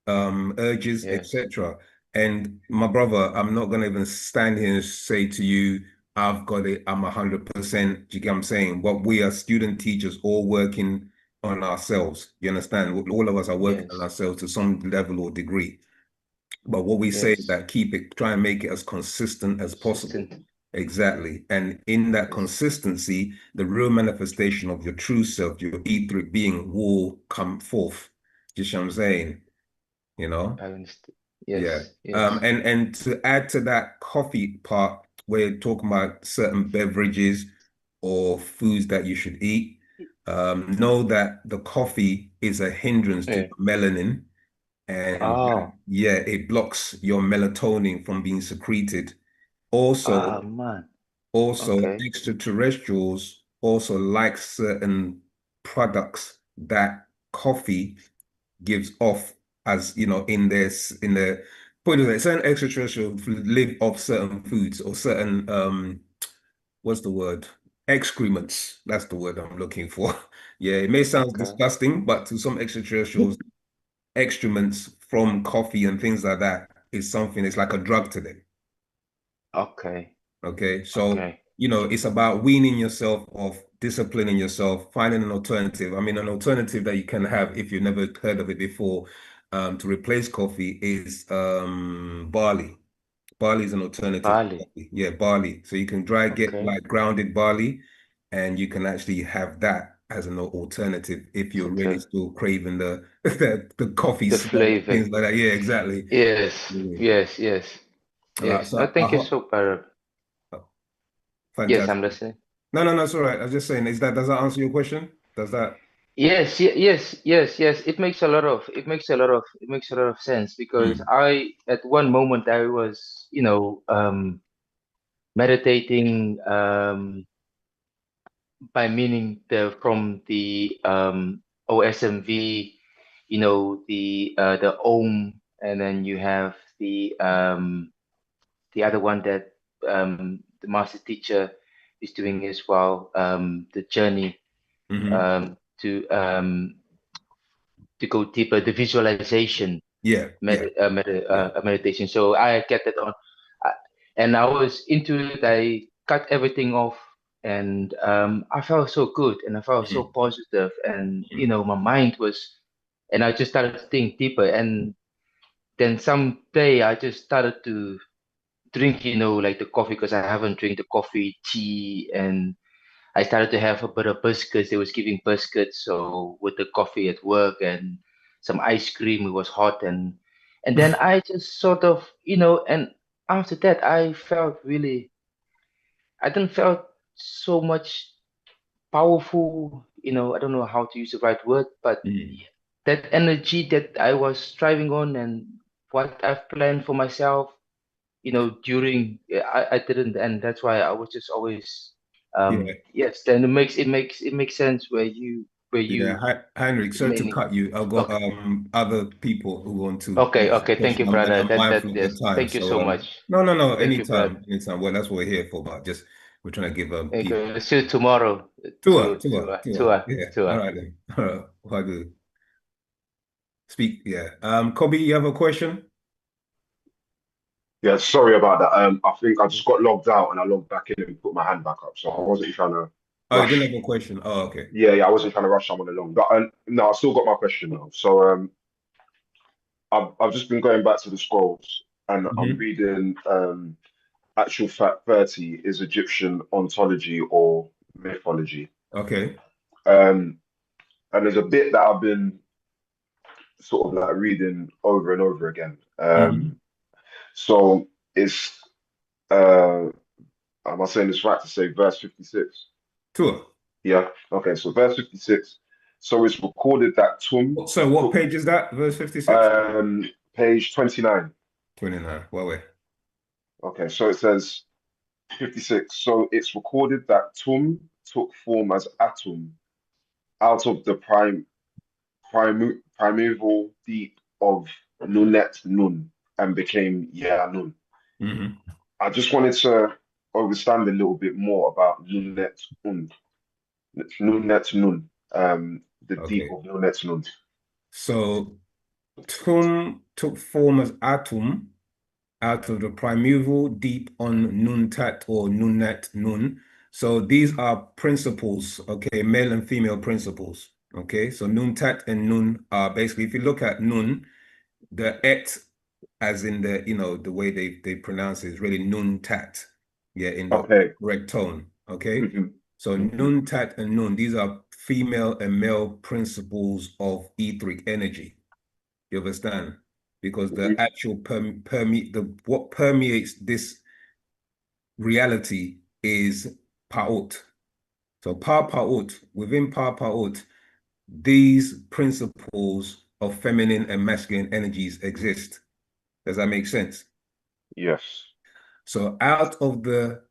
Speaker 15: urges, etc. And my brother, I'm not gonna even stand here and say to you, I've got it, I'm 100%. Do you get what I'm saying? But we are student teachers all working on ourselves. You understand? All of us are working on ourselves to some level or degree. But what we say is that try and make it as consistent as possible. Exactly. And in that consistency, the real manifestation of your true self, your etheric being, will come forth. Do you see what I'm saying? You know?
Speaker 14: I understand.
Speaker 15: Yeah.
Speaker 14: Yes.
Speaker 15: And to add to that coffee part, we're talking about certain beverages or foods that you should eat. Know that the coffee is a hindrance to melanin. And yeah, it blocks your melatonin from being secreted. Also, extraterrestrials also like certain products that coffee gives off, as you know, in the put it, certain extraterrestrials live off certain foods or certain what's the word? Excrements. That's the word I'm looking for. Yeah, it may sound disgusting, but to some extraterrestrials, excrements from coffee and things like that is something, it's like a drug to them. Okay. So, it's about weaning yourself off, disciplining yourself, finding an alternative. I mean, an alternative that you can have, if you've never heard of it before, to replace coffee is barley. Barley is an alternative to coffee. Yeah, barley. So you can get like grounded barley, and you can actually have that as an alternative if you're really still craving the the coffee smell, things like that. Yeah, exactly.
Speaker 14: Yes. No, thank you so much.
Speaker 15: Fantastic.
Speaker 14: Yes, I'm listening.
Speaker 15: No, it's all right. I was just saying, does that answer your question? Does that?
Speaker 14: Yes. It makes a lot of sense because at one moment I was, meditating by meaning from the OSMV, the Om, and then you have the other one that the master teacher is doing as well, the journey to go deeper, the visualization meditation. So I get that on, and I was into it. I cut everything off, and I felt so good, and I felt so positive, and my mind was, and I just started to think deeper, and then someday I just started to drink, like the coffee, because I haven't drank the coffee, tea, and I started to have a bit of biscuits. They was giving biscuits, so with the coffee at work and some ice cream. It was hot, and then I just sort of, and after that I felt really, I didn't felt so much powerful. I don't know how to use the right word, but that energy that I was striving on and what I've planned for myself, during I didn't, and that's why I was just always yes. Then it makes sense where you
Speaker 15: Heinrich, sorry to cut you. I've got other people who want to
Speaker 14: okay
Speaker 15: ask a
Speaker 14: thank you,
Speaker 15: question, and
Speaker 14: brother.
Speaker 15: I'm mindful of the
Speaker 14: Yes,
Speaker 15: time.
Speaker 14: thank you so much.
Speaker 15: No,
Speaker 14: Thank you, brother.
Speaker 15: anytime. Well, that's what we're here for, but just we're trying to give people
Speaker 14: Okay, see you tomorrow.
Speaker 15: tour. Yeah. All
Speaker 14: Tour.
Speaker 15: right then. All right. How good. Speak. Yeah. Kobe, you have a question?
Speaker 8: Yeah, sorry about that. I think I just got logged out and I logged back in and put my hand back up. So I wasn't trying to
Speaker 15: Oh, you didn't
Speaker 8: rush.
Speaker 15: have a question. Oh, okay.
Speaker 8: Yeah, I wasn't trying to rush someone along. But no, I still got my question now. So I've just been going back to the scrolls and I'm
Speaker 15: Mhm.
Speaker 8: reading actual fact 30 is Egyptian ontology or mythology.
Speaker 15: Okay.
Speaker 8: And there's a bit that I've been sort of like reading over and over again.
Speaker 15: Mhm.
Speaker 8: So it's am I saying this right to say verse 56?
Speaker 15: Sure.
Speaker 8: Yeah. Okay. So verse 56. So it's recorded that
Speaker 15: So what page is that? Verse 56?
Speaker 8: Page 29.
Speaker 15: 29. Well, wait.
Speaker 8: Okay. So it says 56. So it's recorded that Tum took form as Atum out of the primeval deep of Nunet Nun and became Ya Nun.
Speaker 15: Mhm.
Speaker 8: I just wanted to understand a little bit more about Nunet Nun. Nunet Nun. The deep
Speaker 15: Okay.
Speaker 8: of Nunet Nun.
Speaker 15: So Tum took form as Atum out of the primeval deep on Nuntat or Nunet Nun. So these are principles, okay, male and female principles. Okay, so Nuntat and Nun are basically, if you look at Nun, the et, as in the, the way they pronounce it is really Nuntat. Yeah, in the
Speaker 8: Okay.
Speaker 15: correct tone. Okay.
Speaker 8: Mhm.
Speaker 15: So Nuntat and Nun, these are female and male principles of etheric energy. You understand? Because the actual what permeates this reality is Pa'ut. So Pa'ut, within Pa'ut, these principles of feminine and masculine energies exist. Does that make sense?
Speaker 8: Yes.
Speaker 15: So out of the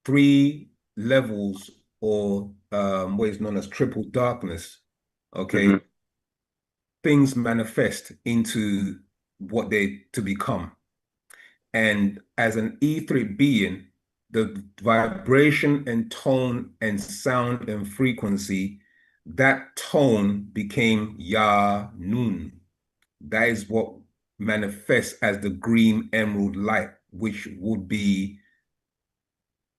Speaker 15: 3 levels or what is known as triple darkness, okay, things manifest into what they to become. And as an etheric being, the vibration and tone and sound and frequency, that tone became Ya Nun. That is what manifests as the green emerald light, which would be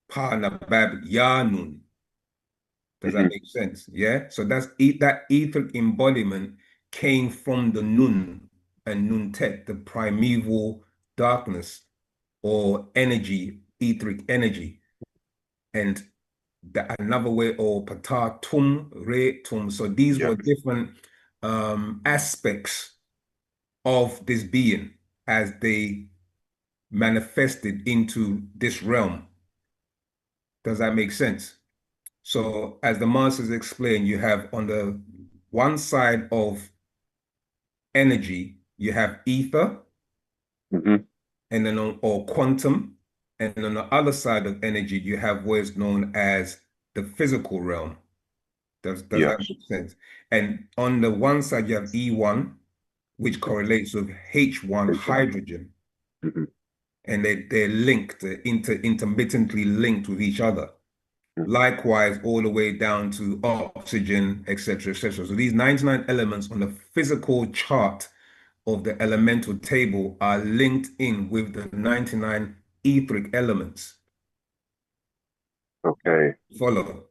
Speaker 15: Pa Nabab Ya Nun. Does that make sense? Yeah. So that etheric embodiment came from the Nun and Nuntet, the primeval darkness or energy, etheric energy. And another way, or Pata Tum, Re Tum. So these were different aspects of this being as they manifested into this realm. Does that make sense? So as the masters explain, you have on the one side of energy, you have ether, and then or quantum, and on the other side of energy, you have what is known as the physical realm. Does that make sense? And on the one side, you have E1, which correlates with H1, hydrogen. And they're linked, intermittently linked with each other. Likewise, all the way down to oxygen, etc., etc. So these 99 elements on the physical chart of the elemental table are linked in with the 99 etheric elements.
Speaker 8: Okay.
Speaker 15: Follow.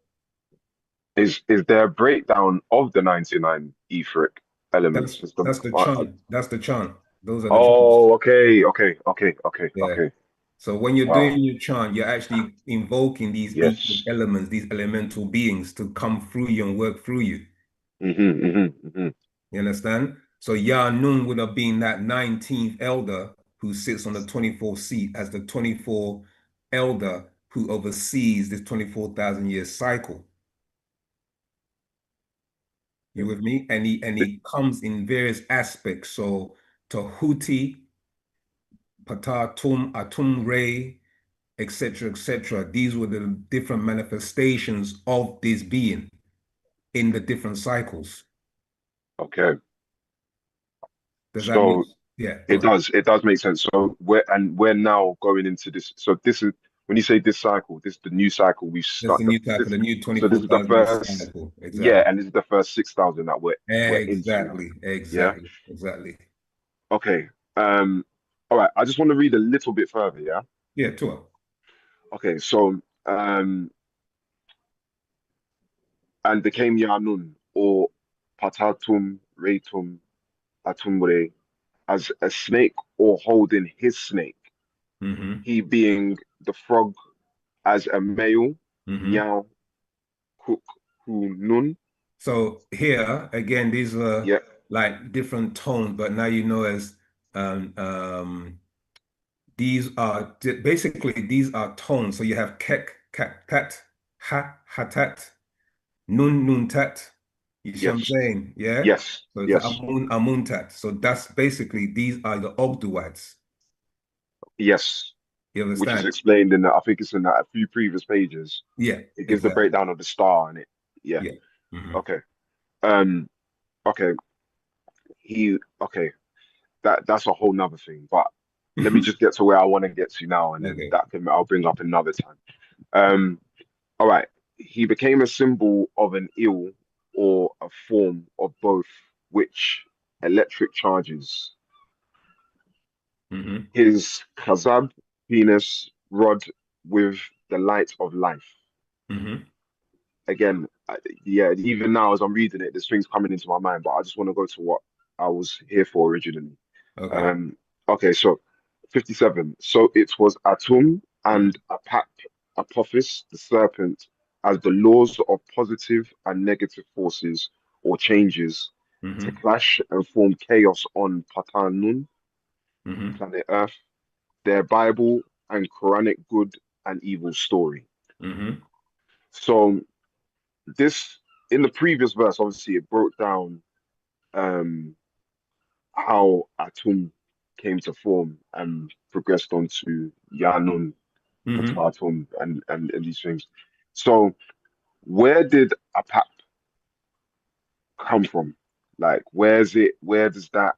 Speaker 8: Is there a breakdown of the 99 etheric elements?
Speaker 15: That's the chant. That's the chant. Those are the chants.
Speaker 8: Oh, okay.
Speaker 15: Yeah.
Speaker 8: Okay.
Speaker 15: So when you're
Speaker 8: Wow.
Speaker 15: doing your chant, you're actually invoking these etheric elements, these elemental beings to come through you and work through you. You understand? So Ya Nun would have been that 19th elder who sits on the 24th seat as the 24th elder who oversees this 24,000 year cycle. You with me? And he comes in various aspects. So Tahuti, Patatum, Atum Ray, etc., etc. These were the different manifestations of this being in the different cycles.
Speaker 8: Okay.
Speaker 15: Does that make
Speaker 8: So
Speaker 15: yeah?
Speaker 8: it does make sense. So we're now going into this. So this is when you say this cycle, this is the new cycle we've
Speaker 15: That's the
Speaker 8: started.
Speaker 15: new cycle, the new
Speaker 8: So this is the
Speaker 15: 24,000 year
Speaker 8: first,
Speaker 15: cycle.
Speaker 8: yeah,
Speaker 15: Exactly.
Speaker 8: and this is the first 6,000 that we're into.
Speaker 15: Exactly.
Speaker 8: Yeah.
Speaker 15: Exactly.
Speaker 8: Okay. Um. All right, I just want to read a little bit further, yeah?
Speaker 15: Yeah, Tua.
Speaker 8: Okay, so and became Yanun or Patatum Retum Atumbre as a snake or holding his snake, he being the frog as a male, Nyao Kuk Hu Nun.
Speaker 15: So here again, these are
Speaker 8: Yeah,
Speaker 15: like different tones, but now you know as these are basically these are tones. So you have kek, kat, tat, ha, hatat, nun, nun, tat. You see what I'm
Speaker 8: yes,
Speaker 15: saying? Yeah.
Speaker 8: yes,
Speaker 15: So it's
Speaker 8: yes,
Speaker 15: amun, amun, tat. So that's basically these are the Ogduads.
Speaker 8: yes.
Speaker 15: You
Speaker 8: Which is
Speaker 15: understand?
Speaker 8: explained in that, I think it's in that a few previous pages.
Speaker 15: Yeah,
Speaker 8: It gives the
Speaker 15: exactly.
Speaker 8: breakdown of the star in it. Yeah.
Speaker 15: Yeah. Mhm.
Speaker 8: Okay. Um, okay. Okay. That's a whole nother thing. But let me just get to where I want to get to now, and then
Speaker 15: Okay.
Speaker 8: I'll bring up another time. Um, all right. He became a symbol of an ill or a form of both, which electric charges. His Khazab penis rod with the light of life. Again, yeah, even now as I'm reading it, there's things coming into my mind, but I just want to go to what I was here for originally.
Speaker 15: Okay.
Speaker 8: Okay, so 57. So it was Atum and Apap, Apophis, the serpent, as the laws of positive and negative forces or changes to clash and form chaos on Patanun, planet Earth, their Bible and Quranic good and evil story. So this in the previous verse, obviously, it broke down um, how Atum came to form and progressed on to Yanun, Patatum, and these things. So where did Apap come from? Like, where's it? Where does that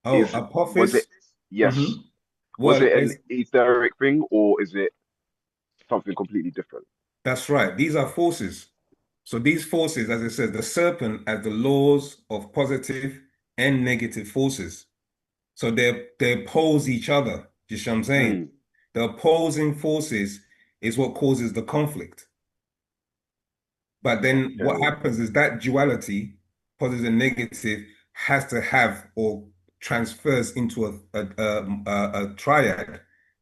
Speaker 15: Oh,
Speaker 8: is? Was it?
Speaker 15: Apophis.
Speaker 8: Yes. Was
Speaker 15: Well,
Speaker 8: it an etheric thing or is it something completely different?
Speaker 15: that's right. These are forces. So these forces, as I said, the serpent as the laws of positive and negative forces. So they oppose each other. You see what I'm saying? The opposing forces is what causes the conflict. But then what
Speaker 8: Okay.
Speaker 15: happens is that duality, positive and negative, has to have or transfers into a triad,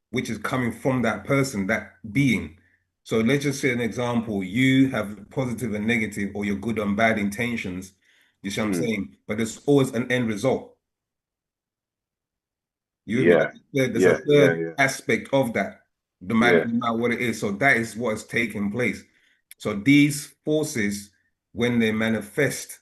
Speaker 15: which is coming from that person, that being. So let's just say an example, you have positive and negative, or your good and bad intentions, you see what I'm saying? But there's always an end result. You with me?
Speaker 8: Yeah.
Speaker 15: There's a
Speaker 8: Yeah. Yeah.
Speaker 15: third
Speaker 8: Yeah.
Speaker 15: aspect of that,
Speaker 8: Yeah.
Speaker 15: no matter what it is. So that is what is taking place. So these forces, when they manifest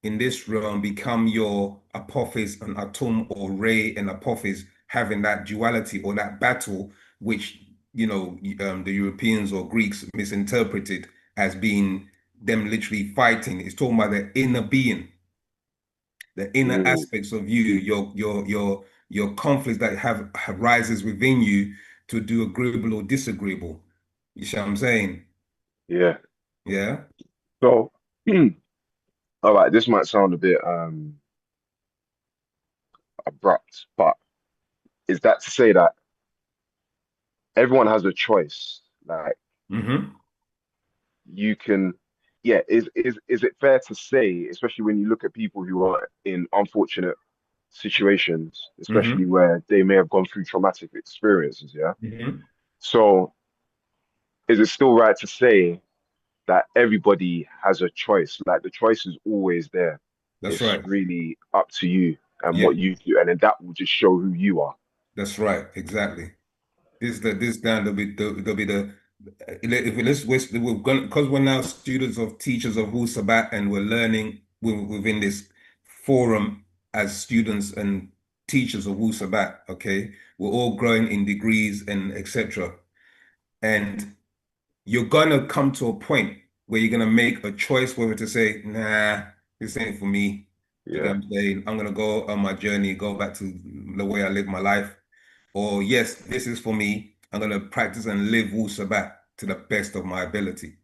Speaker 15: in this realm, become your Apophis and Atum, or Ray and Apophis, having that duality or that battle, which the Europeans or Greeks misinterpreted as being them literally fighting. It's talking about the inner being, the inner aspects of you, your conflicts that have rises within you to do agreeable or disagreeable. You see what I'm saying?
Speaker 8: Yeah.
Speaker 15: Yeah.
Speaker 8: So, all right, this might sound a bit abrupt, but is that to say that everyone has a choice? Like you can, yeah, is it fair to say, especially when you look at people who are in unfortunate situations, especially where they may have gone through traumatic experiences, yeah? So is it still right to say that everybody has a choice? Like the choice is always there.
Speaker 15: That's
Speaker 8: It's
Speaker 15: right.
Speaker 8: really up to you and
Speaker 15: Yeah,
Speaker 8: what you do, and then that will just show who you are.
Speaker 15: that's right. Exactly. This down there'll be the if we let's we're going because we're now students of teachers of Wu-Sabat, and we're learning within this forum as students and teachers of Wu-Sabat. Okay, we're all growing in degrees and etc. And you're gonna come to a point where you're gonna make a choice whether to say, nah, this ain't for me. You know
Speaker 8: Yeah.
Speaker 15: what I'm saying? I'm gonna go on my journey, go back to the way I live my life. Or yes, this is for me. I'm gonna practice and live Wu-Sabat to the best of my ability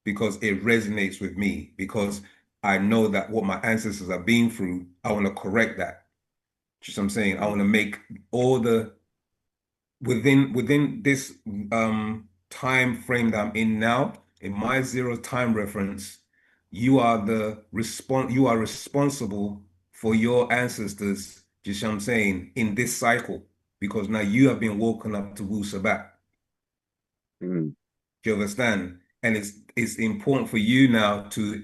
Speaker 15: because it resonates with me, because I know that what my ancestors have been through, I want to correct that. Just what I'm saying, I want to make all the within this time frame that I'm in now, in my zero time reference, you are responsible for your ancestors, just what I'm saying, in this cycle, because now you have been woken up to Wu-Sabat.
Speaker 8: Mm.
Speaker 15: Do you understand? And it's important for you now to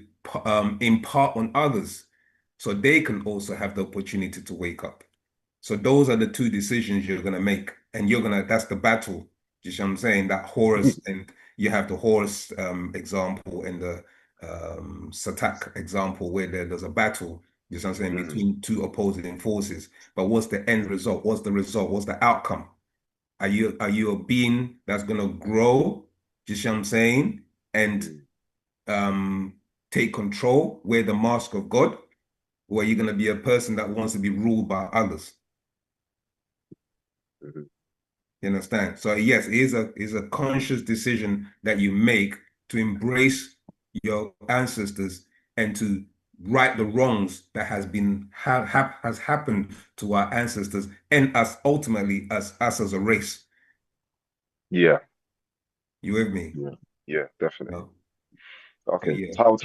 Speaker 15: impart on others so they can also have the opportunity to wake up. So those are the two decisions you're gonna make, and that's the battle. You see what I'm saying? That Horus, and you have the Horus example and the Satak example where there's a battle, you see what I'm saying, between two opposing forces. But what's the end result? What's the result? What's the outcome? Are you a being that's gonna grow? You see what I'm saying? And take control, wear the mask of God, or are you gonna be a person that wants to be ruled by others? You understand? So yes, it is a conscious decision that you make to embrace your ancestors and to right the wrongs that has happened to our ancestors and us ultimately as a race.
Speaker 8: Yeah.
Speaker 15: You with me?
Speaker 8: Yeah, definitely.
Speaker 15: No.
Speaker 8: Okay.
Speaker 15: Yeah.
Speaker 8: I'll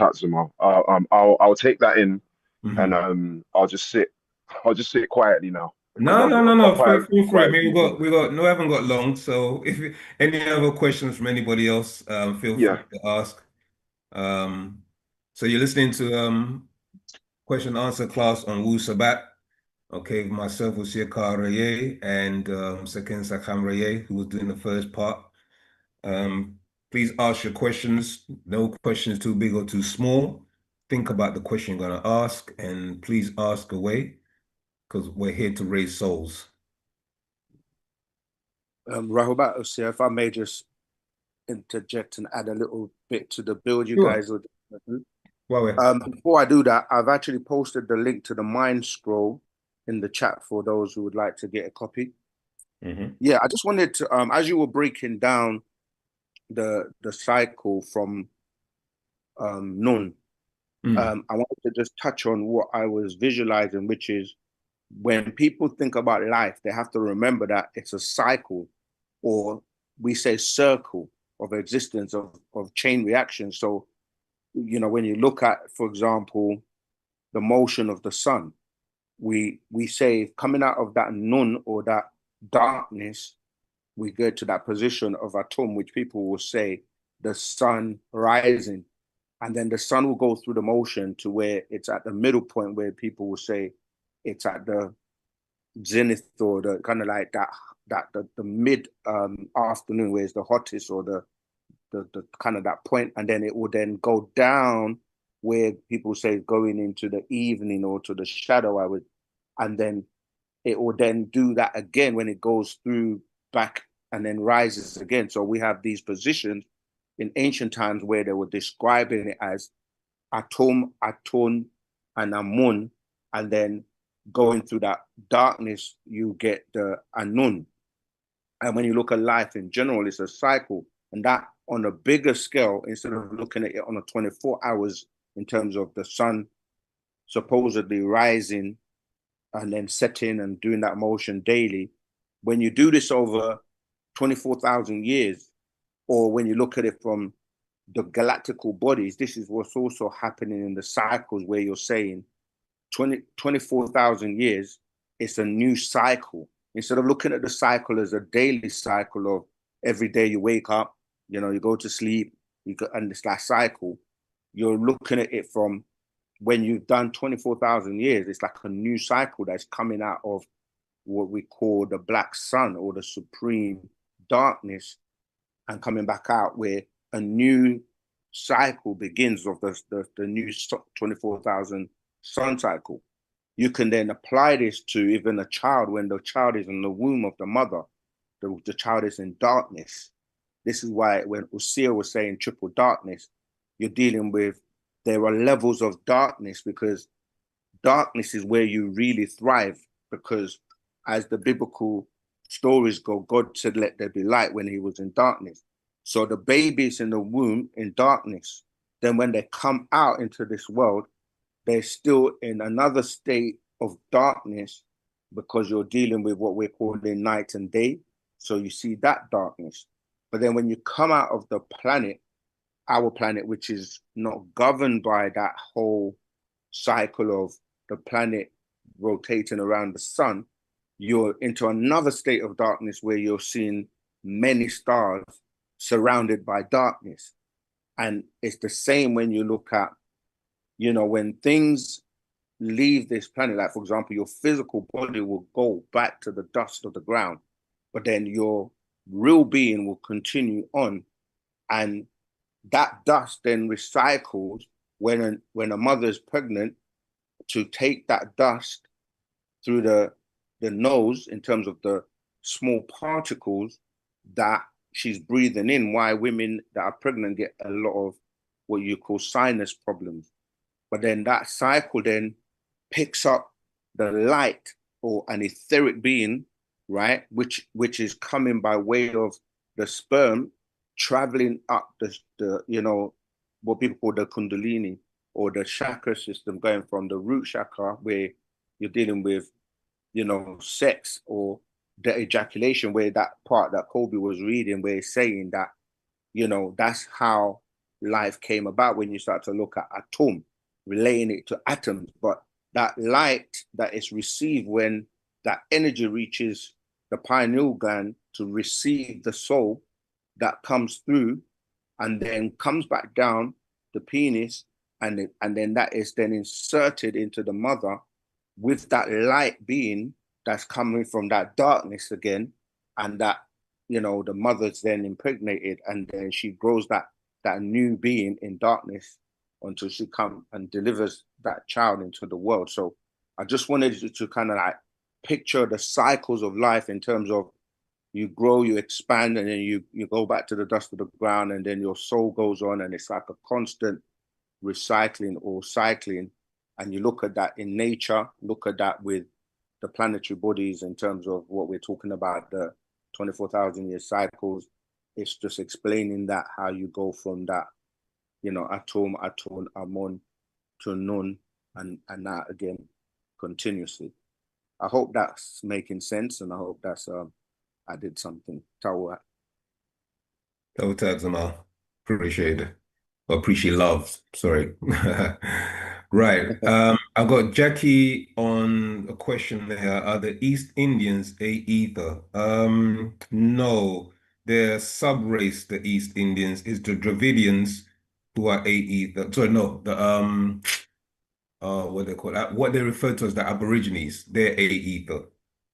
Speaker 8: take that in, and I'll just sit quietly now because
Speaker 15: No.
Speaker 8: I've
Speaker 15: Feel
Speaker 8: quite
Speaker 15: free. I
Speaker 8: a
Speaker 15: mean,
Speaker 8: few things.
Speaker 15: we haven't got long. So if any other questions from anybody else, feel free to ask. So you're listening to question and answer class on Wu-Sabat. Okay, myself was Raye and second Sakam Raye, who was doing the first part. Please ask your questions. No questions too big or too small. Think about the question you're gonna ask, and please ask away, because we're here to raise souls.
Speaker 6: Rahubat, if I may just interject and add a little bit to the build you
Speaker 15: Sure.
Speaker 6: guys are doing.
Speaker 15: Well,
Speaker 6: before I do that, I've actually posted the link to the Mind Scroll in the chat for those who would like to get a copy. Yeah, I just wanted to, as you were breaking down the cycle from Nun, I wanted to just touch on what I was visualizing, which is when people think about life, they have to remember that it's a cycle, or we say circle of existence of chain reaction. So, you know, when you look at, for example, the motion of the sun, we say coming out of that Nun or that darkness, we go to that position of Atum, which people will say the sun rising, and then the sun will go through the motion to where it's at the middle point, where people will say it's at the zenith, or the kind of like the mid afternoon, where it's the hottest, or the kind of that point, and then it will then go down where people say going into the evening or to the shadow, and then it will then do that again when it goes through back and then rises again. So we have these positions in ancient times where they were describing it as Atum, Atun, and Amun, and then going through that darkness, you get the Anun. And when you look at life in general, it's a cycle. And that on a bigger scale, instead of looking at it on a 24 hours in terms of the sun supposedly rising and then setting and doing that motion daily, when you do this over 24,000 years, or when you look at it from the galactical bodies, this is what's also happening in the cycles, where you're saying 24,000 years, it's a new cycle. Instead of looking at the cycle as a daily cycle of every day you wake up, you know, you go to sleep, and it's that cycle, you're looking at it from when you've done 24,000 years, it's like a new cycle that's coming out of what we call the black sun, or the supreme darkness, and coming back out where a new cycle begins of the new 24,000 sun cycle. You can then apply this to even a child. When the child is in the womb of the mother, the child is in darkness. This is why when Usia was saying triple darkness, you're dealing with, there are levels of darkness, because darkness is where you really thrive, because as the biblical stories go, God said, let there be light when he was in darkness. So the baby's in the womb in darkness. Then when they come out into this world, they're still in another state of darkness, because you're dealing with what we're calling night and day. So you see that darkness. But then when you come out of the planet, our planet, which is not governed by that whole cycle of the planet rotating around the sun, you're into another state of darkness where you're seeing many stars surrounded by darkness. And it's the same when you look at, you know, when things leave this planet, like for example, your physical body will go back to the dust of the ground, but then your real being will continue on. And that dust then recycles when a mother is pregnant, to take that dust through the nose in terms of the small particles that she's breathing in. Why women that are pregnant get a lot of what you call sinus problems. But then that cycle then picks up the light or an etheric being, right? Which is coming by way of the sperm traveling up the you know, what people call the kundalini or the chakra system, going from the root chakra where you're dealing with, you know, sex or the ejaculation, where that part that Kobe was reading, where he's saying that, you know, that's how life came about when you start to look at atom, relating it to atoms. But that light that is received when that energy reaches the pineal gland to receive the soul that comes through and then comes back down the penis, and then that is then inserted into the mother with that light being that's coming from that darkness again, and that, you know, the mother's then impregnated, and then she grows that new being in darkness until she comes and delivers that child into the world. So I just wanted you to kind of like picture the cycles of life in terms of you grow, you expand, and then you go back to the dust of the ground, and then your soul goes on, and it's like a constant recycling or cycling. And you look at that in nature, look at that with the planetary bodies in terms of what we're talking about, the 24,000 year cycles. It's just explaining that, how you go from that, you know, atom, amon to nun, and that again continuously. I hope that's making sense, and I hope that's I did something. Tawa.
Speaker 15: Appreciate it. Appreciate love. Sorry. Right. I got Jackie on a question there. Are the East Indians a ether? No, they're sub-race. The East Indians is the Dravidians who are a ether. Sorry, no, the what they call that? What they refer to as the Aborigines. They're a ether.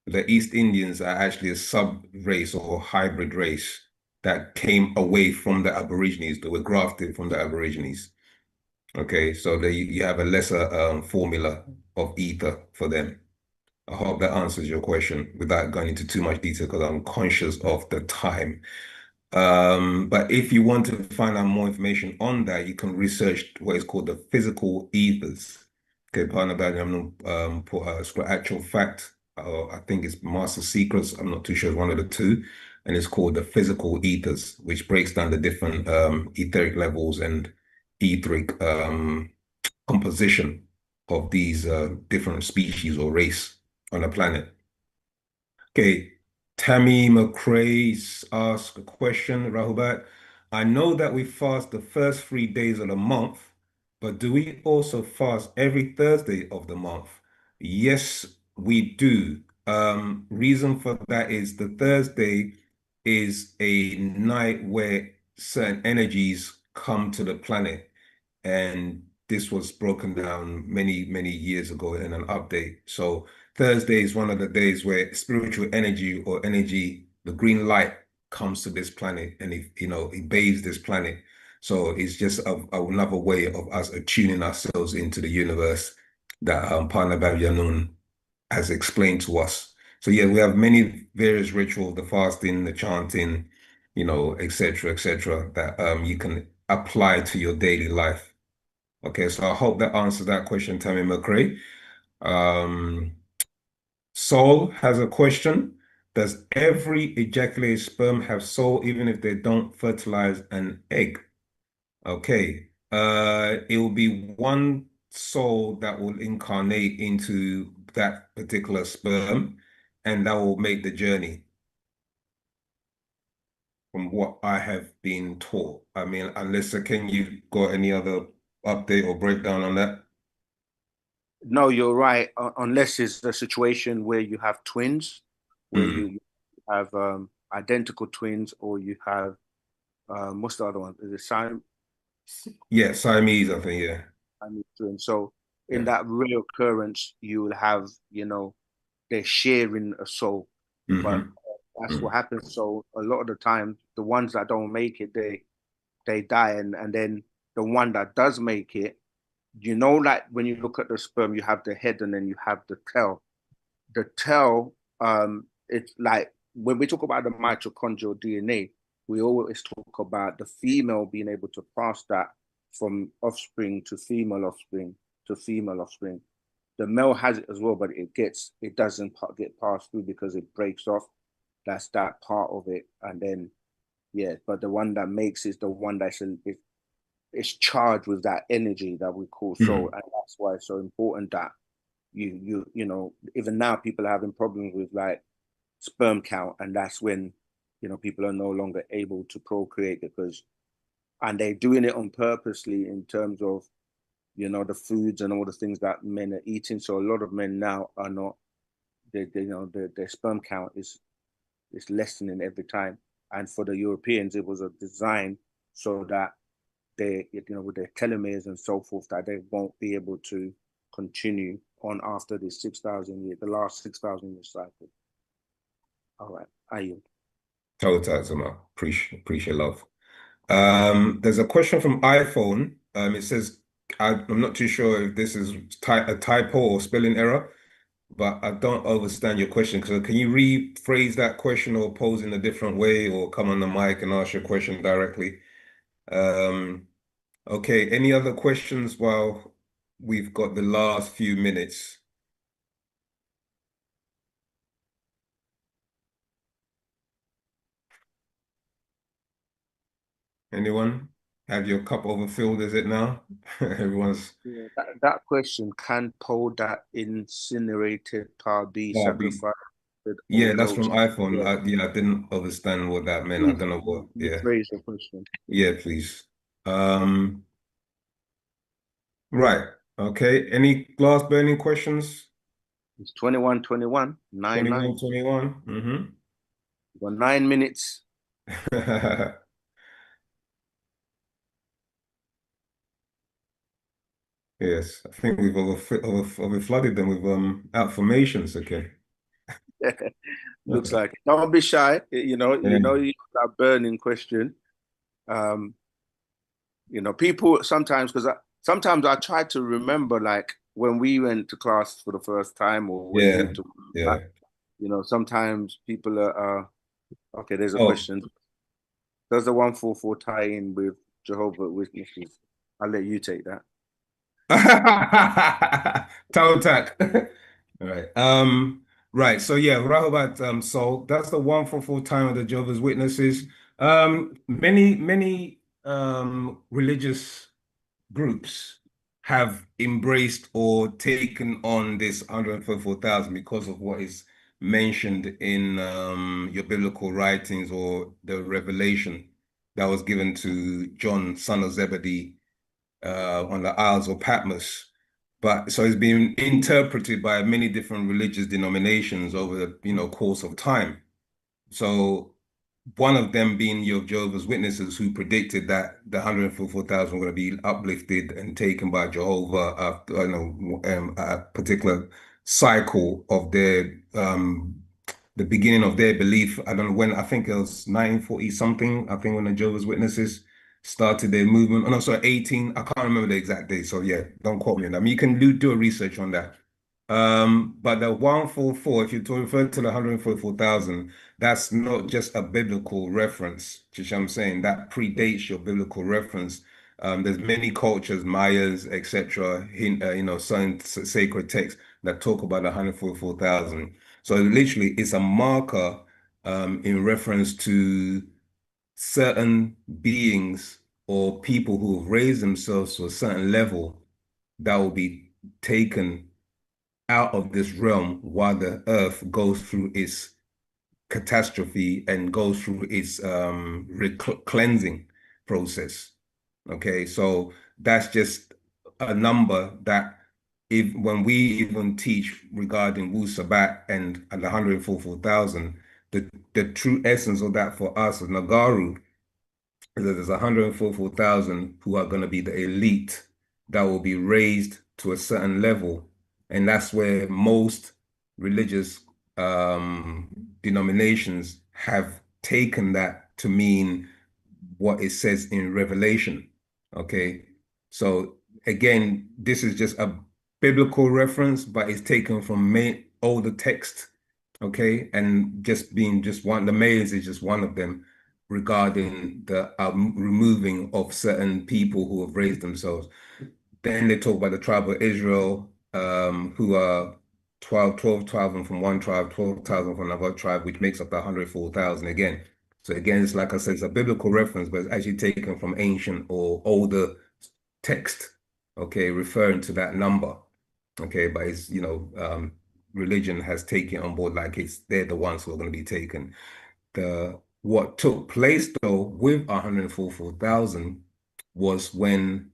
Speaker 15: The East Indians are actually a sub-race or hybrid race that came away from the Aborigines, that were grafted from the Aborigines. Okay, so you have a lesser formula of ether for them. I hope that answers your question without going into too much detail, because I'm conscious of the time. But if you want to find out more information on that, you can research what is called the physical ethers. Okay, partner, I'm going to put a actual fact. I think it's Master Secrets. I'm not too sure, it's one of the two. And it's called the physical ethers, which breaks down the different etheric levels and etheric composition of these different species or race on the planet. Okay, Tammy McCrae asked a question, Rahubat. I know that we fast the first 3 days of the month, but do we also fast every Thursday of the month? Yes, we do. Reason for that is the Thursday is a night where certain energies come to the planet, and this was broken down many, many years ago in an update. So Thursday is one of the days where spiritual energy or energy, the green light, comes to this planet, and it bathes this planet. So it's just another way of us attuning ourselves into the universe that Partner Yanun has explained to us. So yeah, we have many various rituals, the fasting, the chanting, etc., that you can apply to your daily life. Okay, so I hope that answers that question, Tammy McCrae. Saul has a question. Does every ejaculated sperm have soul even if they don't fertilize an egg? Okay, it will be one soul that will incarnate into that particular sperm, and that will make the journey, from what I have been taught. I mean, unless can you got any other update or breakdown on that?
Speaker 6: No, you're right. Unless it's a situation where you have twins, where you have identical twins, or you have what's the other one? Is it Siam?
Speaker 15: Yeah, Siamese, I think, yeah.
Speaker 6: Siamese twins. So in that rare occurrence, you will have, they're sharing a soul, but that's what happens. So a lot of the time, the ones that don't make it, they die, and then the one that does make it, like when you look at the sperm, you have the head and then you have the tail. The tail, it's like when we talk about the mitochondrial DNA, we always talk about the female being able to pass that from offspring to female offspring to female offspring. The male has it as well, but it doesn't get passed through because it breaks off. That's that part of it, and then but the one that makes is the one it's charged with that energy that we call soul, and that's why it's so important that you know, even now people are having problems with like sperm count, and that's when people are no longer able to procreate and they're doing it on purposely in terms of the foods and all the things that men are eating. So a lot of men now are not, their sperm count is lessening every time. And for the Europeans, it was a design so that they, with their telomeres and so forth, that they won't be able to continue on after this 6,000 years, the last 6,000 year cycle. All right, I yield.
Speaker 15: Total, appreciate love. There's a question from iPhone. It says, I'm not too sure if this is a typo or spelling error, but I don't understand your question. So can you rephrase that question or pose in a different way, or come on the mic and ask your question directly? Okay, any other questions while we've got the last few minutes? Anyone? Have your cup overfilled, is it now? Everyone's...
Speaker 6: Yeah, that question, can that incinerated tar be sacrificed?
Speaker 15: Yeah, that's from iPhone. I didn't understand what that meant. I don't know what. Yeah.
Speaker 6: Rephrase the question.
Speaker 15: Yeah, please. Right. Okay. Any glass burning questions?
Speaker 6: It's 21:21.
Speaker 15: 21:21.
Speaker 6: We've got 9 minutes.
Speaker 15: Yes, I think we've overflooded them with affirmations. Okay.
Speaker 6: Looks like it. Don't be shy. You that burning question. People sometimes, because sometimes I try to remember, like when we went to class for the first time, or when sometimes people are okay. There's a question. Does the 144 tie in with Jehovah's Witnesses? I'll let you take that.
Speaker 15: Tack. All right. Right. So yeah, Rahobat Soul, that's the 144 time of the Jehovah's Witnesses. Many religious groups have embraced or taken on this 144,000 because of what is mentioned in your biblical writings, or the revelation that was given to John, son of Zebedee, on the Isles of Patmos. But so it's been interpreted by many different religious denominations over the course of time. So one of them being your Jehovah's Witnesses, who predicted that the 144,000 were going to be uplifted and taken by Jehovah after a particular cycle of their the beginning of their belief. I don't know when. I think it was 1940 something. I think when the Jehovah's Witnesses started their movement. Oh no, sorry, 18. I can't remember the exact date. So yeah, don't quote me on that. I mean, you can do a research on that. But the 144, if you refer to the 144,000, that's not just a biblical reference, which I'm saying that predates your biblical reference. There's many cultures, Mayas, etc., certain sacred texts that talk about 144,000. So literally, it's a marker in reference to certain beings or people who have raised themselves to a certain level that will be taken out of this realm while the earth goes through its catastrophe and goes through its cleansing process. Okay, so that's just a number that if when we even teach regarding Wu-Sabat and 144,000, the true essence of that for us as Nagaru is that there's 144,000 who are going to be the elite that will be raised to a certain level. And that's where most religious denominations have taken that to mean what it says in Revelation. Okay. So again, this is just a biblical reference, but it's taken from older text. Okay. And just being just one, the males is just one of them regarding the removing of certain people who have raised themselves. Then they talk about the tribe of Israel, who are 12,000 from one tribe, 12,000 from another tribe, which makes up the 104,000 again. So again, it's like I said, it's a biblical reference, but it's actually taken from ancient or older text, okay, referring to that number, okay, but it's, religion has taken on board like they're the ones who are going to be taken. What took place though with 144,000 was when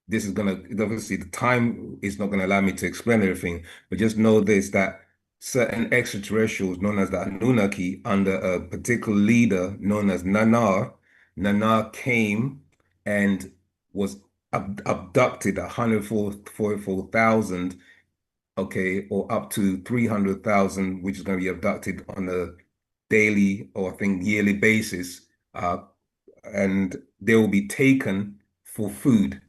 Speaker 15: this is gonna, obviously the time is not gonna allow me to explain everything, but just know this, that certain extraterrestrials known as the Anunnaki under a particular leader known as Nanar came and was abducted 144,000, okay, or up to 300,000, which is going to be abducted on a daily or I think yearly basis, and they will be taken for food.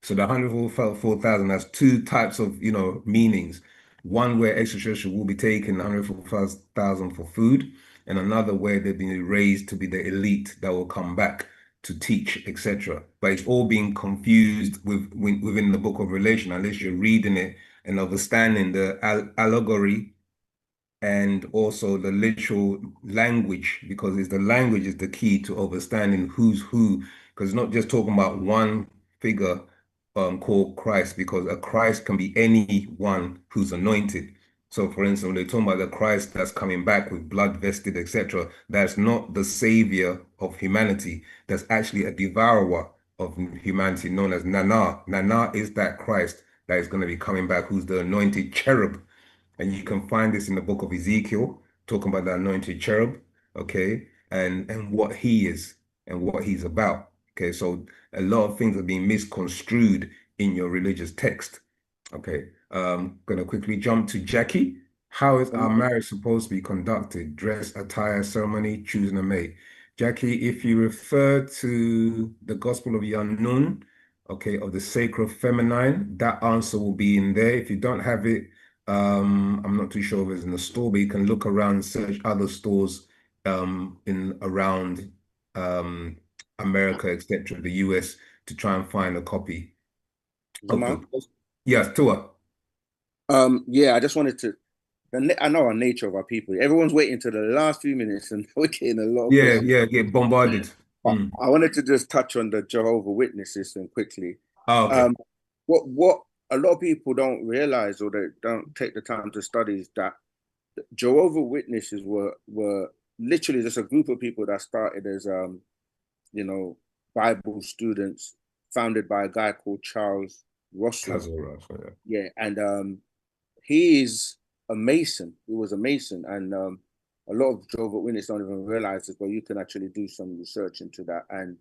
Speaker 15: So the 144,000 has two types of, meanings. One where extraterrestrial will be taken 144,000 for food, and another where they've been raised to be the elite that will come back to teach, etc. But it's all being confused within the book of Revelation, unless you're reading it and understanding the allegory and also the literal language, because it's the language is the key to understanding who's who, because it's not just talking about one figure called Christ, because a Christ can be anyone who's anointed. So for instance, when they're talking about the Christ that's coming back with blood vested, etc., that's not the savior of humanity. That's actually a devourer of humanity known as Nana. Nana is that Christ that is going to be coming back, who's the anointed cherub. And you can find this in the book of Ezekiel, talking about the anointed cherub, okay, and what he is and what he's about. Okay, so a lot of things are being misconstrued in your religious text. Okay, gonna quickly jump to Jackie. How is our marriage supposed to be conducted? Dress, attire, ceremony, choosing a mate. Jackie, if you refer to the Gospel of Yanun, okay, of the sacred feminine, that answer will be in there. If you don't have it, I'm not too sure if it's in the store, but you can look around, search other stores in around America, etc., the US, to try and find a copy. Yes, Tua.
Speaker 6: Yeah, I just wanted to. I know our nature of our people. Everyone's waiting to the last few minutes, and we're getting a lot of questions.
Speaker 15: Get bombarded.
Speaker 6: I wanted to just touch on the Jehovah Witness system quickly.
Speaker 15: Okay.
Speaker 6: What a lot of people don't realize, or they don't take the time to study, is that Jehovah Witnesses were literally just a group of people that started as Bible students, founded by a guy called Charles Russell. Yeah, and he is a Mason. He was a Mason, and a lot of Jehovah Witnesses don't even realize it, but you can actually do some research into that, and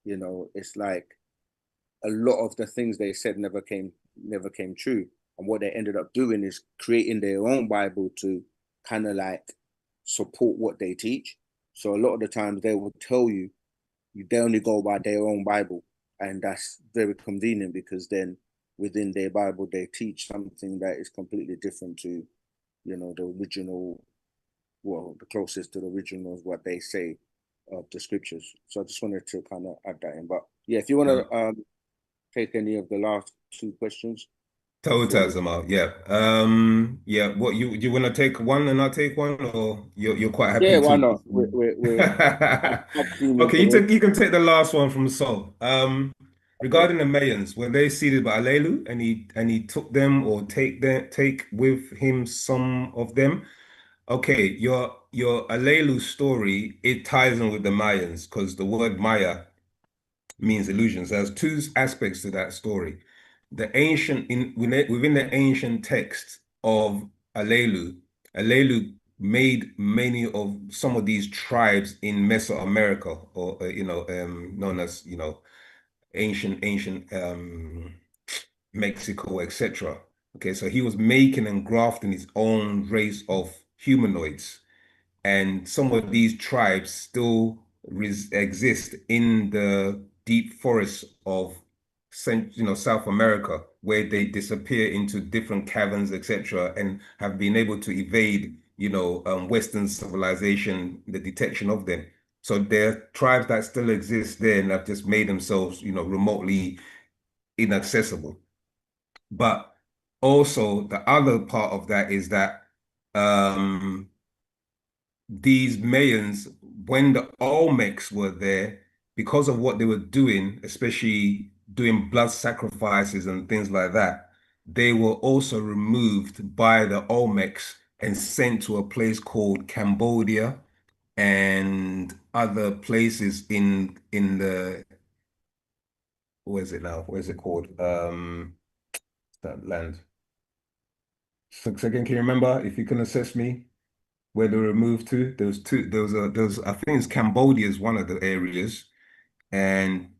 Speaker 6: it's like a lot of the things they said never came true. And what they ended up doing is creating their own Bible to kind of like support what they teach. So a lot of the times they will tell you they only go by their own Bible, and that's very convenient, because then within their Bible they teach something that is completely different to the original, well, the closest to the original is what they say of the scriptures. So I just wanted to kind of add that in. But yeah, if you want to take any of the last two questions.
Speaker 15: Total, yeah. Yeah, what you want to take one and I'll take one, or you're quite happy
Speaker 6: Yeah,
Speaker 15: to?
Speaker 6: why not? We're
Speaker 15: Okay, you can take the last one from Sol. regarding the Mayans, were they seeded by Alelu, and he took them or take with him some of them? Okay, your Alelu story, it ties in with the Mayans because the word Maya means illusions. There's two aspects to that story. The ancient within the ancient text of Alelu, Alelu made many of some of these tribes in Mesoamerica, or known as ancient Mexico, etc. Okay, so he was making and grafting his own race of humanoids, and some of these tribes still exist in the deep forests of South America, where they disappear into different caverns, etc., and have been able to evade Western civilization, the detection of them. So there are tribes that still exist there and have just made themselves remotely inaccessible. But also the other part of that is that these Mayans, when the Olmecs were there, because of what they were doing, especially doing blood sacrifices and things like that, they were also removed by the Olmecs and sent to a place called Cambodia and other places in the, where is it now? Where is it called? That land. So again, can you remember, if you can assess me, where they were moved to? There was two. There was I think it's Cambodia is one of the areas, and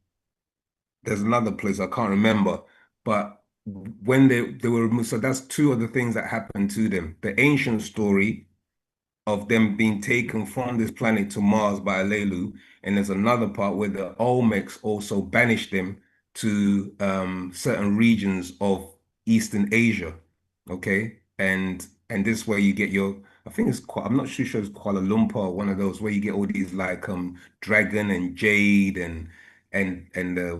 Speaker 15: there's another place I can't remember. But when they were removed, so that's two of the things that happened to them. The ancient story of them being taken from this planet to Mars by Alelu, and there's another part where the Olmecs also banished them to certain regions of Eastern Asia. Okay, and this is where you get your, I think it's quite, I'm not sure it's Kuala Lumpur or one of those where you get all these like dragon and jade and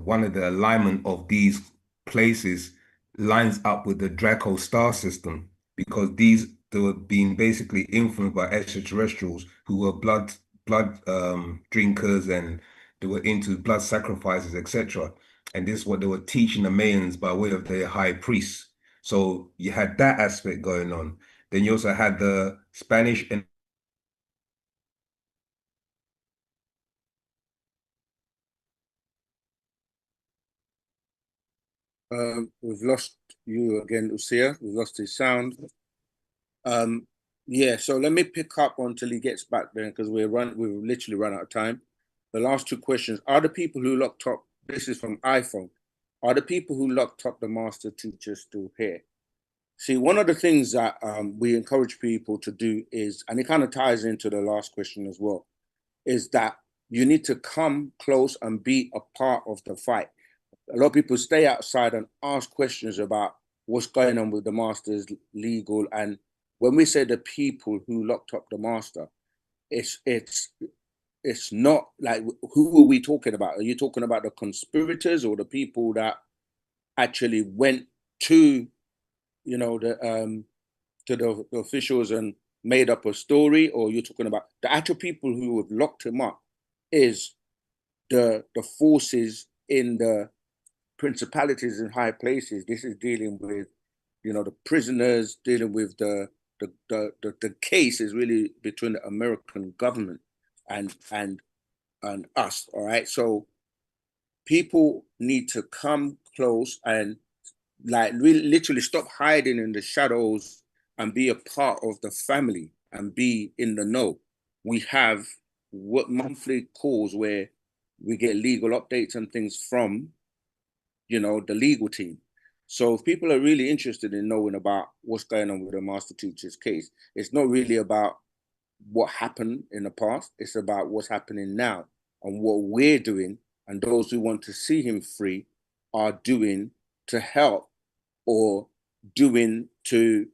Speaker 15: one of the alignment of these places lines up with the Draco star system, because they were being basically influenced by extraterrestrials who were blood drinkers, and they were into blood sacrifices, etc. And this is what they were teaching the Mayans by way of their high priests. So you had that aspect going on. Then you also had the Spanish and
Speaker 6: we've lost you again, Usia. We've lost his sound. Yeah, so let me pick up until he gets back there, because we've literally run out of time. The last two questions: are the people who locked up, this is from iPhone, are the people who locked up the master teachers still here? See, one of the things that we encourage people to do is, and it kind of ties into the last question as well, is that you need to come close and be a part of the fight. A lot of people stay outside and ask questions about what's going on with the master's legal. And when we say the people who locked up the master, it's not like, who are we talking about? Are you talking about the conspirators or the people that actually went to, to the officials and made up a story? Or you're talking about the actual people who have locked him up is the forces in the principalities in high places? This is dealing with, the prisoners, dealing with the case is really between the American government and us. All right. So people need to come close and like really literally stop hiding in the shadows and be a part of the family and be in the know. We have monthly calls where we get legal updates and things from, the legal team. So if people are really interested in knowing about what's going on with the master teacher's case, it's not really about what happened in the past. It's about what's happening now and what we're doing, and those who want to see him free are doing to help or doing to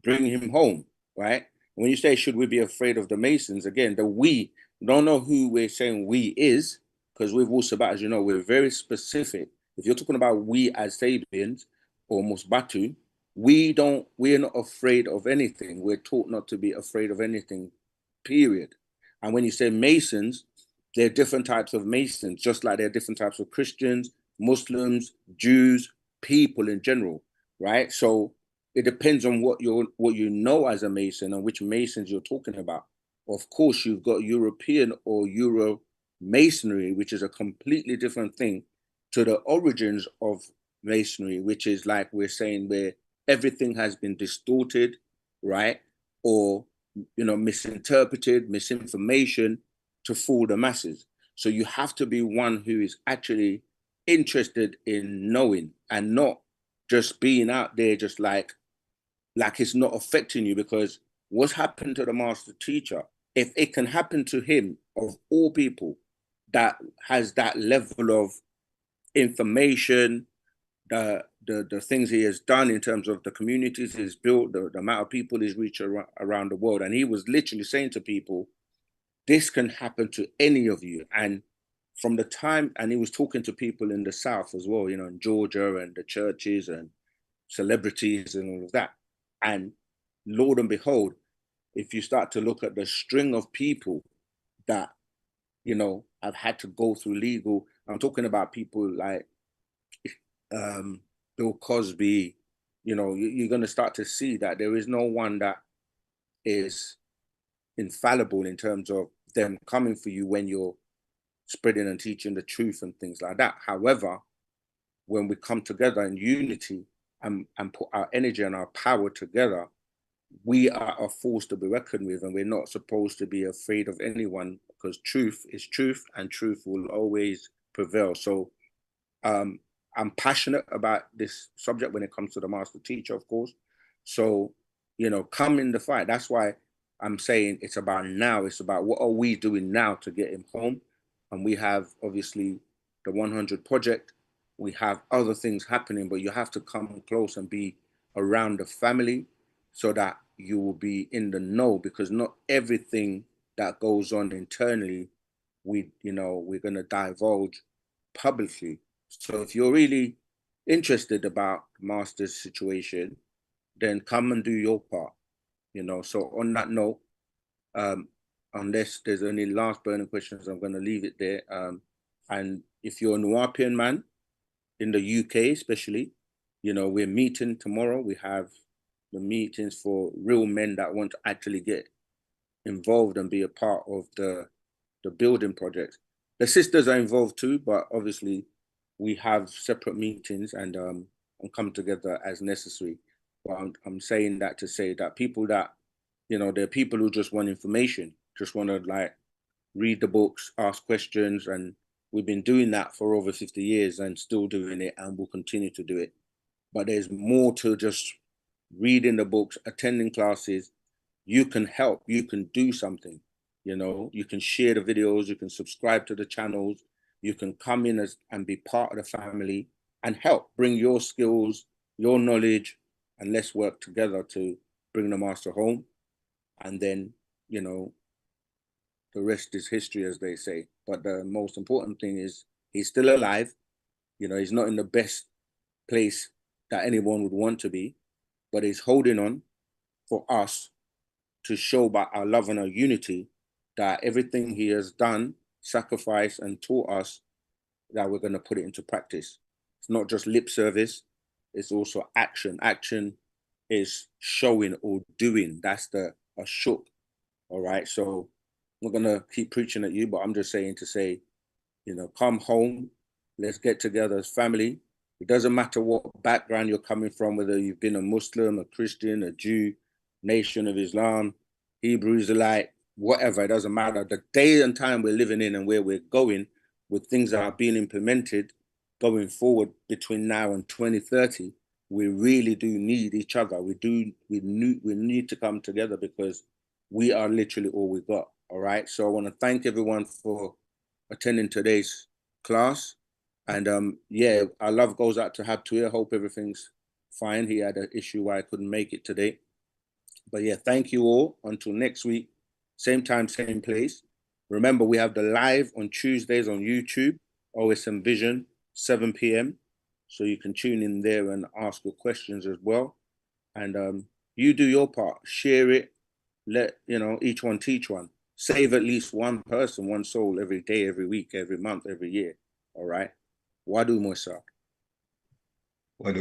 Speaker 6: bring him home, right? When you say, should we be afraid of the Masons? Again, the we, don't know who we're saying we is, because with Wu-Sabat, as you know, we're very specific. If you're talking about we as Sabians or Musbatu, we're not afraid of anything. We're taught not to be afraid of anything, period. And when you say Masons, there are different types of Masons, just like there are different types of Christians, Muslims, Jews, people in general, right? So it depends on what you know as a Mason and which Masons you're talking about. Of course, you've got European or Euro Masonry, which is a completely different thing to the origins of Masonry, which is like we're saying where everything has been distorted, right? Or, misinterpreted, misinformation to fool the masses. So you have to be one who is actually interested in knowing and not just being out there just like it's not affecting you, because what's happened to the master teacher, if it can happen to him of all people that has that level of information, the things he has done in terms of the communities he's built, the amount of people he's reached around the world. And he was literally saying to people, this can happen to any of you. And from the time, and he was talking to people in the South as well, in Georgia, and the churches and celebrities and all of that. And Lord and behold, if you start to look at the string of people that, have had to go through legal, I'm talking about people like Bill Cosby, you're going to start to see that there is no one that is infallible in terms of them coming for you when you're spreading and teaching the truth and things like that. However, when we come together in unity and put our energy and our power together, we are a force to be reckoned with, and we're not supposed to be afraid of anyone, because truth is truth and truth will always prevail. So I'm passionate about this subject when it comes to the master teacher, of course. So, come in the fight. That's why I'm saying it's about now. It's about what are we doing now to get him home. And we have obviously the 100 project. We have other things happening, but you have to come close and be around the family so that you will be in the know, because not everything that goes on internally, we're going to divulge publicly. So if you're really interested about Master's situation, then come and do your part, So on that note, unless there's any last burning questions, I'm going to leave it there. And if you're a Nuwaupian man in the UK, especially, we're meeting tomorrow. We have the meetings for real men that want to actually get involved and be a part of the building project. The sisters are involved too, but obviously we have separate meetings and come together as necessary. But I'm saying that to say that people that, there are people who just want information, just want to read the books, ask questions, and we've been doing that for over 50 years and still doing it, and we'll continue to do it. But there's more to just reading the books, attending classes. You can help, you can do something, you can share the videos, you can subscribe to the channels, you can come in and be part of the family and help bring your skills, your knowledge, and let's work together to bring the master home. And then, the rest is history, as they say. But the most important thing is he's still alive. He's not in the best place that anyone would want to be, but he's holding on for us to show by our love and our unity that everything he has done, sacrificed, and taught us, that we're going to put it into practice. It's not just lip service, it's also action. Action is showing or doing. That's the ashuk. All right. So I'm not going to keep preaching at you, but I'm just saying to say, come home, let's get together as family. It doesn't matter what background you're coming from, whether you've been a Muslim, a Christian, a Jew, Nation of Islam, Hebrew Israelite, whatever, it doesn't matter. The day and time we're living in and where we're going with things that are being implemented going forward between now and 2030, we really do need each other. We need to come together, because we are literally all we got. All right. So I want to thank everyone for attending today's class. And yeah, our love goes out to Habtuir. Hope everything's fine. He had an issue why I couldn't make it today. But yeah, thank you all. Until next week, same time, same place. Remember, we have the live on Tuesdays on YouTube, OSM Vision, 7 p.m. So you can tune in there and ask your questions as well. And you do your part. Share it. Let each one teach one. Save at least one person, one soul every day, every week, every month, every year. All right. Wadu Musa.
Speaker 15: Wadu.